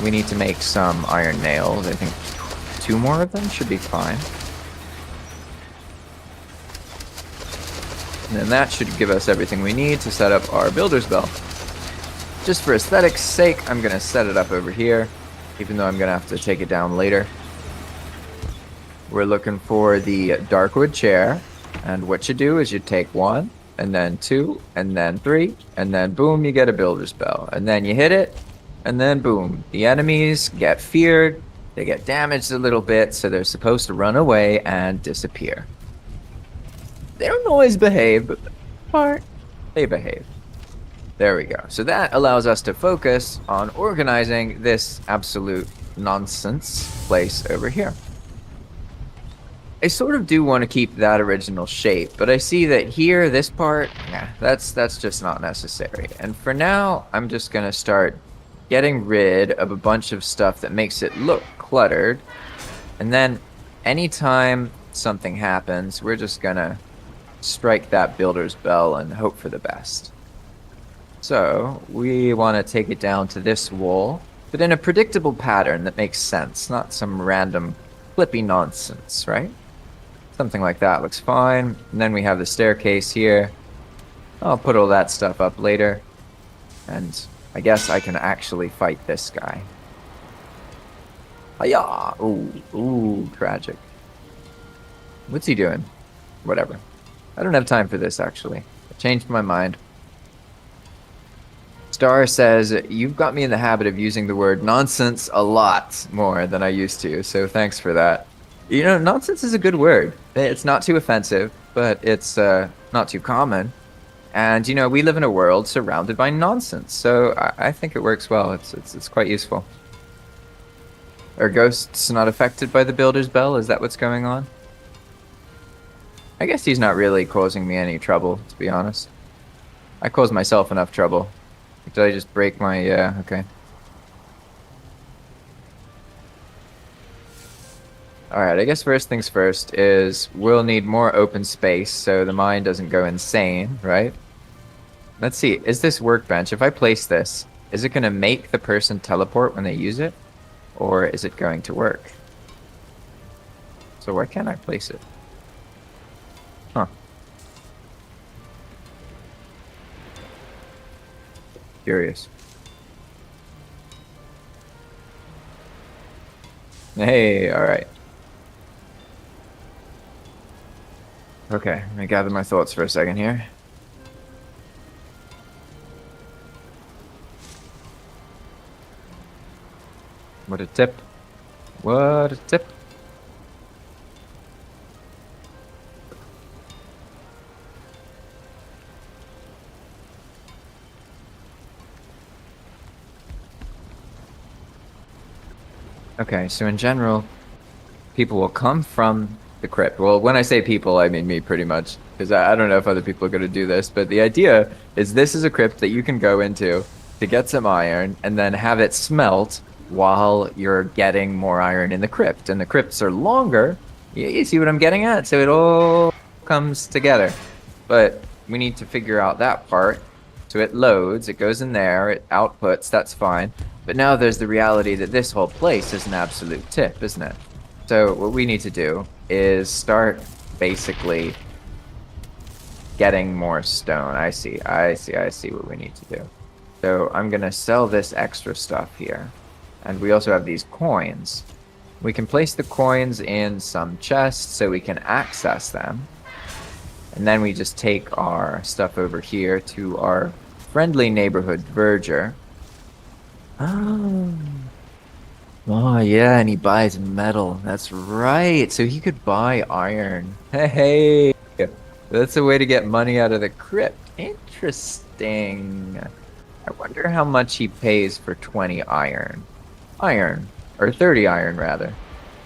we need to make some iron nails. I think 2 more of them should be fine. And then that should give us everything we need to set up our builder's bell. Just for aesthetics sake, I'm going to set it up over here, even though I'm going to have to take it down later. We're looking for the darkwood chair, and what you do is you take 1, and then 2, and then 3, and then boom, you get a builder's bell. And then you hit it, and then boom. The enemies get feared, they get damaged a little bit, so they're supposed to run away and disappear. They don't always behave, but for the most part, they behave. There we go. So that allows us to focus on organizing this absolute nonsense place over here. I sort of do want to keep that original shape, but I see that here, this part, yeah, that's just not necessary. And for now, I'm just going to start getting rid of a bunch of stuff that makes it look cluttered. And then anytime something happens, we're just going to strike that builder's bell and hope for the best. So we want to take it down to this wall, but in a predictable pattern that makes sense, not some random flippy nonsense, right? Something like that looks fine. And then we have the staircase here. I'll put all that stuff up later. And I guess I can actually fight this guy. Hiya! Ooh, tragic. What's he doing? Whatever. I don't have time for this, actually. I changed my mind. Star says, you've got me in the habit of using the word nonsense a lot more than I used to, so thanks for that. You know, nonsense is a good word. It's not too offensive, but it's not too common. And, you know, we live in a world surrounded by nonsense, so I think it works well. It's quite useful. Are ghosts not affected by the builder's bell? Is that what's going on? I guess he's not really causing me any trouble, to be honest. I cause myself enough trouble. Did I just break my... yeah, okay. Alright, I guess first things first is we'll need more open space so the mine doesn't go insane, right? Let's see, is this workbench, if I place this, is it going to make the person teleport when they use it? Or is it going to work? So why can't I place it? Huh. Curious. Hey, alright. Okay, let me gather my thoughts for a second here. What a tip. What a tip. Okay, so in general, people will come from the crypt. Well, when I say people, I mean me pretty much, because I don't know if other people are going to do this, but the idea is this is a crypt that you can go into to get some iron and then have it smelt while you're getting more iron in the crypt. And the crypts are longer. You see what I'm getting at? So it all comes together. But we need to figure out that part. So it loads, it goes in there, it outputs, that's fine. But now there's the reality that this whole place is an absolute tip, isn't it? So what we need to do is start basically getting more stone. I see what we need to do. So I'm gonna sell this extra stuff here. And we also have these coins. We can place the coins in some chests so we can access them. And then we just take our stuff over here to our friendly neighborhood verger. Oh, yeah, and he buys metal. That's right. So he could buy iron. Hey, that's a way to get money out of the crypt. Interesting. I wonder how much he pays for 20 iron. Or 30 iron, rather.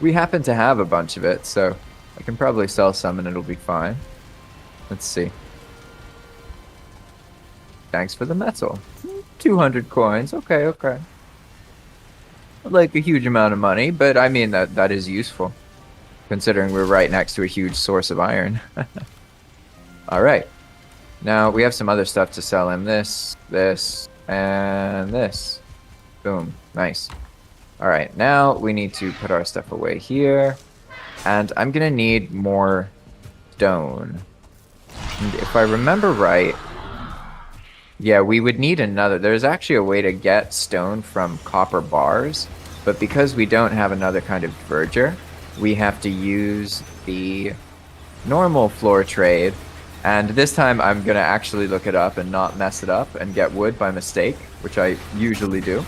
We happen to have a bunch of it, so I can probably sell some and it'll be fine. Let's see. Thanks for the metal. 200 coins. Okay, okay. Like a huge amount of money, but I mean that is useful, considering we're right next to a huge source of iron. All right. Now we have some other stuff to sell him. This, and this. Boom. Nice. All right. Now we need to put our stuff away here, and I'm gonna need more stone. And if I remember right, yeah, we would need another. There's actually a way to get stone from copper bars, but because we don't have another kind of verger, we have to use the normal floor trade. And this time I'm going to actually look it up and not mess it up and get wood by mistake, which I usually do.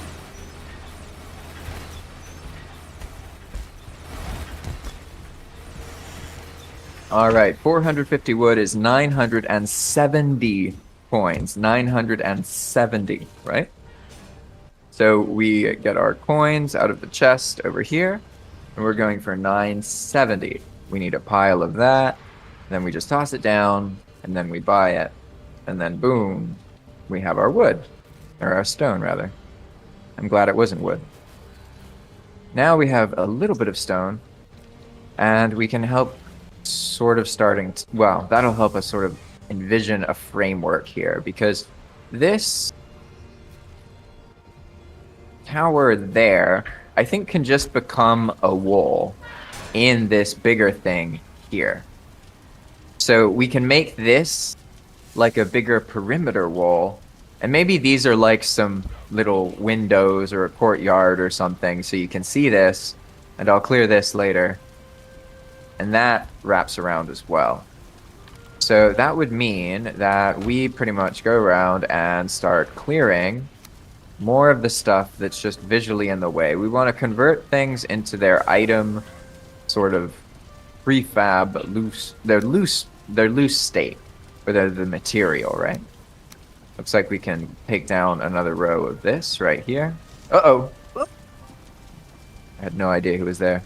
Alright, 450 wood is 970 coins. 970, right? So we get our coins out of the chest over here, and we're going for 970. We need a pile of that, then we just toss it down, and then we buy it, and then boom, we have our wood, or our stone rather. I'm glad it wasn't wood. Now we have a little bit of stone, and we can help sort of starting to, well, that'll help us sort of envision a framework here, because this tower there, I think, can just become a wall in this bigger thing here. So we can make this like a bigger perimeter wall, and maybe these are like some little windows or a courtyard or something, so you can see this, and I'll clear this later. And that wraps around as well. So that would mean that we pretty much go around and start clearing more of the stuff that's just visually in the way. We want to convert things into their item sort of prefab loose state, or they're the material, right? Looks like we can take down another row of this right here. Uh-oh. I had no idea who was there.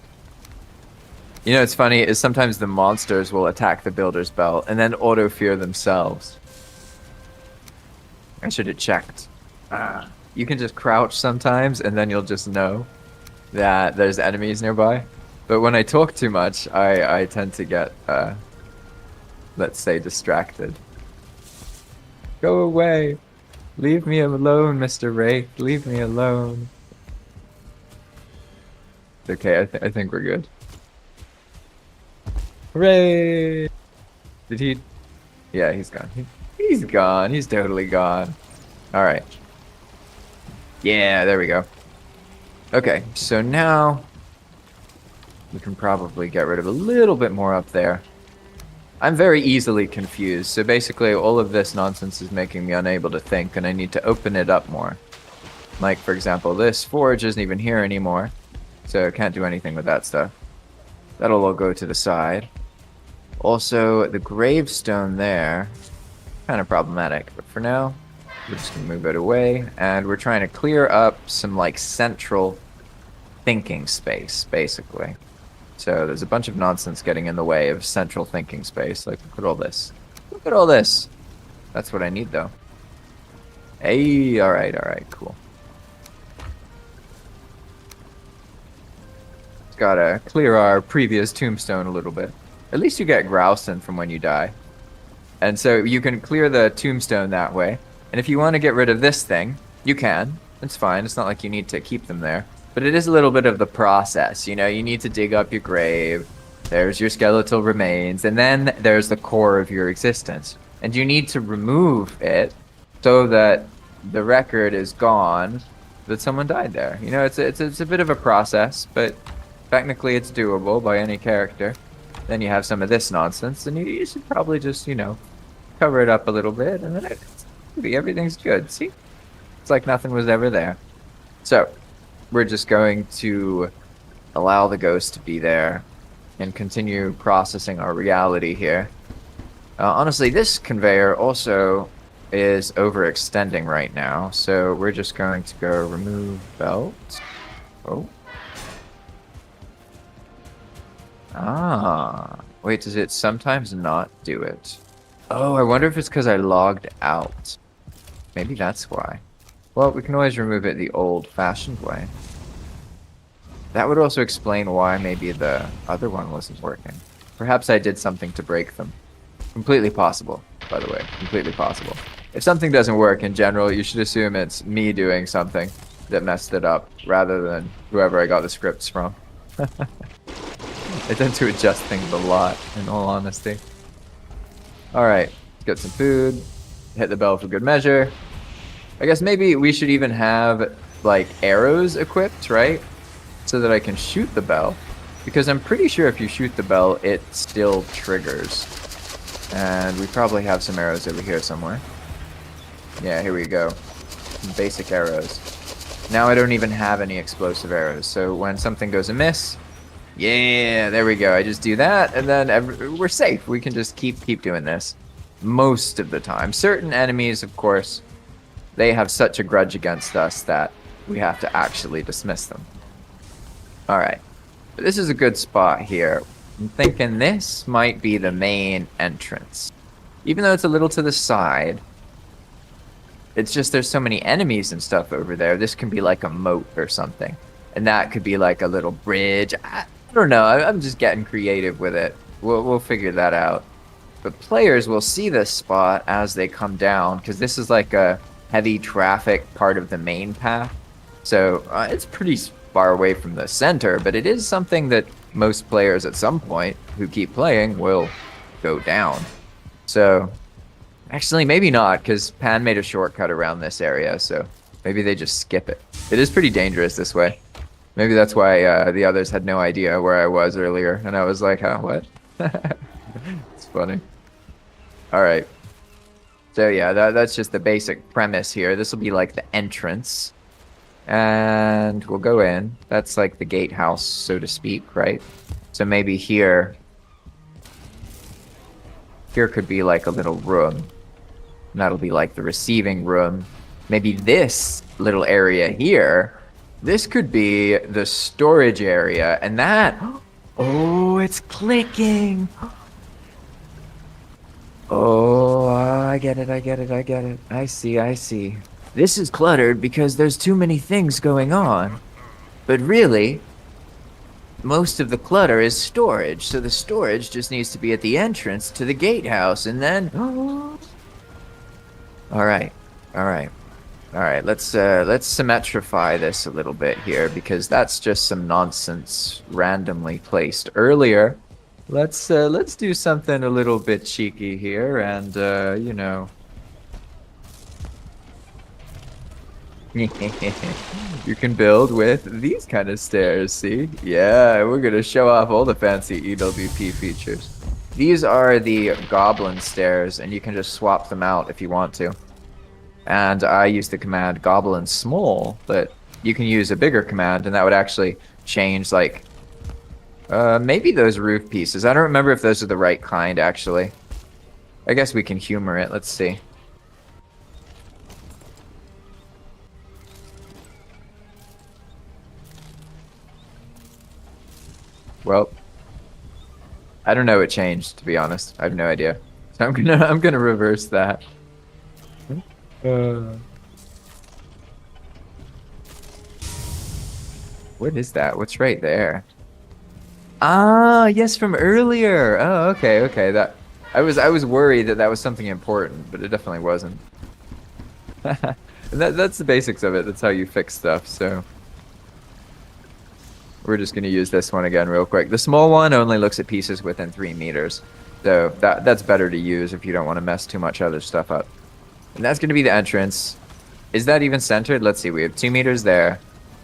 You know, it's funny is sometimes the monsters will attack the builder's belt and then auto-fear themselves. I should have checked. You can just crouch sometimes and then you'll just know that there's enemies nearby. But when I talk too much, I tend to get, let's say, distracted. Go away. Leave me alone, Mr. Wraith. Leave me alone. Okay, I think we're good. Hooray! Did he? Yeah, he's gone. He's gone. He's totally gone. Alright. Yeah, there we go. Okay, so now we can probably get rid of a little bit more up there. I'm very easily confused, so basically all of this nonsense is making me unable to think, and I need to open it up more. Like, for example, this forge isn't even here anymore, so I can't do anything with that stuff. That'll all go to the side. Also, the gravestone there, kind of problematic, but for now, we're just gonna move it away, and we're trying to clear up some, like, central thinking space, basically. So there's a bunch of nonsense getting in the way of central thinking space. Like, look at all this. Look at all this. That's what I need, though. Hey, alright, cool. Gotta clear our previous tombstone a little bit. At least you get grousing from when you die. And so you can clear the tombstone that way. And if you want to get rid of this thing, you can. It's fine. It's not like you need to keep them there. But it is a little bit of the process. You know, you need to dig up your grave. There's your skeletal remains. And then there's the core of your existence. And you need to remove it so that the record is gone that someone died there. You know, it's a bit of a process, but technically it's doable by any character. Then you have some of this nonsense, and you should probably just, you know, cover it up a little bit, and then everything's good. See? It's like nothing was ever there. So, we're just going to allow the ghost to be there and continue processing our reality here. Honestly, this conveyor also is overextending right now, so we're just going to go remove belt. Oh. Ah, wait, does it sometimes not do it? Oh, I wonder if it's because I logged out. Maybe that's why. Well, we can always remove it the old-fashioned way. That would also explain why maybe the other one wasn't working. Perhaps I did something to break them. Completely possible, by the way. Completely possible. If something doesn't work in general, you should assume it's me doing something that messed it up, rather than whoever I got the scripts from. I tend to adjust things a lot, in all honesty. Alright, let's get some food. Hit the bell for good measure. I guess maybe we should even have, like, arrows equipped, right? So that I can shoot the bell. Because I'm pretty sure if you shoot the bell, it still triggers. And we probably have some arrows over here somewhere. Yeah, here we go. Some basic arrows. Now I don't even have any explosive arrows. So when something goes amiss, yeah, there we go. I just do that, and then we're safe. We can just keep doing this. Most of the time. Certain enemies, of course, they have such a grudge against us that we have to actually dismiss them. Alright. This is a good spot here. I'm thinking this might be the main entrance. Even though it's a little to the side, it's just there's so many enemies and stuff over there. This can be like a moat or something. And that could be like a little bridge. I don't know. I'm just getting creative with it. We'll figure that out. But players will see this spot as they come down, because this is like a heavy traffic part of the main path. So it's pretty far away from the center, but it is something that most players at some point who keep playing will go down. So actually maybe not, because Pan made a shortcut around this area, so maybe they just skip it. It is pretty dangerous this way. Maybe that's why the others had no idea where I was earlier, and I was like, huh, what? It's funny. Alright. So yeah, that's just the basic premise here. This will be like the entrance. And we'll go in. That's like the gatehouse, so to speak, right? So maybe here could be like a little room. And that'll be like the receiving room. Maybe this little area here, this could be the storage area. And that, oh, it's clicking. Oh, I get it. I see. This is cluttered because there's too many things going on. But really, most of the clutter is storage, so the storage just needs to be at the entrance to the gatehouse, and then... Alright, let's symmetrify this a little bit here, because that's just some nonsense randomly placed earlier. Let's do something a little bit cheeky here, and, you know... You can build with these kind of stairs, see? Yeah, we're gonna show off all the fancy EWP features. These are the goblin stairs, and you can just swap them out if you want to. And I use the command goblin small, but you can use a bigger command, and that would actually change, like, maybe those roof pieces. I don't remember if those are the right kind, actually. I guess we can humor it. Let's see. Well, I don't know what changed, to be honest. I have no idea. So I'm gonna reverse that. What is that? What's right there? Ah, yes, from earlier. Oh, okay. That I was worried that was something important, but it definitely wasn't. That's the basics of it. That's how you fix stuff. So we're just gonna use this one again real quick. The small one only looks at pieces within 3 meters, so that's better to use if you don't want to mess too much other stuff up. And that's gonna be the entrance. Is that even centered? Let's see. We have 2 meters there,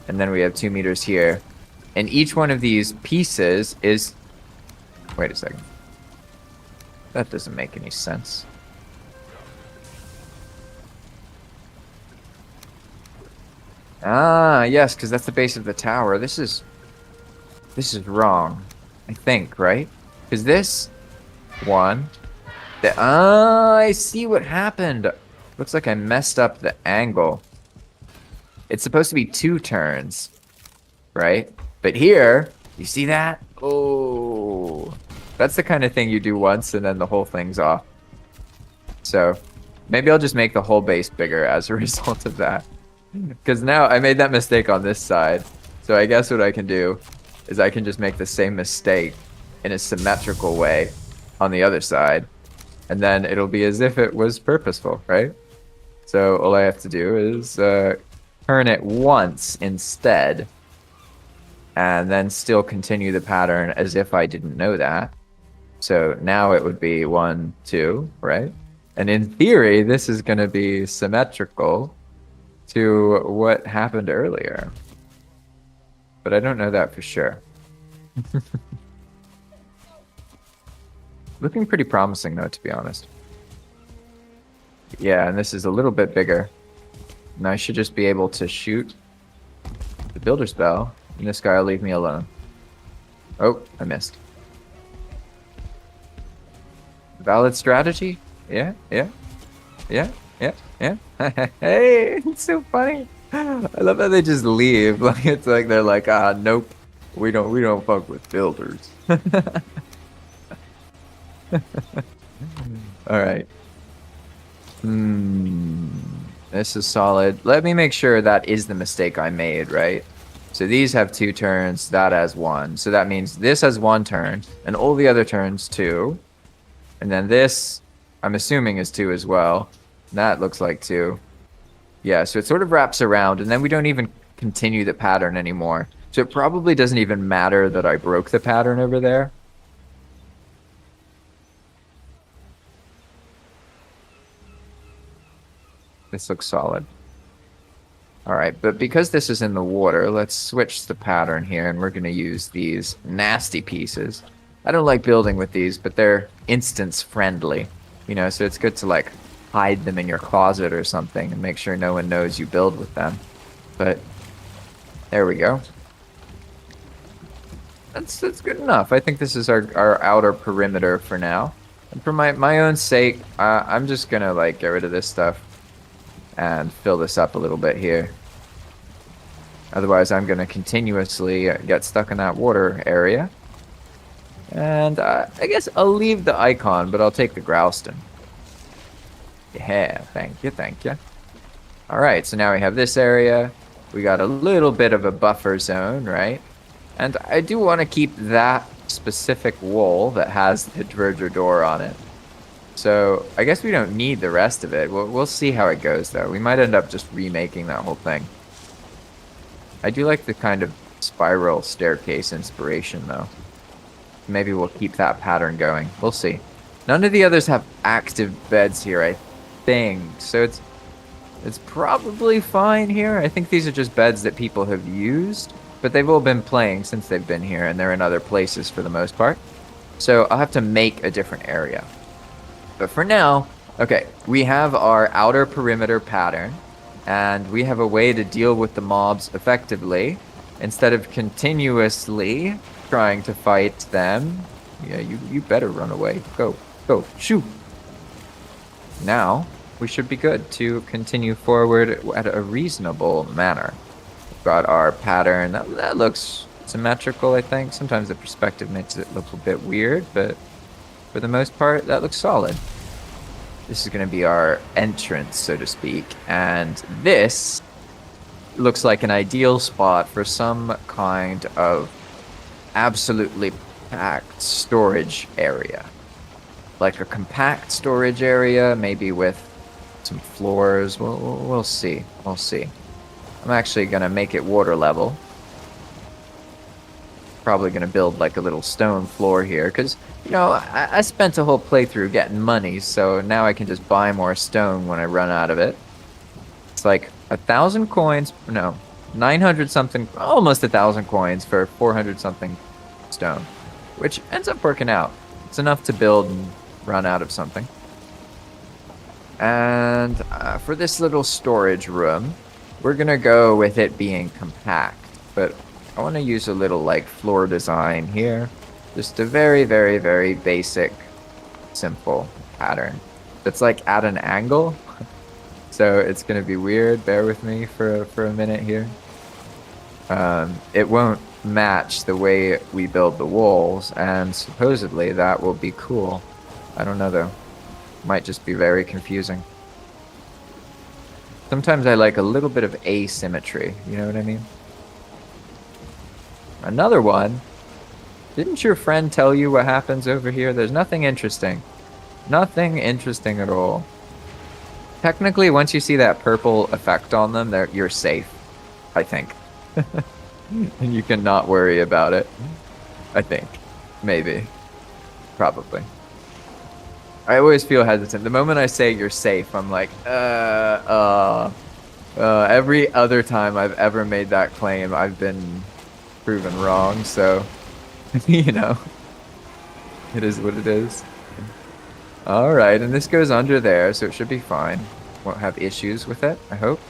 and then we have 2 meters here. And each one of these pieces is... Wait a second. That doesn't make any sense. Ah, yes, because that's the base of the tower. This is wrong, I think, right? Because this one... I see what happened. Looks like I messed up the angle. It's supposed to be 2 turns, right? But here, you see that? Oh, that's the kind of thing you do once and then the whole thing's off. So Maybe I'll just make the whole base bigger as a result of that. Because now I made that mistake on this side. So I guess what I can do is I can just make the same mistake in a symmetrical way on the other side. And then it'll be as if it was purposeful, right? So all I have to do is turn it once instead. And then still continue the pattern as if I didn't know that. So now it would be 1, 2, right? And in theory, this is going to be symmetrical to what happened earlier. But I don't know that for sure. Looking pretty promising, though, to be honest. Yeah, and this is a little bit bigger. And I should just be able to shoot the builder spell, and this guy will leave me alone. Oh, I missed. Valid strategy? Yeah. Hey, it's so funny. I love how they just leave. Like it's like they're like, nope, we don't fuck with builders. All right. This is solid. Let me make sure that is the mistake I made, right? So these have 2 turns, that has 1. So that means this has 1 turn, and all the other turns 2. And then this, I'm assuming, is 2 as well. That looks like 2. Yeah, so it sort of wraps around, and then we don't even continue the pattern anymore. So it probably doesn't even matter that I broke the pattern over there. This looks solid. Alright, but because this is in the water, let's switch the pattern here, and we're going to use these nasty pieces. I don't like building with these, but they're instance friendly. You know, so it's good to like hide them in your closet or something and make sure no one knows you build with them. But there we go. That's good enough. I think this is our outer perimeter for now. And for my own sake, I'm just gonna like get rid of this stuff and fill this up a little bit here. Otherwise, I'm gonna continuously get stuck in that water area. And I guess I'll leave the icon, but I'll take the Growston. Yeah, thank you. Alright, so now we have this area. We got a little bit of a buffer zone, right? And I do want to keep that specific wall that has the Dredger door on it. So I guess we don't need the rest of it. We'll see how it goes, though. We might end up just remaking that whole thing. I do like the kind of spiral staircase inspiration, though. Maybe we'll keep that pattern going. We'll see. None of the others have active beds here, I think. So it's probably fine here. I think these are just beds that people have used. But they've all been playing since they've been here, and they're in other places for the most part. So I'll have to make a different area. But for now, okay, we have our outer perimeter pattern, and we have a way to deal with the mobs effectively instead of continuously trying to fight them. Yeah, you better run away. Go, shoot. Now, we should be good to continue forward at a reasonable manner. We've got our pattern. That looks symmetrical, I think. Sometimes the perspective makes it look a bit weird, but for the most part, that looks solid. This is going to be our entrance, so to speak. And this looks like an ideal spot for some kind of absolutely packed storage area. Like a compact storage area, maybe with some floors. We'll see. We'll see. I'm actually going to make it water level. Probably going to build like a little stone floor here because, you know, I spent a whole playthrough getting money, so now I can just buy more stone when I run out of it. It's like 1,000 coins, no, 900 something, almost 1,000 coins for 400 something stone, which ends up working out. It's enough to build and run out of something. And for this little storage room, we're gonna go with it being compact, but I want to use a little like floor design here. Just a very, very, very basic, simple pattern. That's like at an angle. So it's gonna be weird. Bear with me for a minute here. It won't match the way we build the walls, and supposedly that will be cool. I don't know though. Might just be very confusing. Sometimes I like a little bit of asymmetry, you know what I mean? Another one. Didn't your friend tell you what happens over here? There's nothing interesting. Nothing interesting at all. Technically, once you see that purple effect on them, you're safe, I think. And you can not worry about it. I think. Maybe. Probably. I always feel hesitant. The moment I say you're safe, I'm like, every other time I've ever made that claim, I've been proven wrong, so, you know, it is what it is. Alright, and this goes under there, so it should be fine. Won't have issues with it, I hope.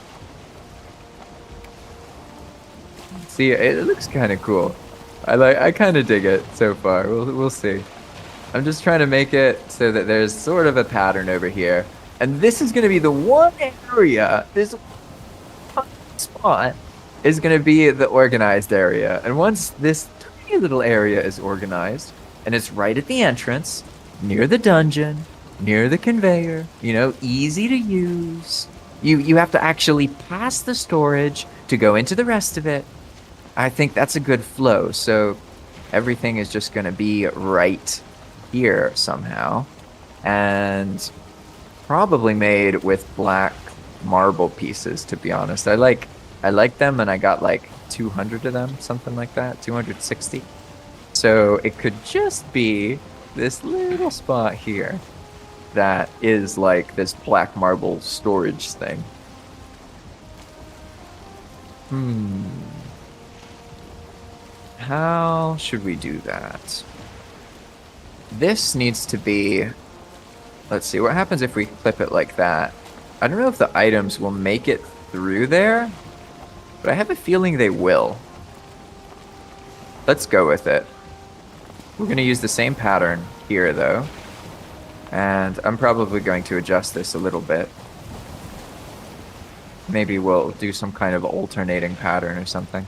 See, it looks kind of cool. I kind of dig it so far. We'll see. I'm just trying to make it so that there's sort of a pattern over here. And this is going to be the one area, this spot is going to be the organized area. And once this tiny little area is organized, and it's right at the entrance, near the dungeon, near the conveyor, you know, easy to use. You have to actually pass the storage to go into the rest of it. I think that's a good flow. So everything is just going to be right here somehow. And probably made with black marble pieces, to be honest. I like them, and I got like 200 of them, something like that, 260. So it could just be this little spot here that is like this black marble storage thing. How should we do that? This needs to be... Let's see, what happens if we clip it like that? I don't know if the items will make it through there, but I have a feeling they will. Let's go with it. We're going to use the same pattern here, though. And I'm probably going to adjust this a little bit. Maybe we'll do some kind of alternating pattern or something.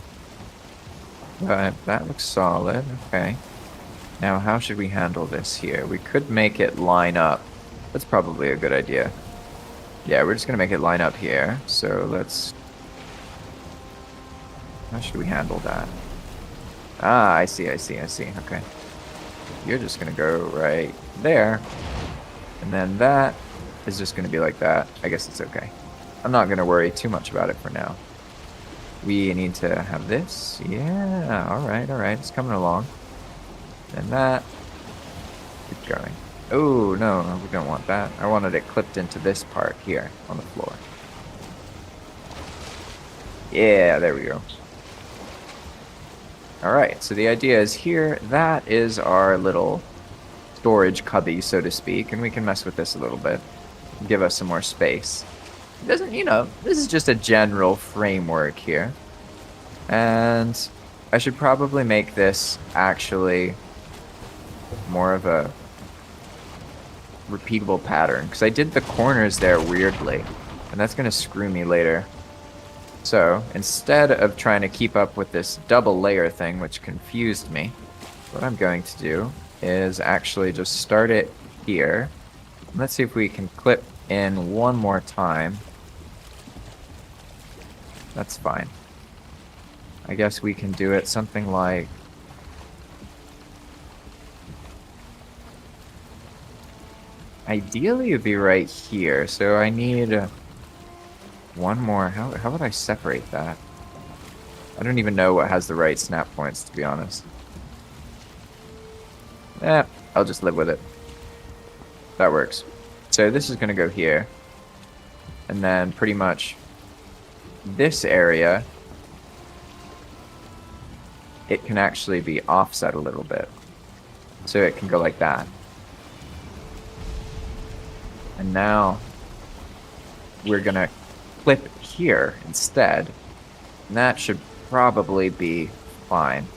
But that looks solid. Okay. Now, how should we handle this here? We could make it line up. That's probably a good idea. Yeah, we're just going to make it line up here. So let's... How should we handle that? Ah, I see. Okay. You're just going to go right there. And then that is just going to be like that. I guess it's okay. I'm not going to worry too much about it for now. We need to have this. Yeah, alright. It's coming along. And that. Keep going. Oh, no, we don't want that. I wanted it clipped into this part here on the floor. Yeah, there we go. Alright, so the idea is here, that is our little storage cubby, so to speak, and we can mess with this a little bit. Give us some more space. It doesn't, you know, this is just a general framework here. And I should probably make this actually more of a repeatable pattern, because I did the corners there weirdly, and that's going to screw me later. So, instead of trying to keep up with this double layer thing, which confused me, what I'm going to do is actually just start it here. Let's see if we can clip in one more time. That's fine. I guess we can do it something like... Ideally, it would be right here, so I need... one more. How would I separate that? I don't even know what has the right snap points, to be honest. I'll just live with it. That works. So this is going to go here. And then pretty much this area, it can actually be offset a little bit. So it can go like that. And now we're going to clip here instead, and that should probably be fine.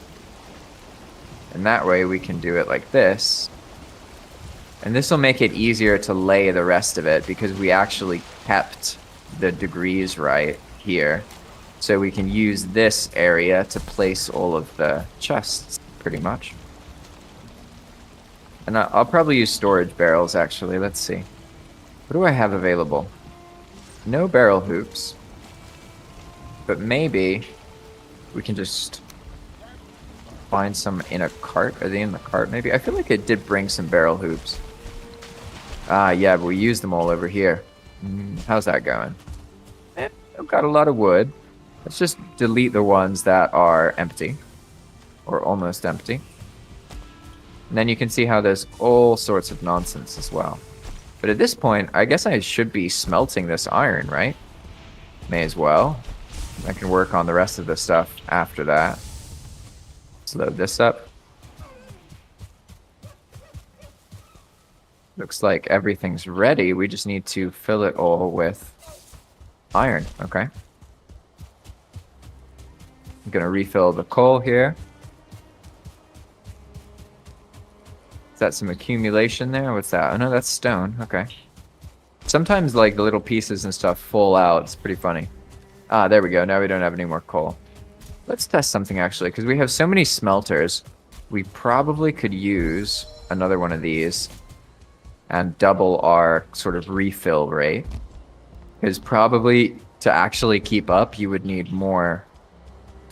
And that way we can do it like this, and this will make it easier to lay the rest of it because we actually kept the degrees right here, so we can use this area to place all of the chests pretty much. And I'll probably use storage barrels actually. Let's see, what do I have available? no barrel hoops. But maybe we can just find some in a cart. Are they in the cart maybe? I feel like it did bring some barrel hoops. Ah, yeah, but we used them all over here. How's that going? I've got a lot of wood. Let's just delete the ones that are empty. Or almost empty. And then you can see how there's all sorts of nonsense as well. But at this point, I guess I should be smelting this iron, right? May as well. I can work on the rest of the stuff after that. Let's load this up. Looks like everything's ready. We just need to fill it all with iron. Okay. I'm going to refill the coal here. Is that some accumulation there? What's that? Oh no, that's stone. Okay. Sometimes like the little pieces and stuff fall out. It's pretty funny. Ah, there we go. Now we don't have any more coal. Let's test something actually, because we have so many smelters. We probably could use another one of these and double our sort of refill rate. Because probably to actually keep up, you would need more.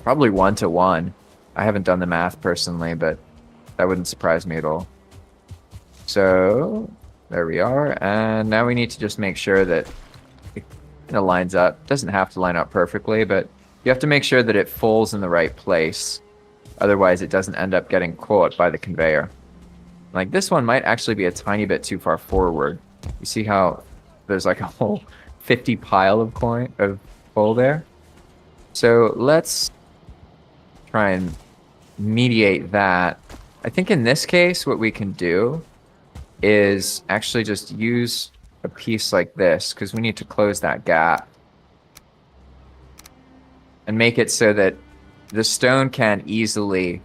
Probably 1-to-1. I haven't done the math personally, but that wouldn't surprise me at all. So there we are, and now we need to just make sure that it kind of lines up. Doesn't have to line up perfectly, but you have to make sure that it falls in the right place. Otherwise, it doesn't end up getting caught by the conveyor. Like this one might actually be a tiny bit too far forward. You see how there's like a whole 50 pile of coal there? So let's try and mediate that. I think in this case, what we can do is actually just use a piece like this, because we need to close that gap. And make it so that the stone can easily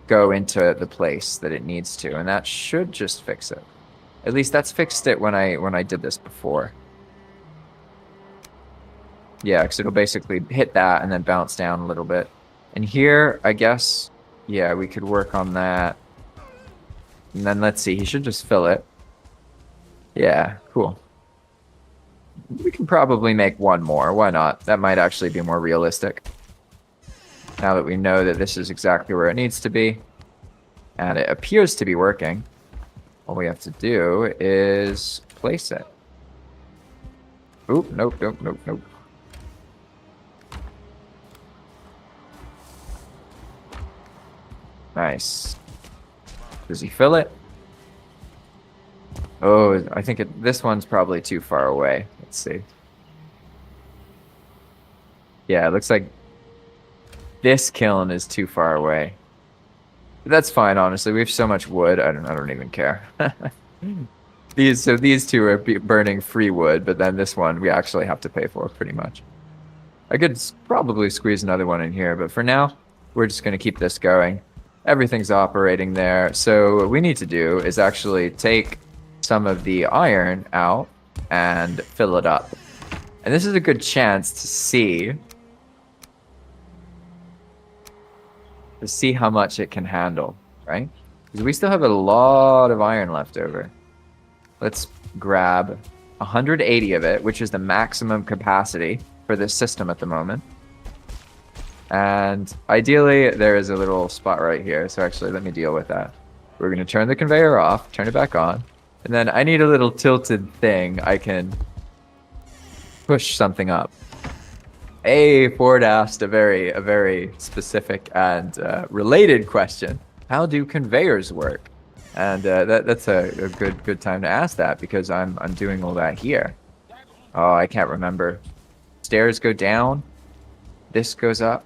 go into the place that it needs to. And that should just fix it. At least that's fixed it when I did this before. Yeah, because it'll basically hit that and then bounce down a little bit. And here, I guess, yeah, we could work on that. And then let's see, he should just fill it. Yeah, cool. We can probably make one more. Why not? That might actually be more realistic. Now that we know that this is exactly where it needs to be. And it appears to be working. All we have to do is place it. Oop, nope, nope, nope, nope. Nice. Does he fill it? Oh, I think this one's probably too far away. Let's see. Yeah, it looks like this kiln is too far away. But that's fine, honestly. We have so much wood. I don't even care. These two are burning free wood, but then this one we actually have to pay for pretty much. I could probably squeeze another one in here, but for now, we're just going to keep this going. Everything's operating there. So what we need to do is actually take some of the iron out and fill it up. And this is a good chance to see how much it can handle, right? Because we still have a lot of iron left over. Let's grab 180 of it, which is the maximum capacity for this system at the moment. And ideally, there is a little spot right here. So actually, let me deal with that. We're going to turn the conveyor off, turn it back on. And then I need a little tilted thing I can push something up. Ford asked a very specific and related question. How do conveyors work? And that's a good time to ask that, because I'm doing all that here. Oh, I can't remember. Stairs go down. This goes up.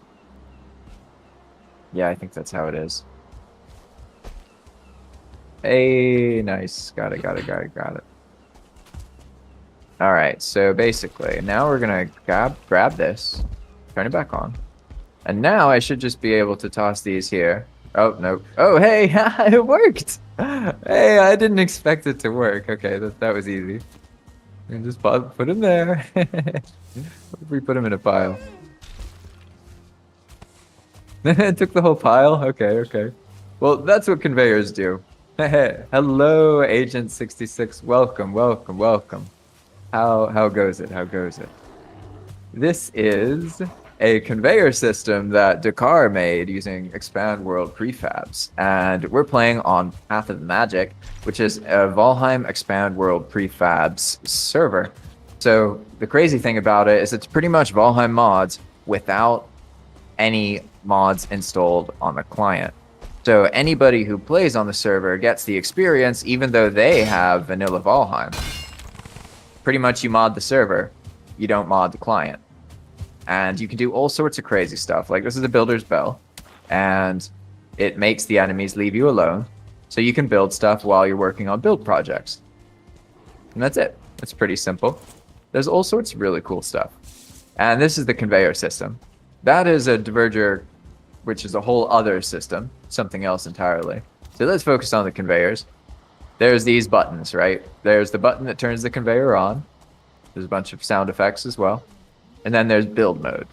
Yeah, I think that's how it is. Hey, nice. Got it. All right, so basically, now we're going to grab this, turn it back on. And now I should just be able to toss these here. Oh, no. Oh, hey, it worked. Hey, I didn't expect it to work. Okay, that was easy. And just put them there. What if we put them in a pile? It took the whole pile? Okay. Well, that's what conveyors do. Hello, Agent 66. Welcome. How goes it? How goes it? This is a conveyor system that Dakar made using Expand World Prefabs, and we're playing on Path of Magic, which is a Valheim Expand World Prefabs server. So the crazy thing about it is it's pretty much Valheim mods without any mods installed on the client. So anybody who plays on the server gets the experience even though they have vanilla Valheim. Pretty much you mod the server, you don't mod the client. And you can do all sorts of crazy stuff. Like this is a builder's bell, and it makes the enemies leave you alone. So you can build stuff while you're working on build projects. And that's it. It's pretty simple. There's all sorts of really cool stuff. And this is the conveyor system. That is a diverger, which is a whole other system, something else entirely. So let's focus on the conveyors. There's these buttons, right? There's the button that turns the conveyor on. There's a bunch of sound effects as well. And then there's build mode.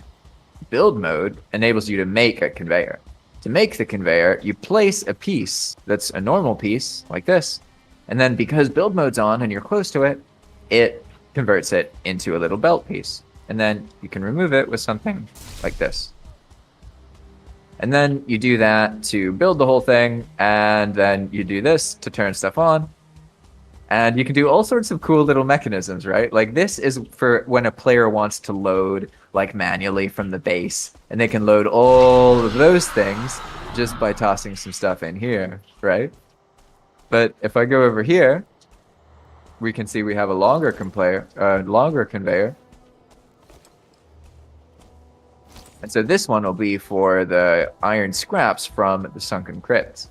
Build mode enables you to make a conveyor. To make the conveyor, you place a piece that's a normal piece, like this. And then because build mode's on and you're close to it, it converts it into a little belt piece. And then you can remove it with something like this. And then you do that to build the whole thing, and then you do this to turn stuff on. And you can do all sorts of cool little mechanisms, right? Like this is for when a player wants to load like manually from the base, and they can load all of those things just by tossing some stuff in here, right? But if I go over here, we can see we have a longer conveyor. And so this one will be for the iron scraps from the sunken crypts.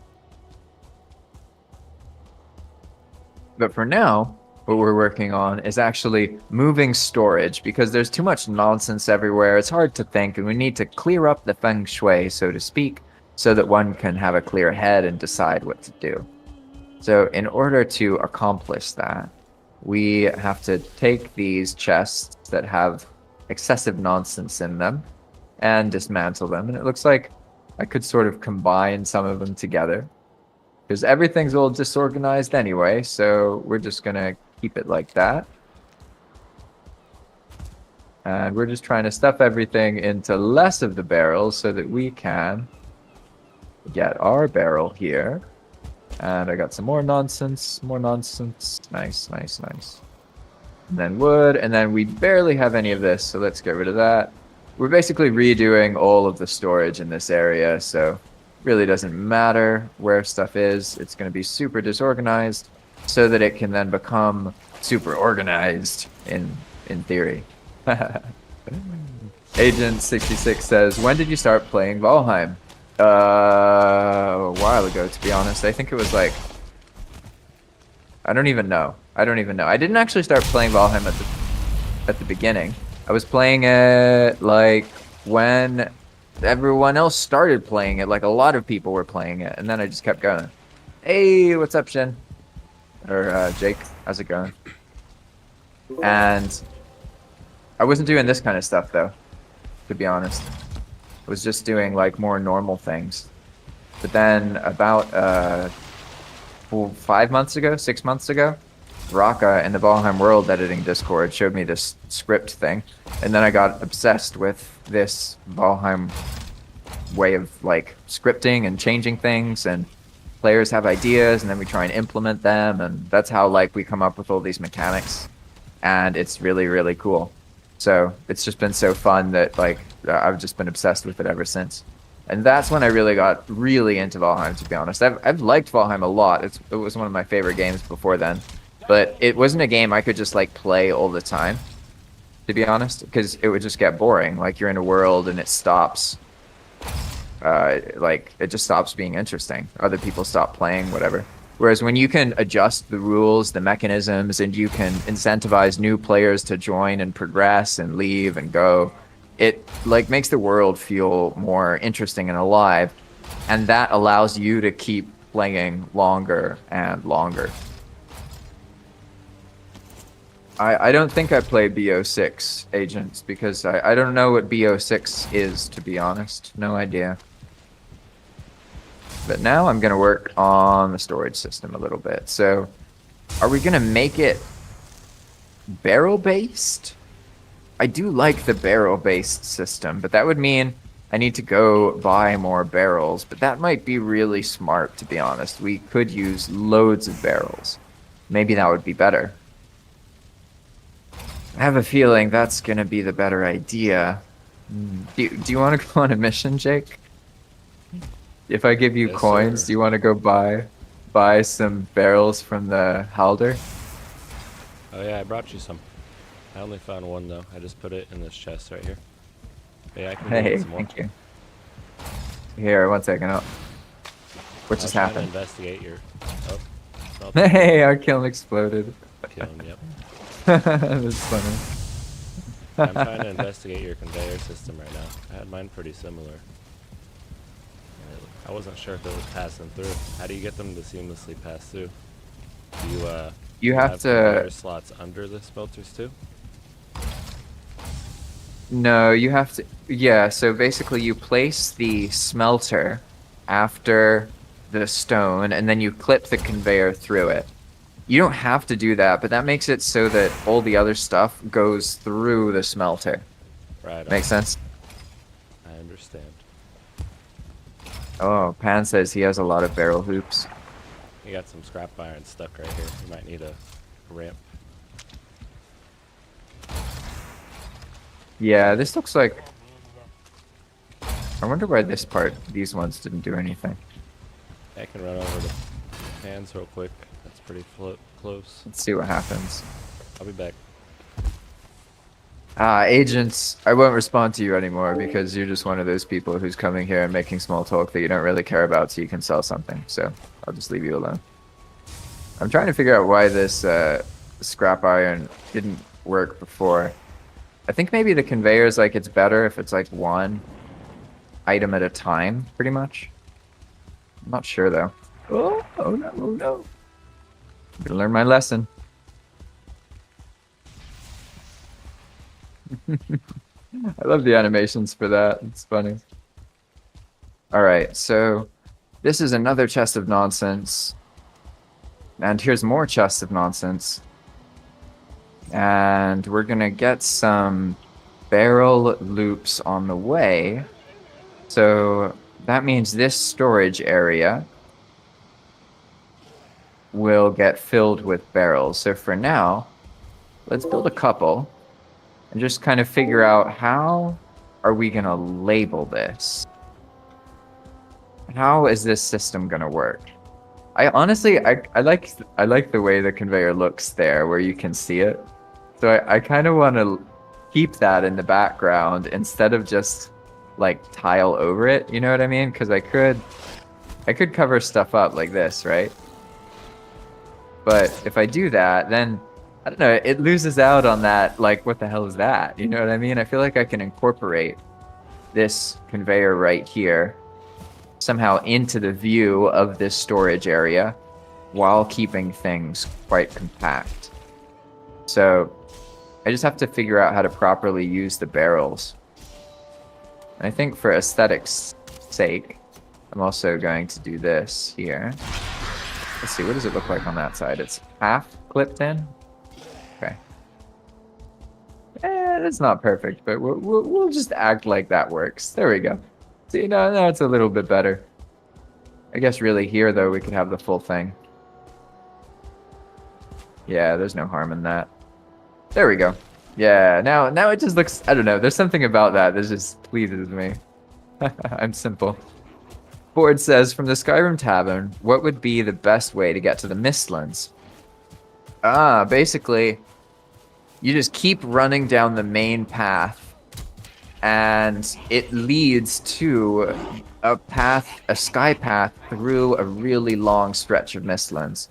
But for now, what we're working on is actually moving storage because there's too much nonsense everywhere. It's hard to think, and we need to clear up the feng shui, so to speak, so that one can have a clear head and decide what to do. So in order to accomplish that, we have to take these chests that have excessive nonsense in them and dismantle them. And it looks like I could sort of combine some of them together because everything's all disorganized anyway, so we're just gonna keep it like that. And we're just trying to stuff everything into less of the barrels so that we can get our barrel here. And I got some more nonsense, Nice, nice, nice. And then wood, and then we barely have any of this, so let's get rid of that. We're basically redoing all of the storage in this area, so really doesn't matter where stuff is. It's going to be super disorganized so that it can then become super organized in theory. Agent 66 says, when did you start playing Valheim? A while ago, to be honest. I think it was like, I don't even know. I didn't actually start playing Valheim at the beginning. I was playing it like when everyone else started playing it. Like a lot of people were playing it, and then I just kept going. Hey, what's up, Shin? Or Jake, how's it going? And I wasn't doing this kind of stuff though, to be honest. I was just doing like more normal things. But then about 6 months ago, Raka in the Valheim World Editing Discord showed me this script thing, and then I got obsessed with this Valheim way of like scripting and changing things, and players have ideas and then we try and implement them, and that's how like we come up with all these mechanics, and it's really, really cool. So it's just been so fun that like I've just been obsessed with it ever since. And that's when I really got into Valheim, to be honest. I've liked Valheim a lot. It was one of my favorite games before then. But it wasn't a game I could just like play all the time, to be honest, because it would just get boring. Like you're in a world and it stops. Like it just stops being interesting. Other people stop playing, whatever. Whereas when you can adjust the rules, the mechanisms, and you can incentivize new players to join and progress and leave and go, it like makes the world feel more interesting and alive, and that allows you to keep playing longer and longer. I don't think I play BO6 agents because I don't know what BO6 is, to be honest. No idea. But now I'm going to work on the storage system a little bit. So are we going to make it barrel-based? I do like the barrel-based system, but that would mean I need to go buy more barrels, but that might be really smart, to be honest. We could use loads of barrels. Maybe that would be better. I have a feeling that's going to be the better idea. Do you want to go on a mission, Jake? If I give you Yes, coins, sir. do you want to go buy some barrels from the Halder? Oh yeah, I brought you some. I only found one though. I just put it in this chest right here. Yeah, I can go Hey, get some more. thank you. Here, one second. Oh, what I was just trying to happened? investigate your. Oh, nothing. Hey, our kiln exploded. Kill him, yep. That's funny. I'm trying to investigate your conveyor system right now. I had mine pretty similar. I wasn't sure if it was passing through. How do you get them to seamlessly pass through? Do you You have conveyor to. slots under the smelters too? No, you have to. Yeah, so basically, you place the smelter after the stone, and then you clip the conveyor through it. You don't have to do that, but that makes it so that all the other stuff goes through the smelter. Right. Makes sense? I understand. Oh, Pan says he has a lot of barrel hoops. You got some scrap iron stuck right here. You might need a ramp. Yeah, this looks like. I wonder why this part, these ones didn't do anything. I can run over the hands real quick. That's pretty close. Let's see what happens. I'll be back. Agents, I won't respond to you anymore because you're just one of those people who's coming here and making small talk that you don't really care about so you can sell something. So I'll just leave you alone. I'm trying to figure out why this scrap iron didn't work before. I think maybe the conveyor is like it's better if it's like one item at a time, pretty much. I'm not sure though. Oh no, oh no. I'm gonna learn my lesson. I love the animations for that. It's funny. Alright, so this is another chest of nonsense. And here's more chests of nonsense. And we're gonna get some barrel loops on the way. So that means this storage area will get filled with barrels. So for now, let's build a couple and just kind of figure out how are we gonna label this? How is this system gonna work? I honestly, I like the way the conveyor looks there, where you can see it. So I kind of want to keep that in the background instead of just like tile over it. You know what I mean? Because I could cover stuff up like this, right? But if I do that, then I don't know. It loses out on that. Like, what the hell is that? You know what I mean? I feel like I can incorporate this conveyor right here somehow into the view of this storage area while keeping things quite compact. So I just have to figure out how to properly use the barrels. And I think for aesthetics sake, I'm also going to do this here. Let's see, what does it look like on that side? It's half clipped in. Okay. That's not perfect, but we'll just act like that works. There we go. See, now it's a little bit better. I guess really here, though, we could have the full thing. Yeah, there's no harm in that. There we go. Yeah, now it just looks, I don't know, there's something about that just pleases me. I'm simple. Board says, from the Skyrim Tavern, what would be the best way to get to the Mistlands? Basically, you just keep running down the main path, and it leads to a path, a sky path, through a really long stretch of Mistlands.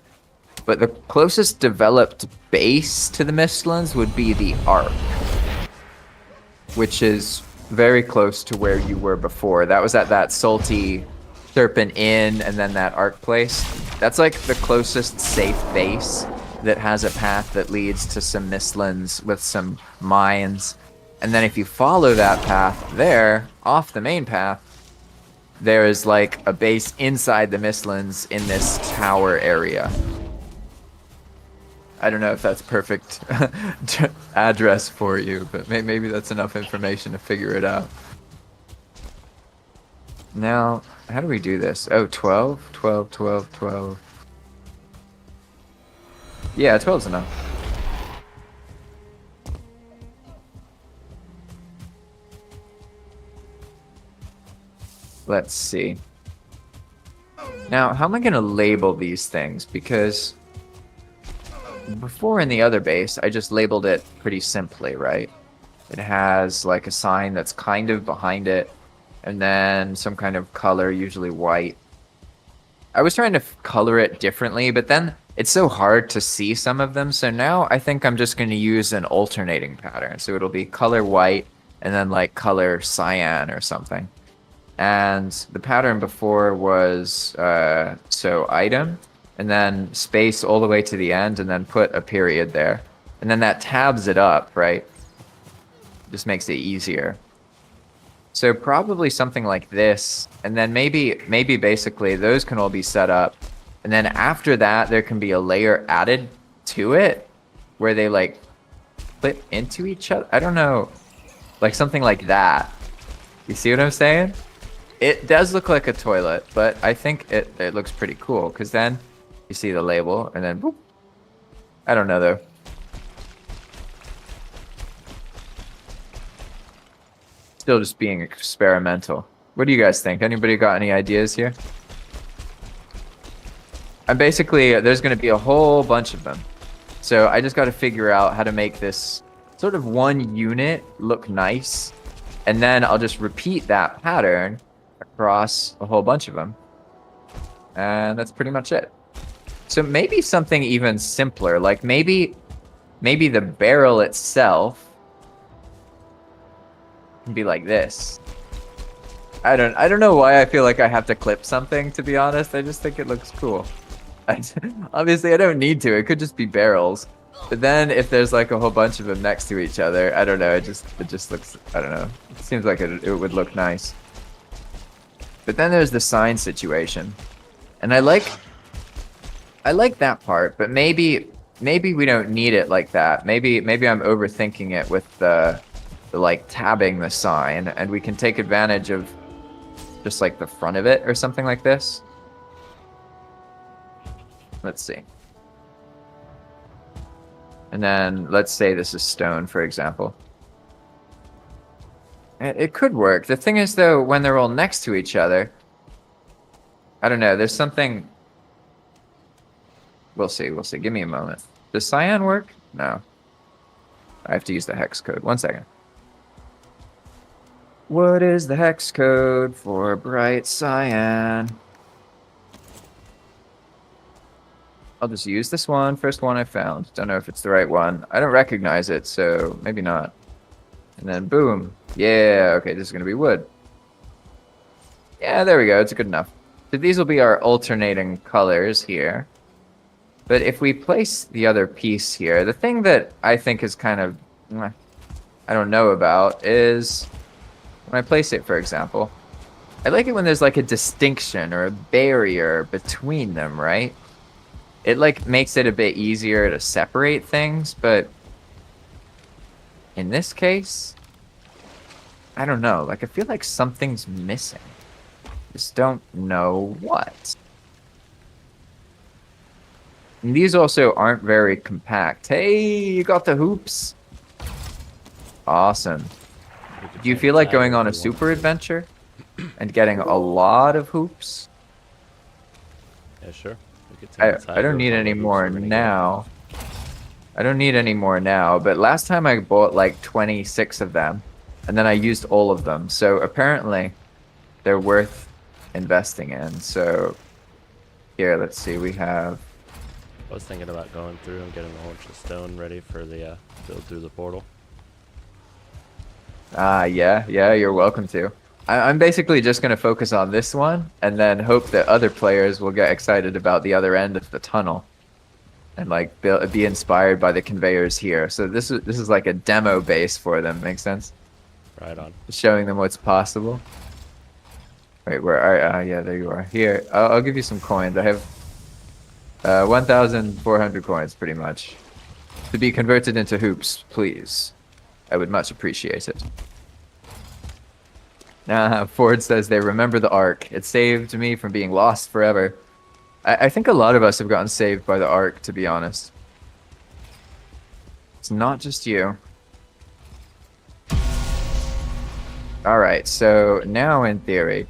But the closest developed base to the Mistlands would be the Ark, which is very close to where you were before. That was at that salty Serpent Inn and then that Ark place. That's like the closest safe base that has a path that leads to some Mistlands with some mines. And then if you follow that path there, off the main path, there is like a base inside the Mistlands in this tower area. I don't know if that's perfect address for you, but maybe that's enough information to figure it out. Now, how do we do this? Oh, 12, 12, 12, 12. Yeah, 12's enough. Let's see. Now, how am I going to label these things? Because before in the other base, I just labeled it pretty simply, right? It has like a sign that's kind of behind it, and then some kind of color, usually white. I was trying to color it differently, but then it's so hard to see some of them. So now I think I'm just going to use an alternating pattern. So it'll be color white and then like color cyan or something. And the pattern before was so item and then space all the way to the end and then put a period there. And then that tabs it up, right? Just makes it easier. So probably something like this, and then maybe basically those can all be set up. And then after that, there can be a layer added to it where they like flip into each other. I don't know, like something like that. You see what I'm saying? It does look like a toilet, but I think it looks pretty cool because then you see the label and then boop. I don't know though. Still just being experimental. What do you guys think? Anybody got any ideas here? I'm basically, there's going to be a whole bunch of them. So I just got to figure out how to make this sort of one unit look nice. And then I'll just repeat that pattern across a whole bunch of them. And that's pretty much it. So maybe something even simpler, like maybe the barrel itself can be like this. I don't know why I feel like I have to clip something, to be honest. I just think it looks cool. Obviously, I don't need to. It could just be barrels. But then if there's like a whole bunch of them next to each other, I don't know. It just looks, I don't know. It seems like it would look nice. But then there's the sign situation. And I like that part, but maybe we don't need it like that. Maybe I'm overthinking it with the like tabbing the sign, and we can take advantage of just like the front of it or something like this. Let's see. And then let's say this is stone, for example. It could work. The thing is, though, when they're all next to each other, I don't know. There's something. We'll see. We'll see. Give me a moment. Does cyan work? No. I have to use the hex code. 1 second. What is the hex code for bright cyan? I'll just use this one. First one I found. Don't know if it's the right one. I don't recognize it, so maybe not. And then boom. Yeah, okay, this is going to be wood. Yeah, there we go. It's good enough. So these will be our alternating colors here. But if we place the other piece here, the thing that I think is kind of, I don't know about is when I place it, for example, I like it when there's like a distinction or a barrier between them, right? It like makes it a bit easier to separate things, but in this case, I don't know. Like I feel like something's missing. Just don't know what. And these also aren't very compact. Hey, you got the hoops. Awesome. Do you feel like going on a super adventure and getting a lot of hoops? Yeah, sure. I don't need any more now. I don't need any more now, but last time I bought like 26 of them, and then I used all of them. So apparently, they're worth investing in. So here, let's see, we have... I was thinking about going through and getting a whole bunch of stone ready for the build through the portal. Yeah, you're welcome to. I'm basically just going to focus on this one and then hope that other players will get excited about the other end of the tunnel and like be inspired by the conveyors here. So this is like a demo base for them. Make sense? Right on. Showing them what's possible. Wait, where are yeah, there you are. Here, I'll give you some coins. I have 1,400 coins pretty much. to be converted into hoops, please. I would much appreciate it. Ford says they remember the Ark. It saved me from being lost forever. I think a lot of us have gotten saved by the Ark, to be honest. It's not just you. Alright, so now in theory,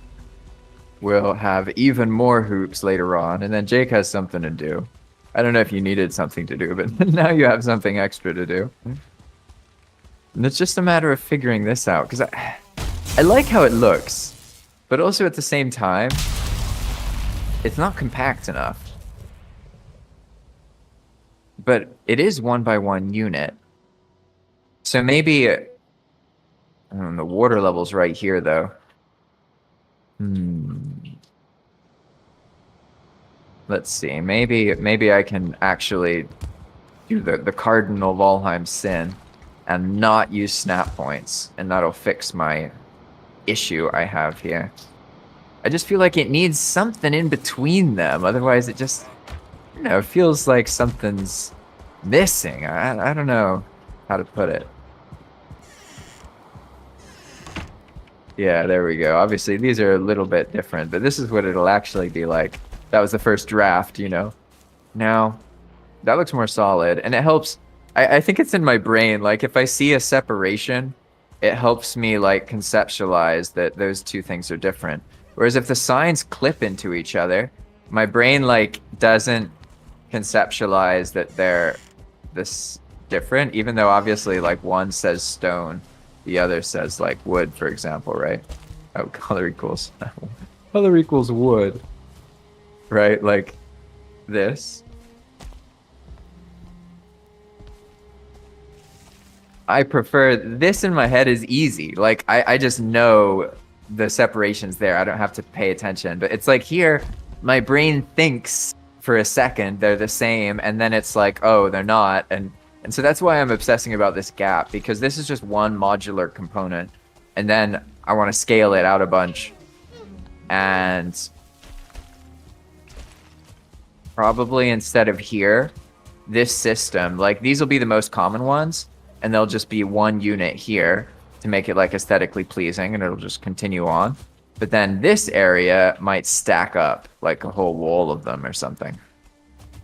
we'll have even more hoops later on, and then Jake has something to do. I don't know if you needed something to do, but now you have something extra to do. And it's just a matter of figuring this out, because I like how it looks, but also at the same time, it's not compact enough. But it is 1x1 unit. So maybe, I don't know, the water level's right here though. Let's see, maybe I can actually do the cardinal Valheim sin and not use snap points, and that'll fix my issue I have here. I just feel like it needs something in between them, otherwise it just, you know, feels like something's missing. I don't know how to put it. Yeah, there we go. Obviously these are a little bit different, but this is what it'll actually be like. That was the first draft, you know. Now, that looks more solid, and it helps. I think it's in my brain, like if I see a separation, it helps me like conceptualize that those two things are different. Whereas if the signs clip into each other, my brain like doesn't conceptualize that they're this different, even though obviously like one says stone, the other says like wood, for example, right? Oh, color equals wood, right? Like this. I prefer this. In my head is easy. Like I just know the separations there. I don't have to pay attention. But it's like here, my brain thinks for a second they're the same, and then it's like, oh, they're not. And so that's why I'm obsessing about this gap, because this is just one modular component, and then I want to scale it out a bunch. And probably instead of here, this system, like these will be the most common ones, and they'll just be one unit here to make it like aesthetically pleasing, and it'll just continue on. But then this area might stack up like a whole wall of them or something,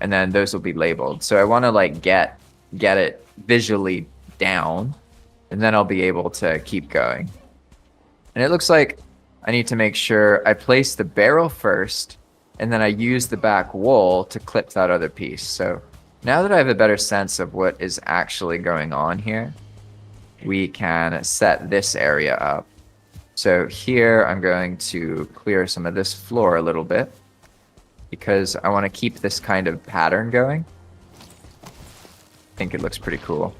and then those will be labeled. So I want to like get it visually down, and then I'll be able to keep going. And it looks like I need to make sure I place the barrel first, and then I use the back wall to clip that other piece. So now that I have a better sense of what is actually going on here, we can set this area up. So here I'm going to clear some of this floor a little bit, because I want to keep this kind of pattern going. I think it looks pretty cool.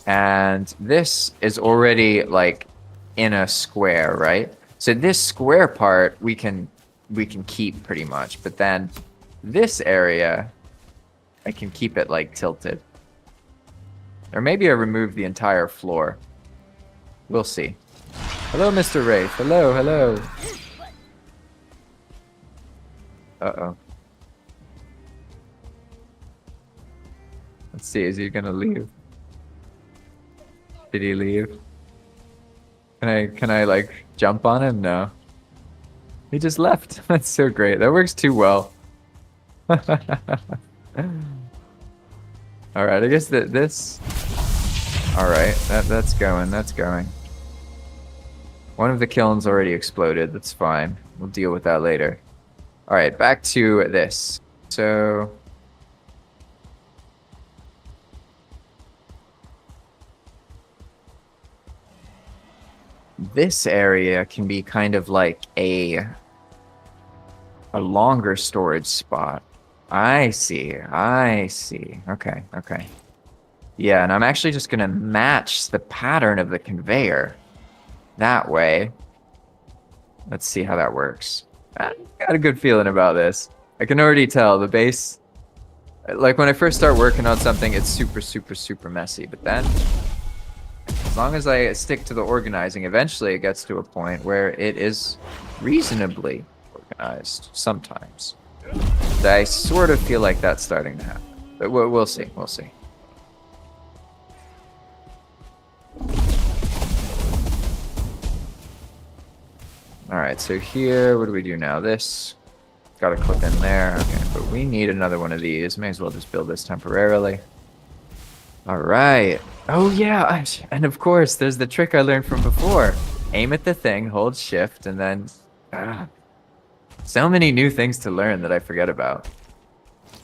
And this is already like in a square, right? So this square part we can keep pretty much, but then this area I can keep it like tilted. Or maybe I remove the entire floor. We'll see. Hello, Mr. Wraith. Hello, hello. Uh-oh. Let's see, is he gonna leave? Did he leave? Can I like jump on him? No. He just left. That's so great. That works too well. Alright, I guess that this... Alright, that's going, that's going. One of the kilns already exploded, that's fine. We'll deal with that later. Alright, back to this. So... this area can be kind of like a longer storage spot. I see. Okay. Yeah, and I'm actually just gonna match the pattern of the conveyor that way. Let's see how that works. I got a good feeling about this. I can already tell the base, like when I first start working on something, it's super messy, but then as long as I stick to the organizing, eventually it gets to a point where it is reasonably organized sometimes. I sort of feel like that's starting to happen. But we'll see. We'll see. Alright, so here, what do we do now? This. Got to clip in there. Okay, but we need another one of these. May as well just build this temporarily. Alright. Oh, yeah. And of course, there's the trick I learned from before. Aim at the thing, hold shift, and then... so many new things to learn that I forget about.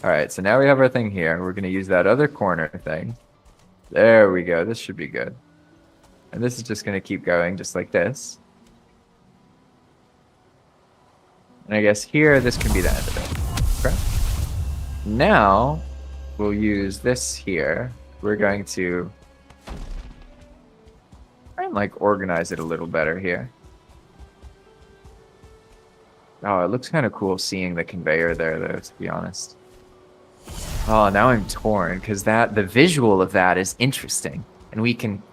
Alright, so now we have our thing here. We're going to use that other corner thing. There we go. This should be good. And this is just going to keep going just like this. And I guess here, this can be the end of it. Okay. Now, we'll use this here. We're going to try and like organize it a little better here. Oh, it looks kind of cool seeing the conveyor there, though, to be honest. Oh, now I'm torn because the visual of that is interesting, and we can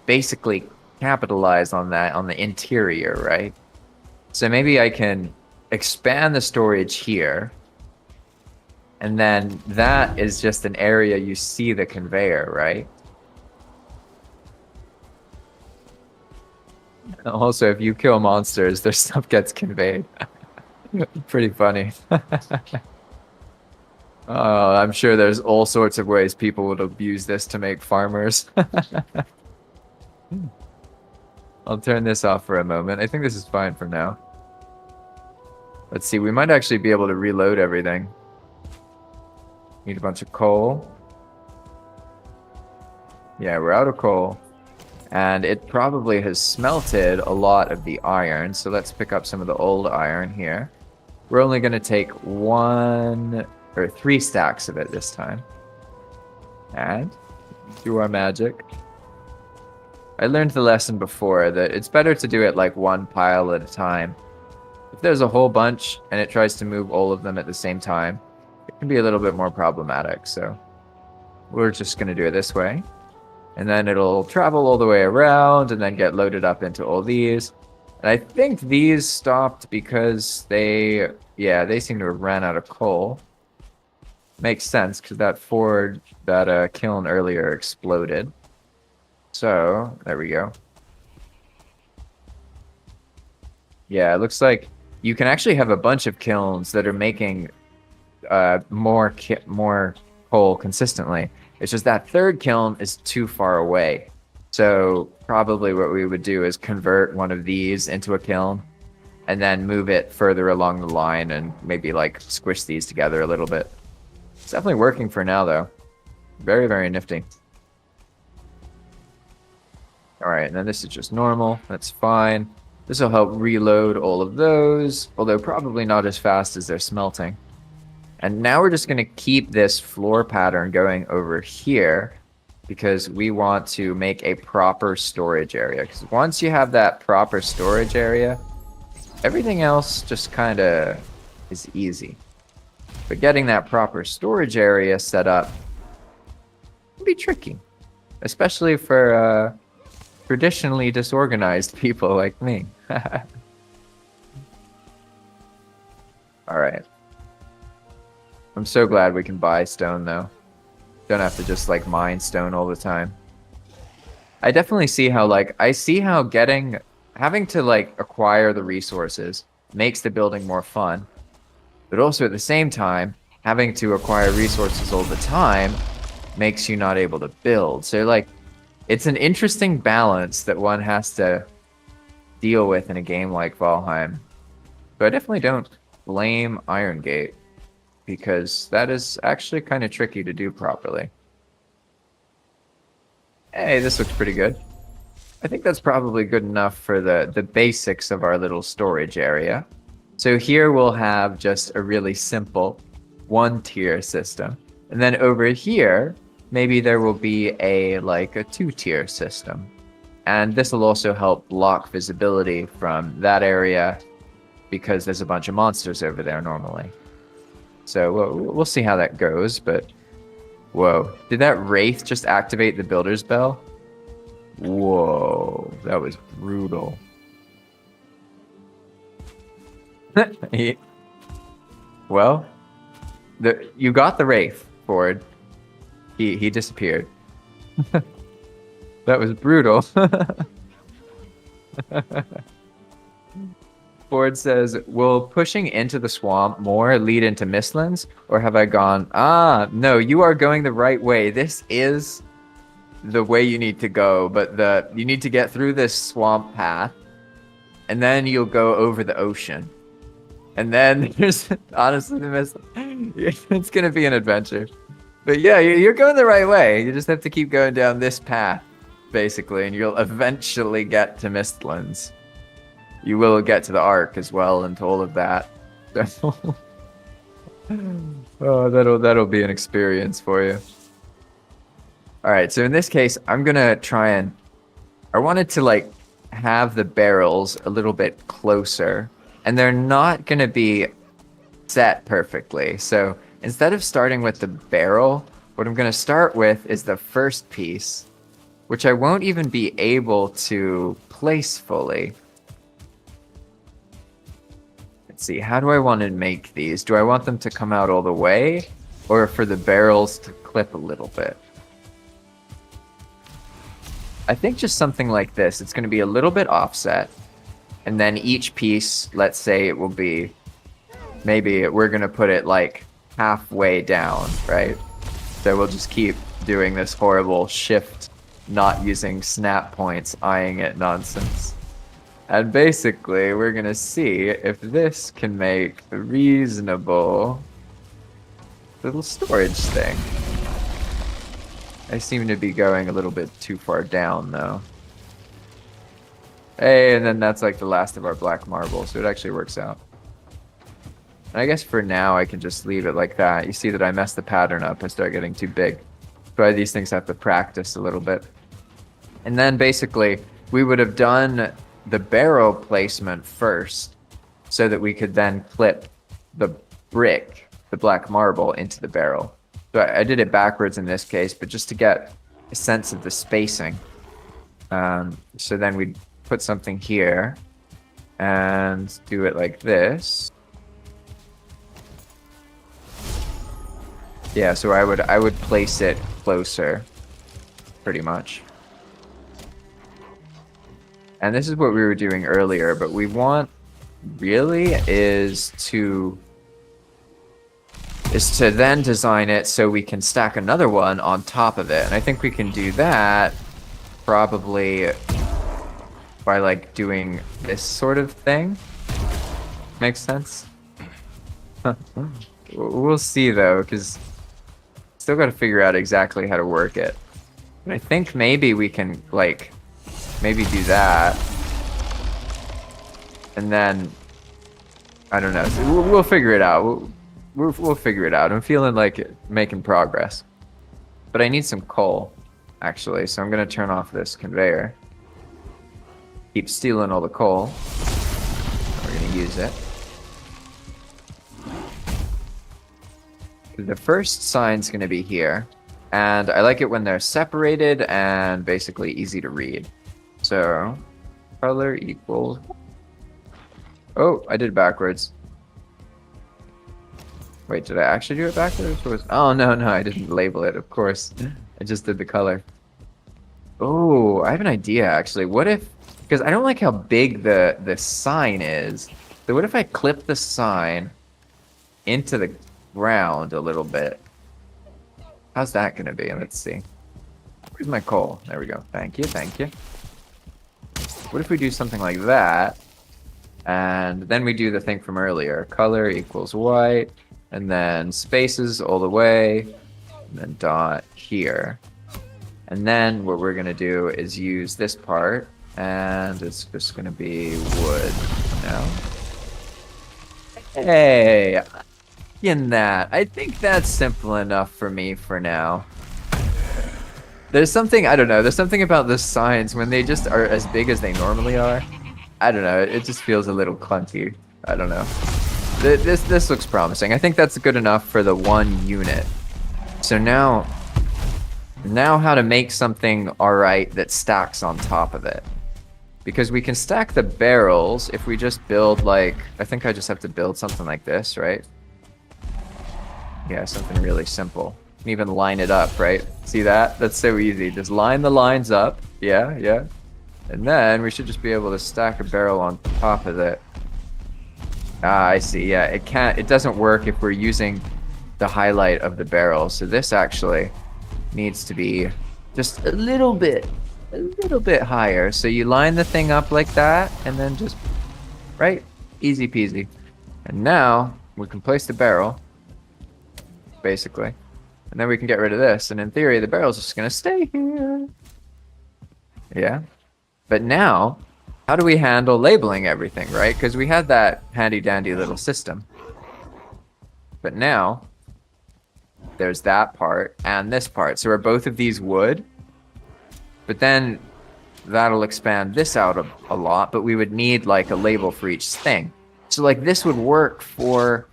basically capitalize on that on the interior, right? So maybe I can expand the storage here, and then that is just an area you see the conveyor, right? Also, if you kill monsters, their stuff gets conveyed. Pretty funny. I'm sure there's all sorts of ways people would abuse this to make farmers. I'll turn this off for a moment. I think this is fine for now. Let's see, we might actually be able to reload everything. Need a bunch of coal. Yeah, we're out of coal. And it probably has smelted a lot of the iron, so let's pick up some of the old iron here. We're only going to take 3 stacks of it this time. And do our magic. I learned the lesson before that it's better to do it like one pile at a time. If there's a whole bunch and it tries to move all of them at the same time, it can be a little bit more problematic. So we're just going to do it this way. And then it'll travel all the way around and then get loaded up into all these. And I think these stopped because they seem to have ran out of coal. Makes sense because that forge, that kiln earlier exploded. So, there we go. Yeah, it looks like you can actually have a bunch of kilns that are making more coal consistently. It's just that third kiln is too far away. So probably what we would do is convert one of these into a kiln and then move it further along the line and maybe like squish these together a little bit. It's definitely working for now though. Very, very nifty. Alright, and then this is just normal. That's fine. This will help reload all of those, although probably not as fast as they're smelting. And now we're just going to keep this floor pattern going over here because we want to make a proper storage area. Because once you have that proper storage area, everything else just kind of is easy. But getting that proper storage area set up can be tricky, especially for traditionally disorganized people like me. All right. I'm so glad we can buy stone, though. Don't have to just, like, mine stone all the time. I definitely see how, like, having to, like, acquire the resources makes the building more fun. But also, at the same time, having to acquire resources all the time makes you not able to build. So, like, it's an interesting balance that one has to deal with in a game like Valheim. But I definitely don't blame Iron Gate, because that is actually kind of tricky to do properly. Hey, this looks pretty good. I think that's probably good enough for the basics of our little storage area. So here we'll have just a really simple 1-tier system. And then over here, maybe there will be a 2-tier system. And this will also help block visibility from that area because there's a bunch of monsters over there normally. So we'll see how that goes, but whoa. Did that Wraith just activate the Builder's Bell? Whoa, that was brutal. Well, You got the Wraith, Ford. He disappeared. That was brutal. Ford says, will pushing into the swamp more lead into Mistlands? Or have I gone, no, you are going the right way. This is the way you need to go, but you need to get through this swamp path, and then you'll go over the ocean. And then there's, honestly, the Mistlands. It's going to be an adventure. But yeah, you're going the right way. You just have to keep going down this path, basically, and you'll eventually get to Mistlands. You will get to the Ark as well and to all of that. Oh, that'll be an experience for you. All right, so in this case, I'm gonna try and I wanted to like have the barrels a little bit closer, and they're not gonna be set perfectly. So instead of starting with the barrel, what I'm gonna start with is the first piece, which I won't even be able to place fully. Let's see, how do I want to make these? Do I want them to come out all the way, or for the barrels to clip a little bit? I think just something like this. It's going to be a little bit offset, and then each piece, let's say it will be, maybe we're going to put it like halfway down, right? So we'll just keep doing this horrible shift, not using snap points, eyeing it nonsense. And basically, we're going to see if this can make a reasonable little storage thing. I seem to be going a little bit too far down, though. Hey, and then that's like the last of our black marble, so it actually works out. And I guess for now, I can just leave it like that. You see that I mess the pattern up. I start getting too big. That's why these things have to practice a little bit. And then basically, we would have done the barrel placement first, so that we could then clip the brick, the black marble, into the barrel. So I did it backwards in this case, but just to get a sense of the spacing. So then we'd put something here and do it like this. Yeah, so I would place it closer, pretty much. And this is what we were doing earlier, but we want really is to then design it so we can stack another one on top of it. And I think we can do that probably by like doing this sort of thing. Makes sense? We'll see though, because still got to figure out exactly how to work it. But I think maybe we can like maybe do that. And then I don't know. So we'll figure it out. We'll figure it out. I'm feeling like making progress. But I need some coal, actually. So I'm going to turn off this conveyor. Keep stealing all the coal. We're going to use it. The first sign's going to be here. And I like it when they're separated and basically easy to read. So, color equals... Oh, I did it backwards. Wait, did I actually do it backwards? Oh, no, I didn't label it, of course. I just did the color. Oh, I have an idea, actually. What if... Because I don't like how big the sign is. So what if I clip the sign into the ground a little bit? How's that going to be? Let's see. Where's my coal? There we go. Thank you, thank you. What if we do something like that? And then we do the thing from earlier. Color equals white. And then spaces all the way, and then dot here. And then what we're going to do is use this part, and it's just going to be wood now. Hey, in that. I think that's simple enough for me for now. There's something, I don't know, there's something about the signs when they just are as big as they normally are. I don't know, it just feels a little clunky. I don't know. This looks promising. I think that's good enough for the one unit. So now how to make something alright that stacks on top of it. Because we can stack the barrels if we just build like, I think I just have to build something like this, right? Yeah, something really simple. You can even line it up, right? See that? That's so easy. Just line the lines up. Yeah, yeah. And then we should just be able to stack a barrel on top of it. Ah, I see. Yeah, it doesn't work if we're using the highlight of the barrel. So this actually needs to be just a little bit higher. So you line the thing up like that, and then just, right? Easy peasy. And now we can place the barrel, basically. And then we can get rid of this. And in theory, the barrel's just gonna stay here. Yeah. But now, how do we handle labeling everything, right? Because we had that handy dandy little system. But now, there's that part and this part. So are both of these wood? But then that'll expand this out a lot, but we would need like a label for each thing. So like this would work for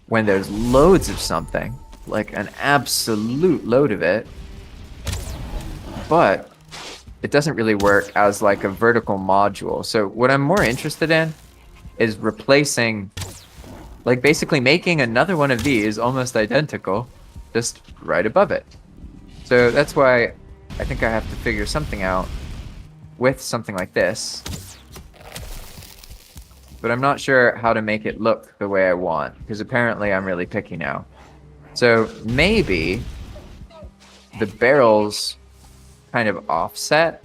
when there's loads of something, like an absolute load of it. But it doesn't really work as like a vertical module. So what I'm more interested in is replacing, like basically making another one of these almost identical, just right above it. So that's why I think I have to figure something out with something like this. But I'm not sure how to make it look the way I want, because apparently I'm really picky now. So maybe the barrels kind of offset.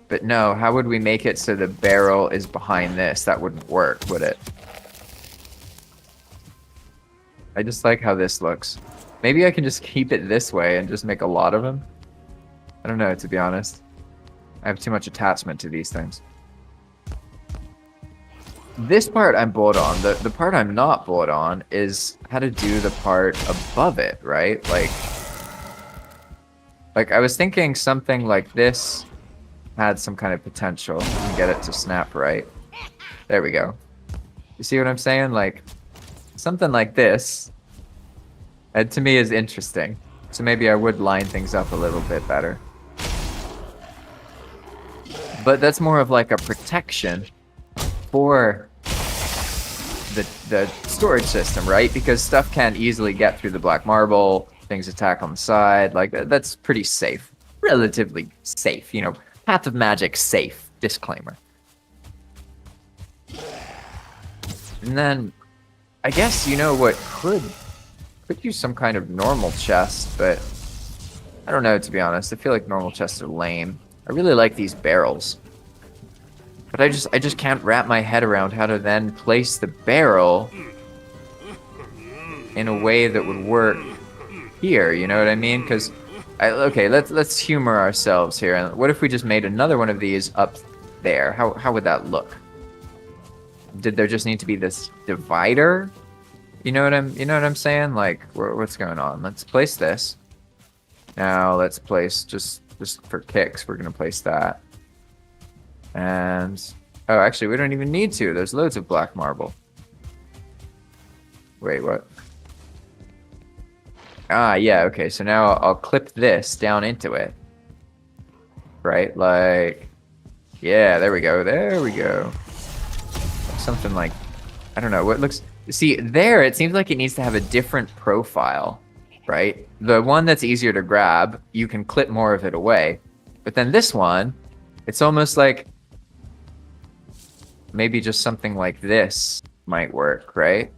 But no, how would we make it so the barrel is behind this? That wouldn't work, would it? I just like how this looks. Maybe I can just keep it this way and just make a lot of them. I don't know, to be honest. I have too much attachment to these things. This part I'm bored on. The part I'm not bored on is how to do the part above it, right? Like I was thinking something like this had some kind of potential. Let me get it to snap right. There we go. You see what I'm saying? Like something like this, and to me is interesting. So maybe I would line things up a little bit better. But that's more of like a protection for the storage system, right? Because stuff can't easily get through the black marble, things attack on the side, like that's pretty safe. Relatively safe, you know, Path of Magic safe, disclaimer. And then, I guess, you know what could use some kind of normal chest, but I don't know, to be honest. I feel like normal chests are lame. I really like these barrels. But I just can't wrap my head around how to then place the barrel in a way that would work here, you know what I mean? Because, okay, let's humor ourselves here. And what if we just made another one of these up there? How would that look? Did there just need to be this divider? You know what I'm saying? Like, what's going on? Let's place this. Now let's place just for kicks. We're gonna place that. And oh, actually, we don't even need to. There's loads of black marble. Wait, what? Ah, yeah. Okay, so now I'll clip this down into it. Right, like, yeah. There we go. There we go. Something like, I don't know what looks. See, there it seems like it needs to have a different profile, right? The one that's easier to grab, you can clip more of it away. But then this one, it's almost like maybe just something like this might work, right?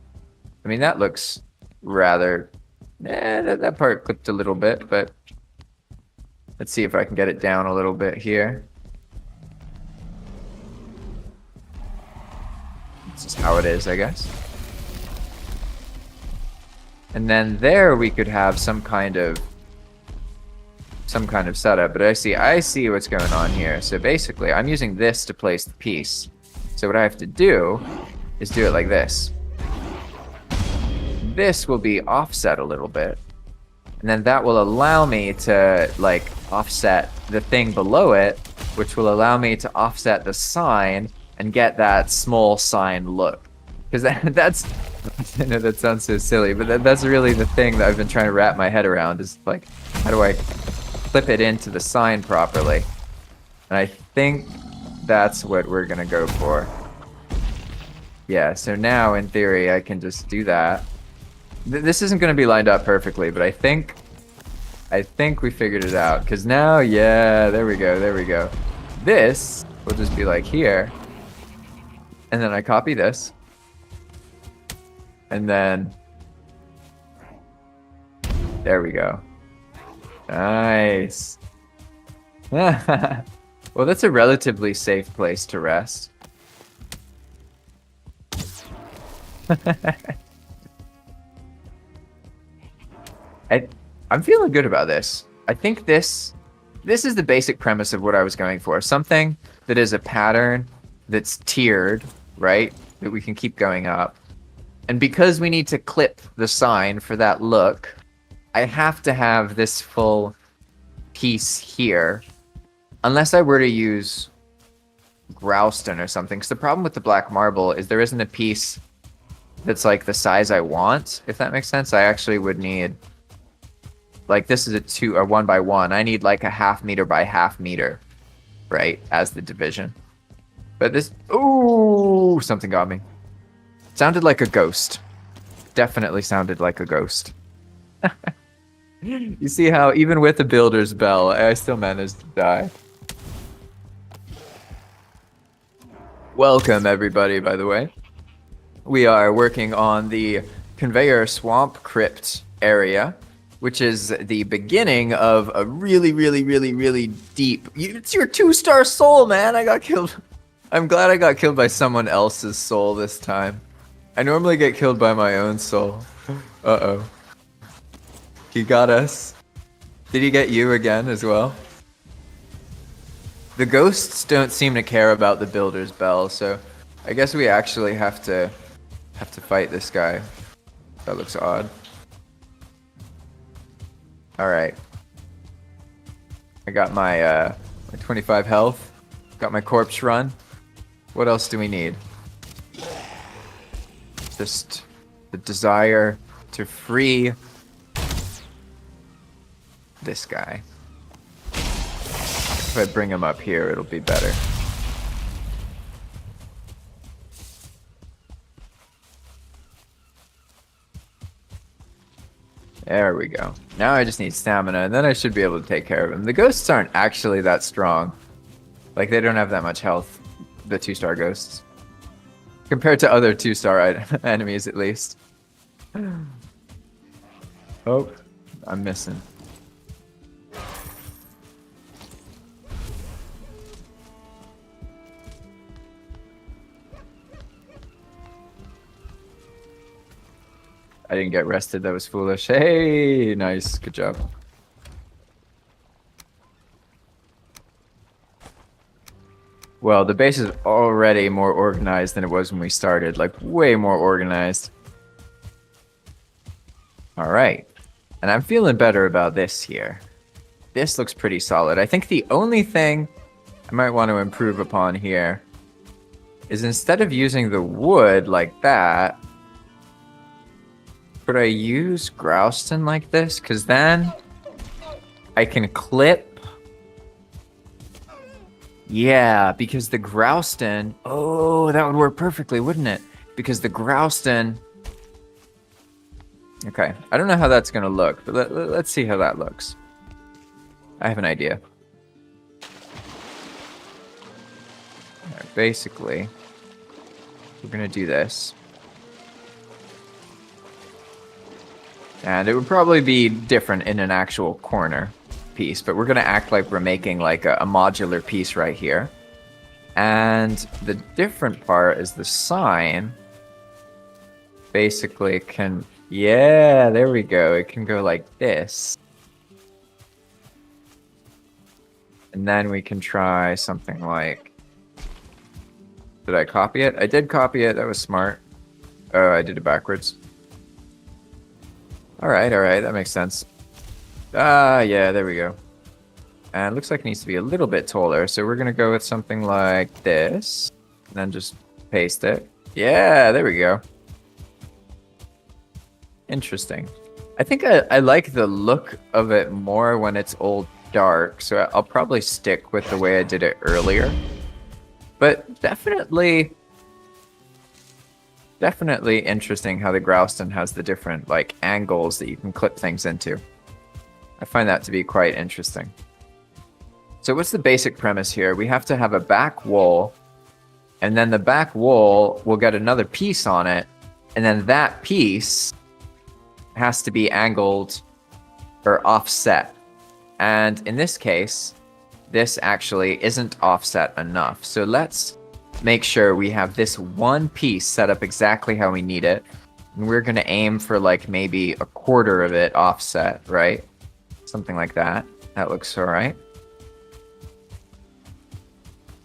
I mean, that looks rather, that part clipped a little bit, but let's see if I can get it down a little bit here. This is how it is, I guess. And then there we could have some kind of setup, but I see what's going on here. So basically, I'm using this to place the piece. So what I have to do is do it like this. This will be offset a little bit. And then that will allow me to like offset the thing below it, which will allow me to offset the sign and get that small sign look. Because that's, I know that sounds so silly, but that's really the thing that I've been trying to wrap my head around is like, how do I clip it into the sign properly? And I think that's what we're gonna go for. Yeah, so now in theory I can just do that. This isn't going to be lined up perfectly, but I think we figured it out. Because now, yeah, there we go, there we go. This will just be like here. And then I copy this. And then... there we go. Nice. Well, that's a relatively safe place to rest. I'm feeling good about this. I think this is the basic premise of what I was going for. Something that is a pattern that's tiered, right? That we can keep going up. And because we need to clip the sign for that look, I have to have this full piece here. Unless I were to use Growston or something. Because the problem with the black marble is there isn't a piece that's like the size I want, if that makes sense. I actually would need... like this is a 1 by 1. I need like a 1/2 meter by 1/2 meter, right, as the division. But this, ooh, something got me. Sounded like a ghost. Definitely sounded like a ghost. You see how even with the builder's bell, I still managed to die. Welcome everybody, by the way. We are working on the conveyor swamp crypt area, which is the beginning of a really, really, really, really deep... it's your 2-star soul, man! I got killed... I'm glad I got killed by someone else's soul this time. I normally get killed by my own soul. Uh-oh. He got us. Did he get you again as well? The ghosts don't seem to care about the builder's bell, so I guess we actually have to fight this guy. That looks odd. Alright. I got my 25 health. Got my corpse run. What else do we need? Just the desire to free this guy. If I bring him up here, it'll be better. There we go. Now I just need stamina, and then I should be able to take care of him. The ghosts aren't actually that strong. Like, they don't have that much health, the 2-star ghosts. Compared to other 2-star enemies, at least. Oh, I'm missing. I didn't get rested, that was foolish. Hey, nice, good job. Well, the base is already more organized than it was when we started, like way more organized. All right, and I'm feeling better about this here. This looks pretty solid. I think the only thing I might want to improve upon here is instead of using the wood like that, could I use Growston like this? Because then I can clip. Yeah, because the Growston... oh, that would work perfectly, wouldn't it? Because the Growston... okay, I don't know how that's going to look, but let's see how that looks. I have an idea. Right, basically, we're going to do this. And it would probably be different in an actual corner piece, but we're going to act like we're making like a modular piece right here. And the different part is the sign basically can... yeah, there we go. It can go like this. And then we can try something like... did I copy it? I did copy it. That was smart. Oh, I did it backwards. Alright, that makes sense. Yeah, there we go. And it looks like it needs to be a little bit taller, so we're gonna go with something like this. And then just paste it. Yeah, there we go. Interesting. I think I like the look of it more when it's all dark, so I'll probably stick with the way I did it earlier. But definitely definitely interesting how the Growston has the different like angles that you can clip things into. I find that to be quite interesting. So what's the basic premise here? We have to have a back wall, and then the back wall will get another piece on it, and then that piece has to be angled or offset. And in this case, this actually isn't offset enough. So let's make sure we have this one piece set up exactly how we need it. And we're going to aim for like maybe a quarter of it offset, right? Something like that. That looks all right.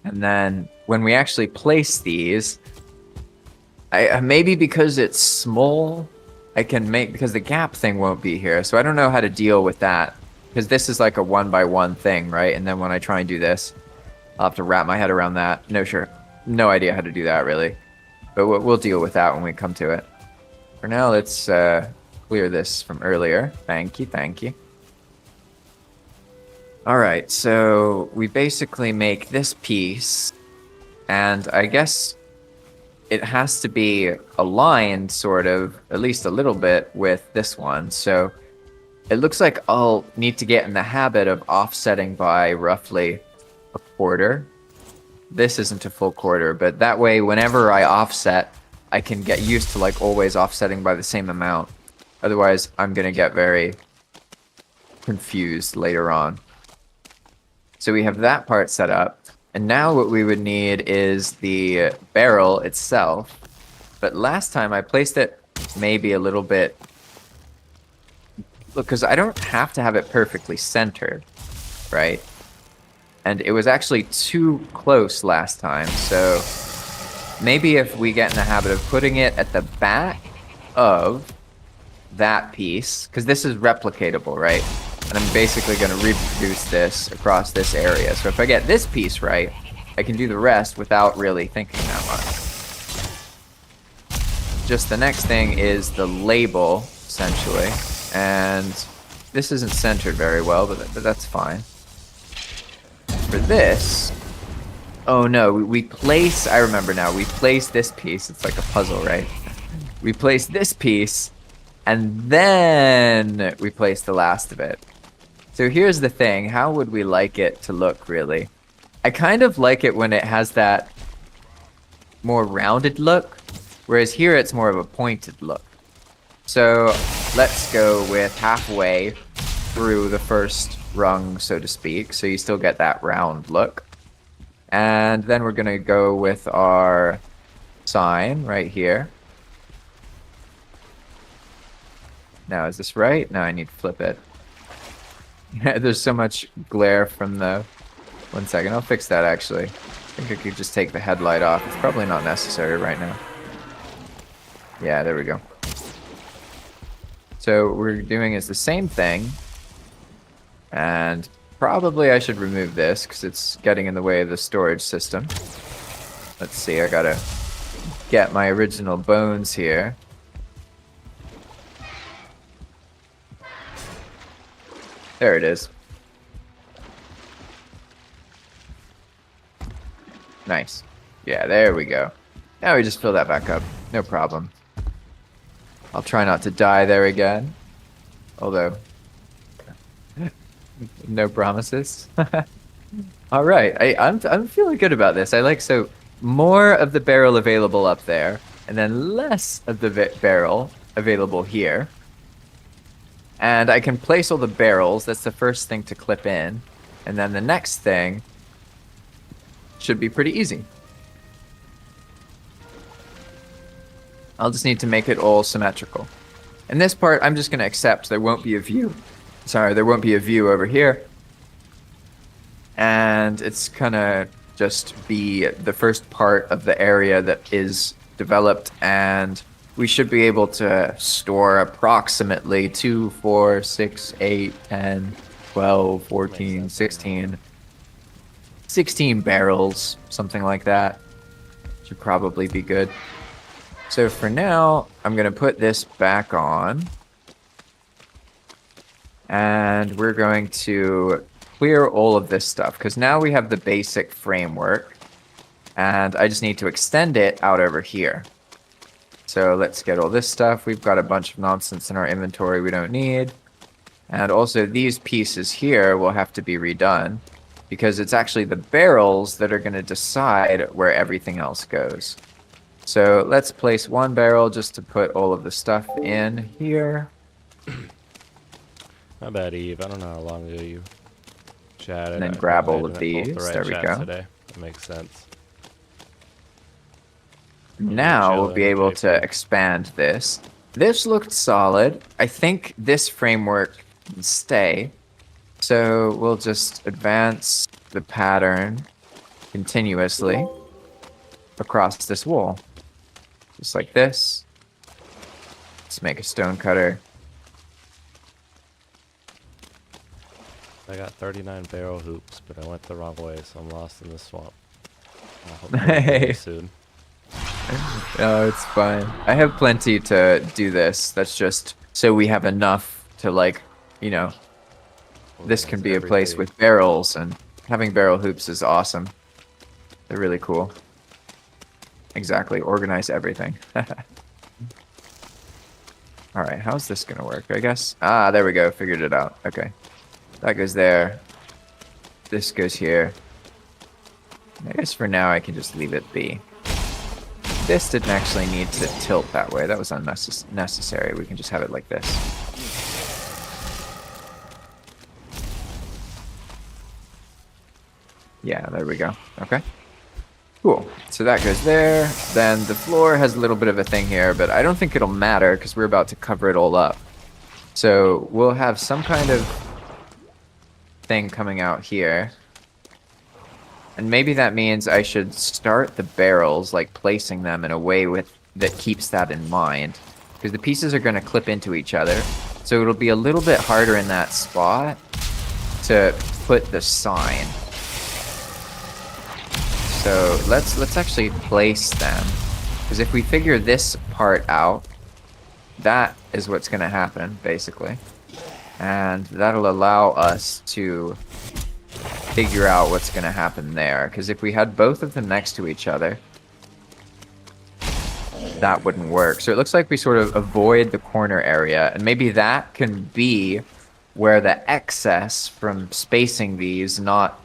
And then when we actually place these, maybe because it's small, I can make, because the gap thing won't be here. So I don't know how to deal with that, because this is like a 1x1 thing, right? And then when I try and do this, I'll have to wrap my head around that. No idea how to do that really, but we'll deal with that when we come to it. For now, let's clear this from earlier. Thank you. All right, so we basically make this piece, and I guess it has to be aligned sort of, at least a little bit, with this one. So it looks like I'll need to get in the habit of offsetting by roughly a quarter. This isn't a full quarter, but that way whenever I offset, I can get used to like always offsetting by the same amount. Otherwise, I'm going to get very confused later on. So we have that part set up. And now what we would need is the barrel itself. But last time I placed it maybe a little bit... Look, because I don't have to have it perfectly centered, right? And it was actually too close last time. So maybe if we get in the habit of putting it at the back of that piece, because this is replicatable, right? And I'm basically going to reproduce this across this area. So if I get this piece right, I can do the rest without really thinking that much. Just the next thing is the label, essentially. And this isn't centered very well, but that's fine. For this... Oh no, we place... I remember now. We place this piece. It's like a puzzle, right? We place this piece, and then we place the last of it. So here's the thing. How would we like it to look, really? I kind of like it when it has that more rounded look, whereas here it's more of a pointed look. So let's go with halfway through the first rung, so to speak, so you still get that round look. And then we're going to go with our sign right here. Now, is this right? No, I need to flip it. There's so much glare from the... 1 second, I'll fix that actually. I think I could just take the headlight off. It's probably not necessary right now. Yeah, there we go. So what we're doing is the same thing. And probably I should remove this because it's getting in the way of the storage system. Let's see, I gotta get my original bones here. There it is. Nice. Yeah, there we go. Now we just fill that back up. No problem. I'll try not to die there again. Although, no promises. All right, I'm feeling good about this. I like, so more of the barrel available up there, and then less of the barrel available here. And I can place all the barrels. That's the first thing to clip in. And then the next thing should be pretty easy. I'll just need to make it all symmetrical. And this part, I'm just going to accept there won't be a view. Sorry, there won't be a view over here. And it's going to just be the first part of the area that is developed, and we should be able to store approximately 2, 4, 6, 8, 10, 12, 14, 16 barrels, something like that. Should probably be good. So for now, I'm going to put this back on. And we're going to clear all of this stuff, because now we have the basic framework. And I just need to extend it out over here. So let's get all this stuff. We've got a bunch of nonsense in our inventory we don't need. And also these pieces here will have to be redone because it's actually the barrels that are going to decide where everything else goes. So let's place one barrel just to put all of the stuff in here. My bad, Eve. I don't know how long ago you chatted. And then I grab all didn't of pull up the these. right There we chat go. Today. That makes sense. Now we'll be chilling, able to JP. expand this. This looked solid. I think this framework can stay. So we'll just advance the pattern continuously across this wall. Just like this. Let's make a stone cutter. I got 39 barrel hoops, but I went the wrong way, so I'm lost in the swamp. I hope Hey. soon. No, it's fine. I have plenty to do this. That's just so we have enough to, like, you know, this can be a place Everything. with barrels, and having barrel hoops is awesome. They're really cool. Exactly. Organize everything. Alright, how's this gonna work? I guess. Ah, there we go. Figured it out. Okay. That goes there. This goes here. I guess for now I can just leave it be. This didn't actually need to tilt that way. That was unnecessary. We can just have it like this. Yeah, there we go. Okay. Cool. So that goes there. Then the floor has a little bit of a thing here, but I don't think it'll matter because we're about to cover it all up. So we'll have some kind of thing coming out here. And maybe that means I should start the barrels, like placing them in a way that keeps that in mind. Because the pieces are going to clip into each other. So it'll be a little bit harder in that spot to put the sign. So let's actually place them. Because if we figure this part out, that is what's going to happen, basically. And that'll allow us to figure out what's going to happen there. Because if we had both of them next to each other, that wouldn't work. So it looks like we sort of avoid the corner area. And maybe that can be where the excess from spacing these not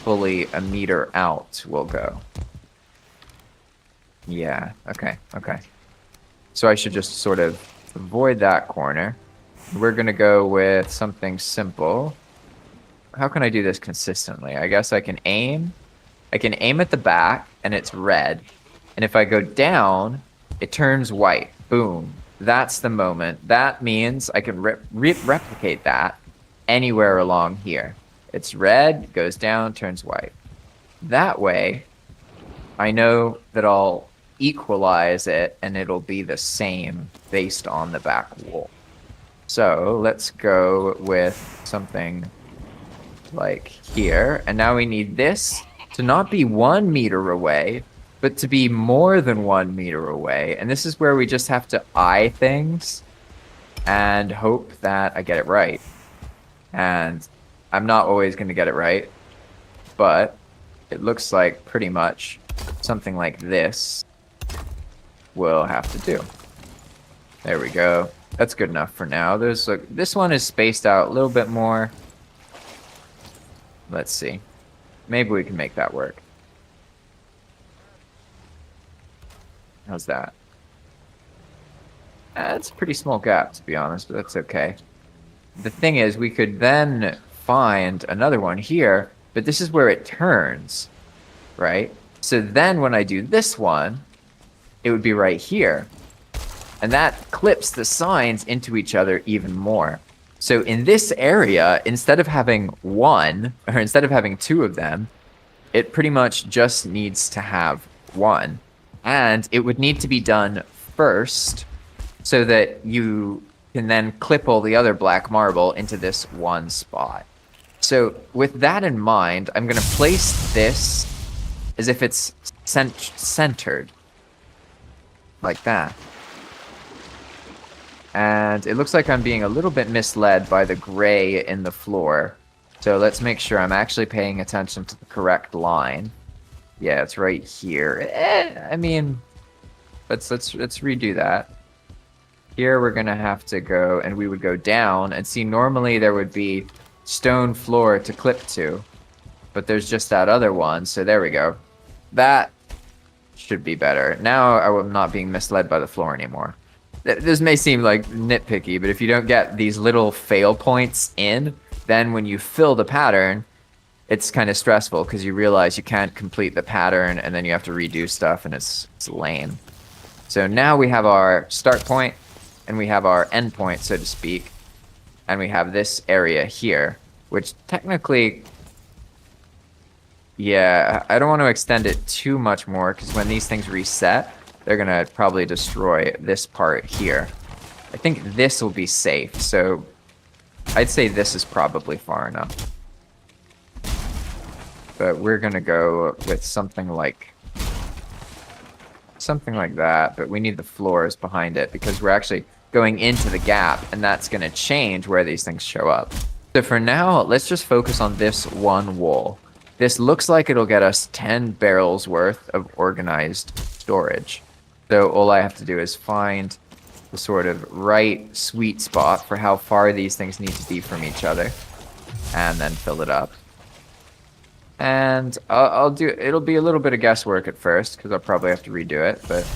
fully a meter out will go. Yeah, okay, okay. So I should just sort of avoid that corner. We're going to go with something simple. How can I do this consistently? I guess I can aim. I can aim at the back, and it's red. And if I go down, it turns white. Boom. That's the moment. That means I can replicate that anywhere along here. It's red, goes down, turns white. That way, I know that I'll equalize it, and it'll be the same based on the back wall. So let's go with something like here. And now we need this to not be 1 meter away, but to be more than 1 meter away. And this is where we just have to eye things and hope that I get it right. And I'm not always going to get it right, but it looks like pretty much something like this will have to do. There we go. That's good enough for now. This one is spaced out a little bit more. Let's see. Maybe we can make that work. How's that? It's a pretty small gap, to be honest, but that's okay. The thing is, we could then find another one here, but this is where it turns, right? So then when I do this one, it would be right here. And that clips the signs into each other even more. So in this area, instead of having one, or instead of having 2 of them, it pretty much just needs to have 1. And it would need to be done first so that you can then clip all the other black marble into this one spot. So with that in mind, I'm going to place this as if it's centered. Like that. And it looks like I'm being a little bit misled by the gray in the floor. So let's make sure I'm actually paying attention to the correct line. Yeah, it's right here. I mean, let's redo that. Here we're gonna have to go, and we would go down, and see, normally there would be stone floor to clip to, but there's just that other one, so there we go. That should be better. Now I'm not being misled by the floor anymore. This may seem like nitpicky, but if you don't get these little fail points in, then when you fill the pattern, it's kind of stressful because you realize you can't complete the pattern and then you have to redo stuff, and it's lame. So now we have our start point and we have our end point, so to speak, and we have this area here, which technically, yeah, I don't want to extend it too much more because when these things reset, they're gonna probably destroy this part here. I think this will be safe, so I'd say this is probably far enough. But we're gonna go with something like that, but we need the floors behind it because we're actually going into the gap, and that's gonna change where these things show up. So for now, let's just focus on this one wall. This looks like it'll get us 10 barrels worth of organized storage. So all I have to do is find the sort of right sweet spot for how far these things need to be from each other, and then fill it up. And it'll be a little bit of guesswork at first because I'll probably have to redo it, but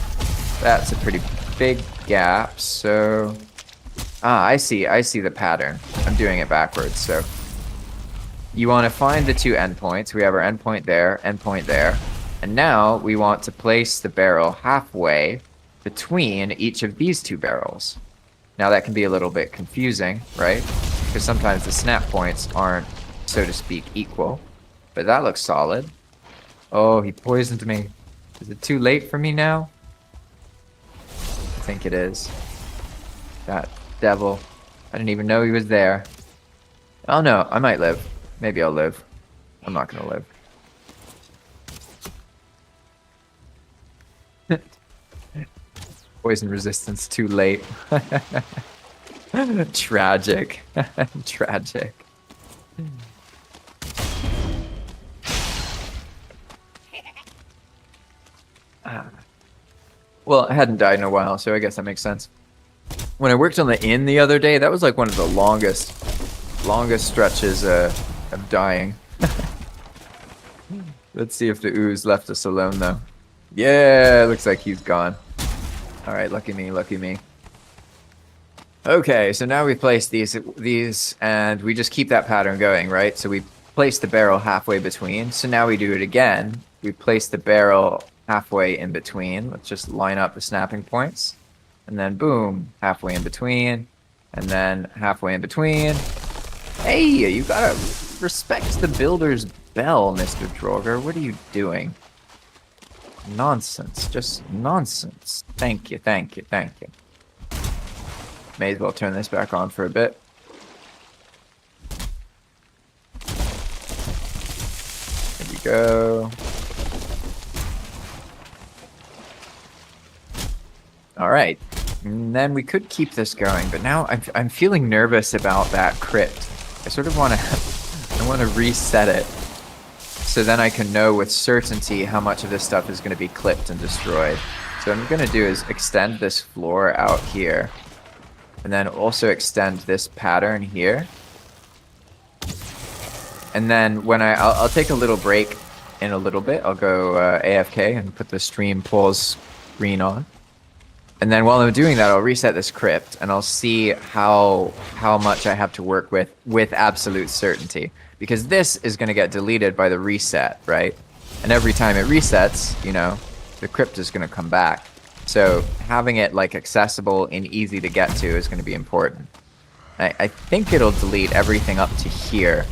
that's a pretty big gap. So, I see the pattern. I'm doing it backwards. So you want to find the two endpoints. We have our endpoint there, and now we want to place the barrel halfway between each of these two barrels. Now that can be a little bit confusing, right? Because sometimes the snap points aren't, so to speak, equal. But that looks solid. Oh, he poisoned me. Is it too late for me now? I think it is. That devil. I didn't even know he was there. Oh no, I might live. Maybe I'll live. I'm not gonna live. Poison resistance too late. Tragic. Tragic. Well, I hadn't died in a while, so I guess that makes sense. When I worked on the inn the other day, that was like one of the longest stretches of dying. Let's see if the ooze left us alone, though. Yeah, looks like he's gone. All right, lucky me, lucky me. Okay, so now we place these, and we just keep that pattern going, right? So we place the barrel halfway between. So now we do it again. We place the barrel halfway in between. Let's just line up the snapping points. And then boom, halfway in between. And then halfway in between. Hey, you gotta respect the builder's bell, Mr. Droger. What are you doing? Nonsense. Just nonsense. Thank you, thank you, thank you. May as well turn this back on for a bit. There we go. All right, and then we could keep this going, but now I'm feeling nervous about that crypt. I sort of want to reset it, so then I can know with certainty how much of this stuff is going to be clipped and destroyed. So what I'm going to do is extend this floor out here, and then also extend this pattern here. And then when I'll take a little break in a little bit. I'll go AFK and put the stream pause screen on. And then while I'm doing that, I'll reset this crypt and I'll see how much I have to work with absolute certainty. Because this is going to get deleted by the reset, right? And every time it resets, you know, the crypt is going to come back. So having it like accessible and easy to get to is going to be important. I think it'll delete everything up to here,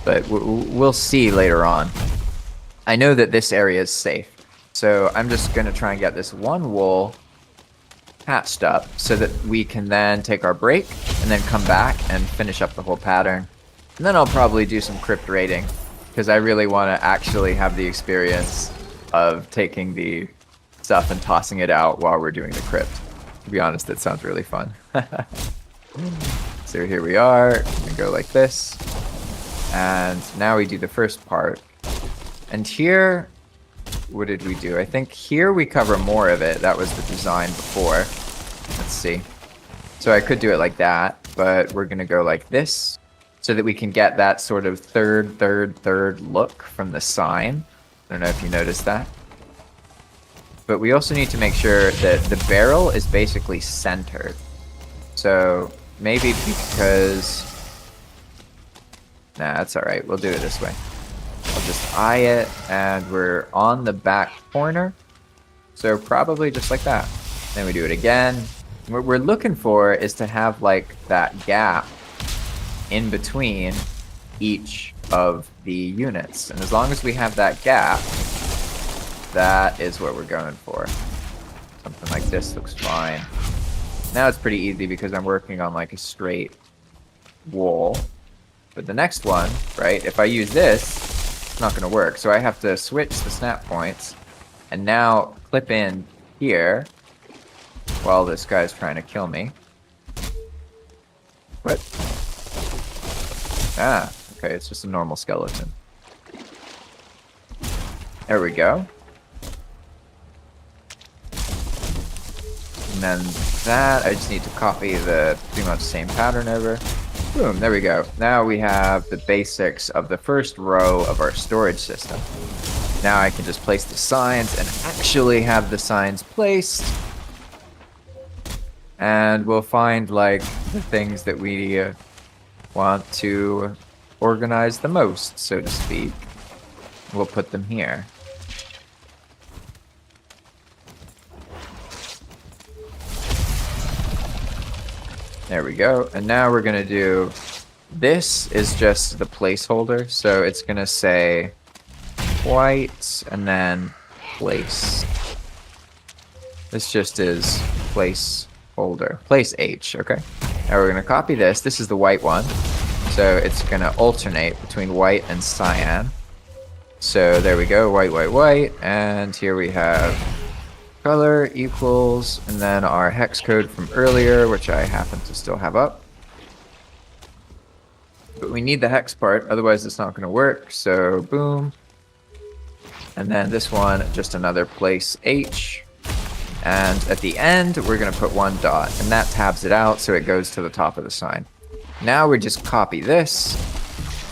but we'll see later on. I know that this area is safe, so I'm just going to try and get this one wall patched up so that we can then take our break and then come back and finish up the whole pattern. And then I'll probably do some crypt raiding because I really want to actually have the experience of taking the stuff and tossing it out while we're doing the crypt. To be honest, that sounds really fun. So here we are. We go like this. And now we do the first part. And here, what did we do? I think here we cover more of it. That was the design before. Let's see. So I could do it like that, but we're going to go like this so that we can get that sort of third look from the sign. I don't know if you noticed that. But we also need to make sure that the barrel is basically centered. So maybe because... Nah, that's alright. We'll do it this way. I'll just eye it, and we're on the back corner. So probably just like that. Then we do it again. What we're looking for is to have like that gap in between each of the units. And as long as we have that gap, that is what we're going for. Something like this looks fine. Now it's pretty easy because I'm working on like a straight wall. But the next one, right, if I use this, it's not going to work. So I have to switch the snap points and now clip in here while this guy's trying to kill me. What? Ah, okay, it's just a normal skeleton. There we go. And then that, I just need to copy the pretty much same pattern over. Boom, there we go. Now we have the basics of the first row of our storage system. Now I can just place the signs and actually have the signs placed. And we'll find like the things that we want to organize the most, so to speak. We'll put them here. There we go. And now we're going to do... This is just the placeholder. So it's going to say white and then place. This just is placeholder. Place H. Okay. Now we're going to copy this. This is the white one. So it's going to alternate between white and cyan. So there we go. White, white, white. And here we have... color equals, and then our hex code from earlier, which I happen to still have up. But we need the hex part, otherwise it's not going to work. So boom. And then this one, just another place H. And at the end, we're going to put one dot, and that tabs it out so it goes to the top of the sign. Now we just copy this,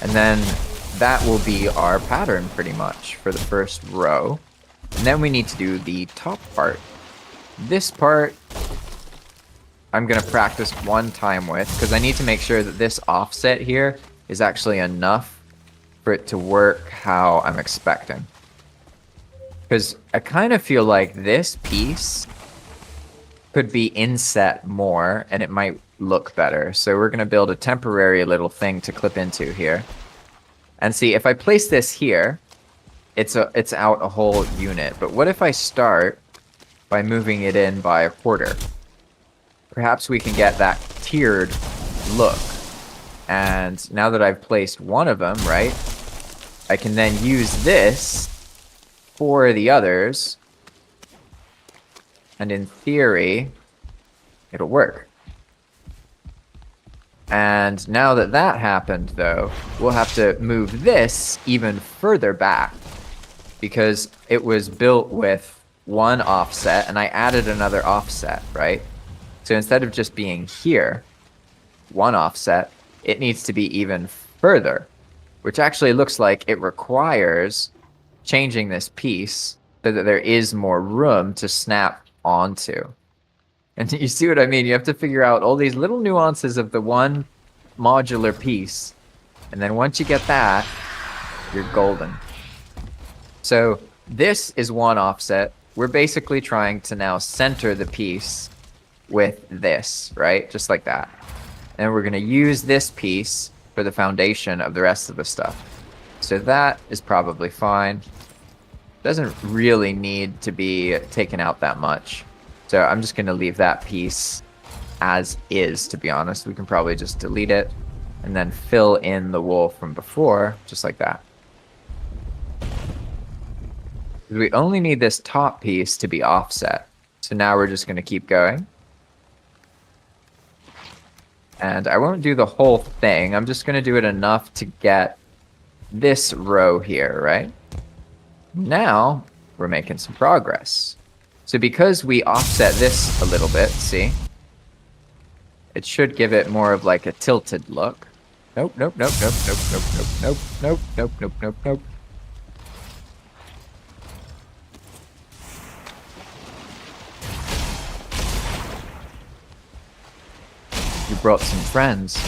and then that will be our pattern pretty much for the first row. And then we need to do the top part. This part, I'm going to practice one time with, because I need to make sure that this offset here is actually enough for it to work how I'm expecting. Because I kind of feel like this piece could be inset more, and it might look better. So we're going to build a temporary little thing to clip into here. And see, if I place this here, it's out a whole unit. But what if I start by moving it in by a quarter? Perhaps we can get that tiered look. And now that I've placed one of them, right, I can then use this for the others. And in theory, it'll work. And now that that happened, though, we'll have to move this even further back. Because it was built with one offset, and I added another offset, right? So instead of just being here, one offset, it needs to be even further, which actually looks like it requires changing this piece so that there is more room to snap onto. And you see what I mean? You have to figure out all these little nuances of the one modular piece, and then once you get that, you're golden. So this is one offset. We're basically trying to now center the piece with this, right? Just like that. And we're going to use this piece for the foundation of the rest of the stuff. So that is probably fine. Doesn't really need to be taken out that much. So I'm just going to leave that piece as is, to be honest. We can probably just delete it and then fill in the wool from before, just like that. We only need this top piece to be offset. So now we're just going to keep going. And I won't do the whole thing. I'm just going to do it enough to get this row here, right? Now, we're making some progress. So because we offset this a little bit, see? It should give it more of like a tilted look. Nope, nope, nope, nope, nope, nope, nope, nope, nope, nope, nope, nope, nope. You brought some friends.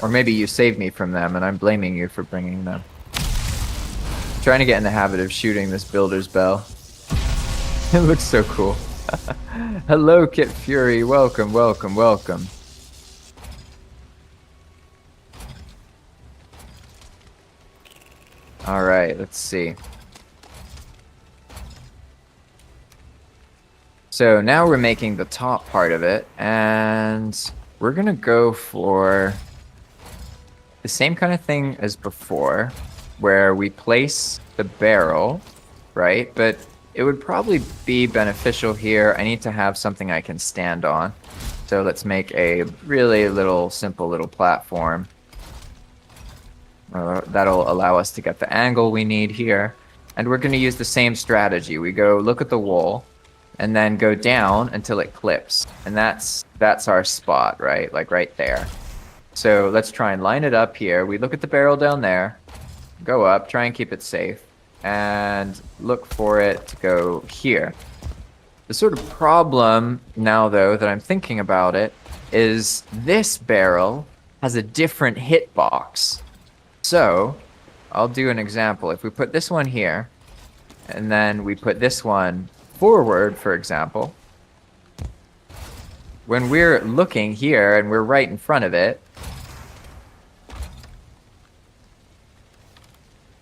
Or maybe you saved me from them and I'm blaming you for bringing them. I'm trying to get in the habit of shooting this builder's bell. It looks so cool. Hello, Kit Fury. Welcome, welcome, welcome. Alright, let's see. So now we're making the top part of it, and we're gonna go for the same kind of thing as before, where we place the barrel, right? But it would probably be beneficial here. I need to have something I can stand on. So let's make a really simple little platform. That'll allow us to get the angle we need here. And we're going to use the same strategy. We go look at the wall and then go down until it clips. And that's our spot, right? Like right there. So let's try and line it up here. We look at the barrel down there, go up, try and keep it safe, and look for it to go here. The sort of problem now, though, that I'm thinking about it, is this barrel has a different hitbox. So I'll do an example. If we put this one here, and then we put this one forward, for example, when we're looking here and we're right in front of it,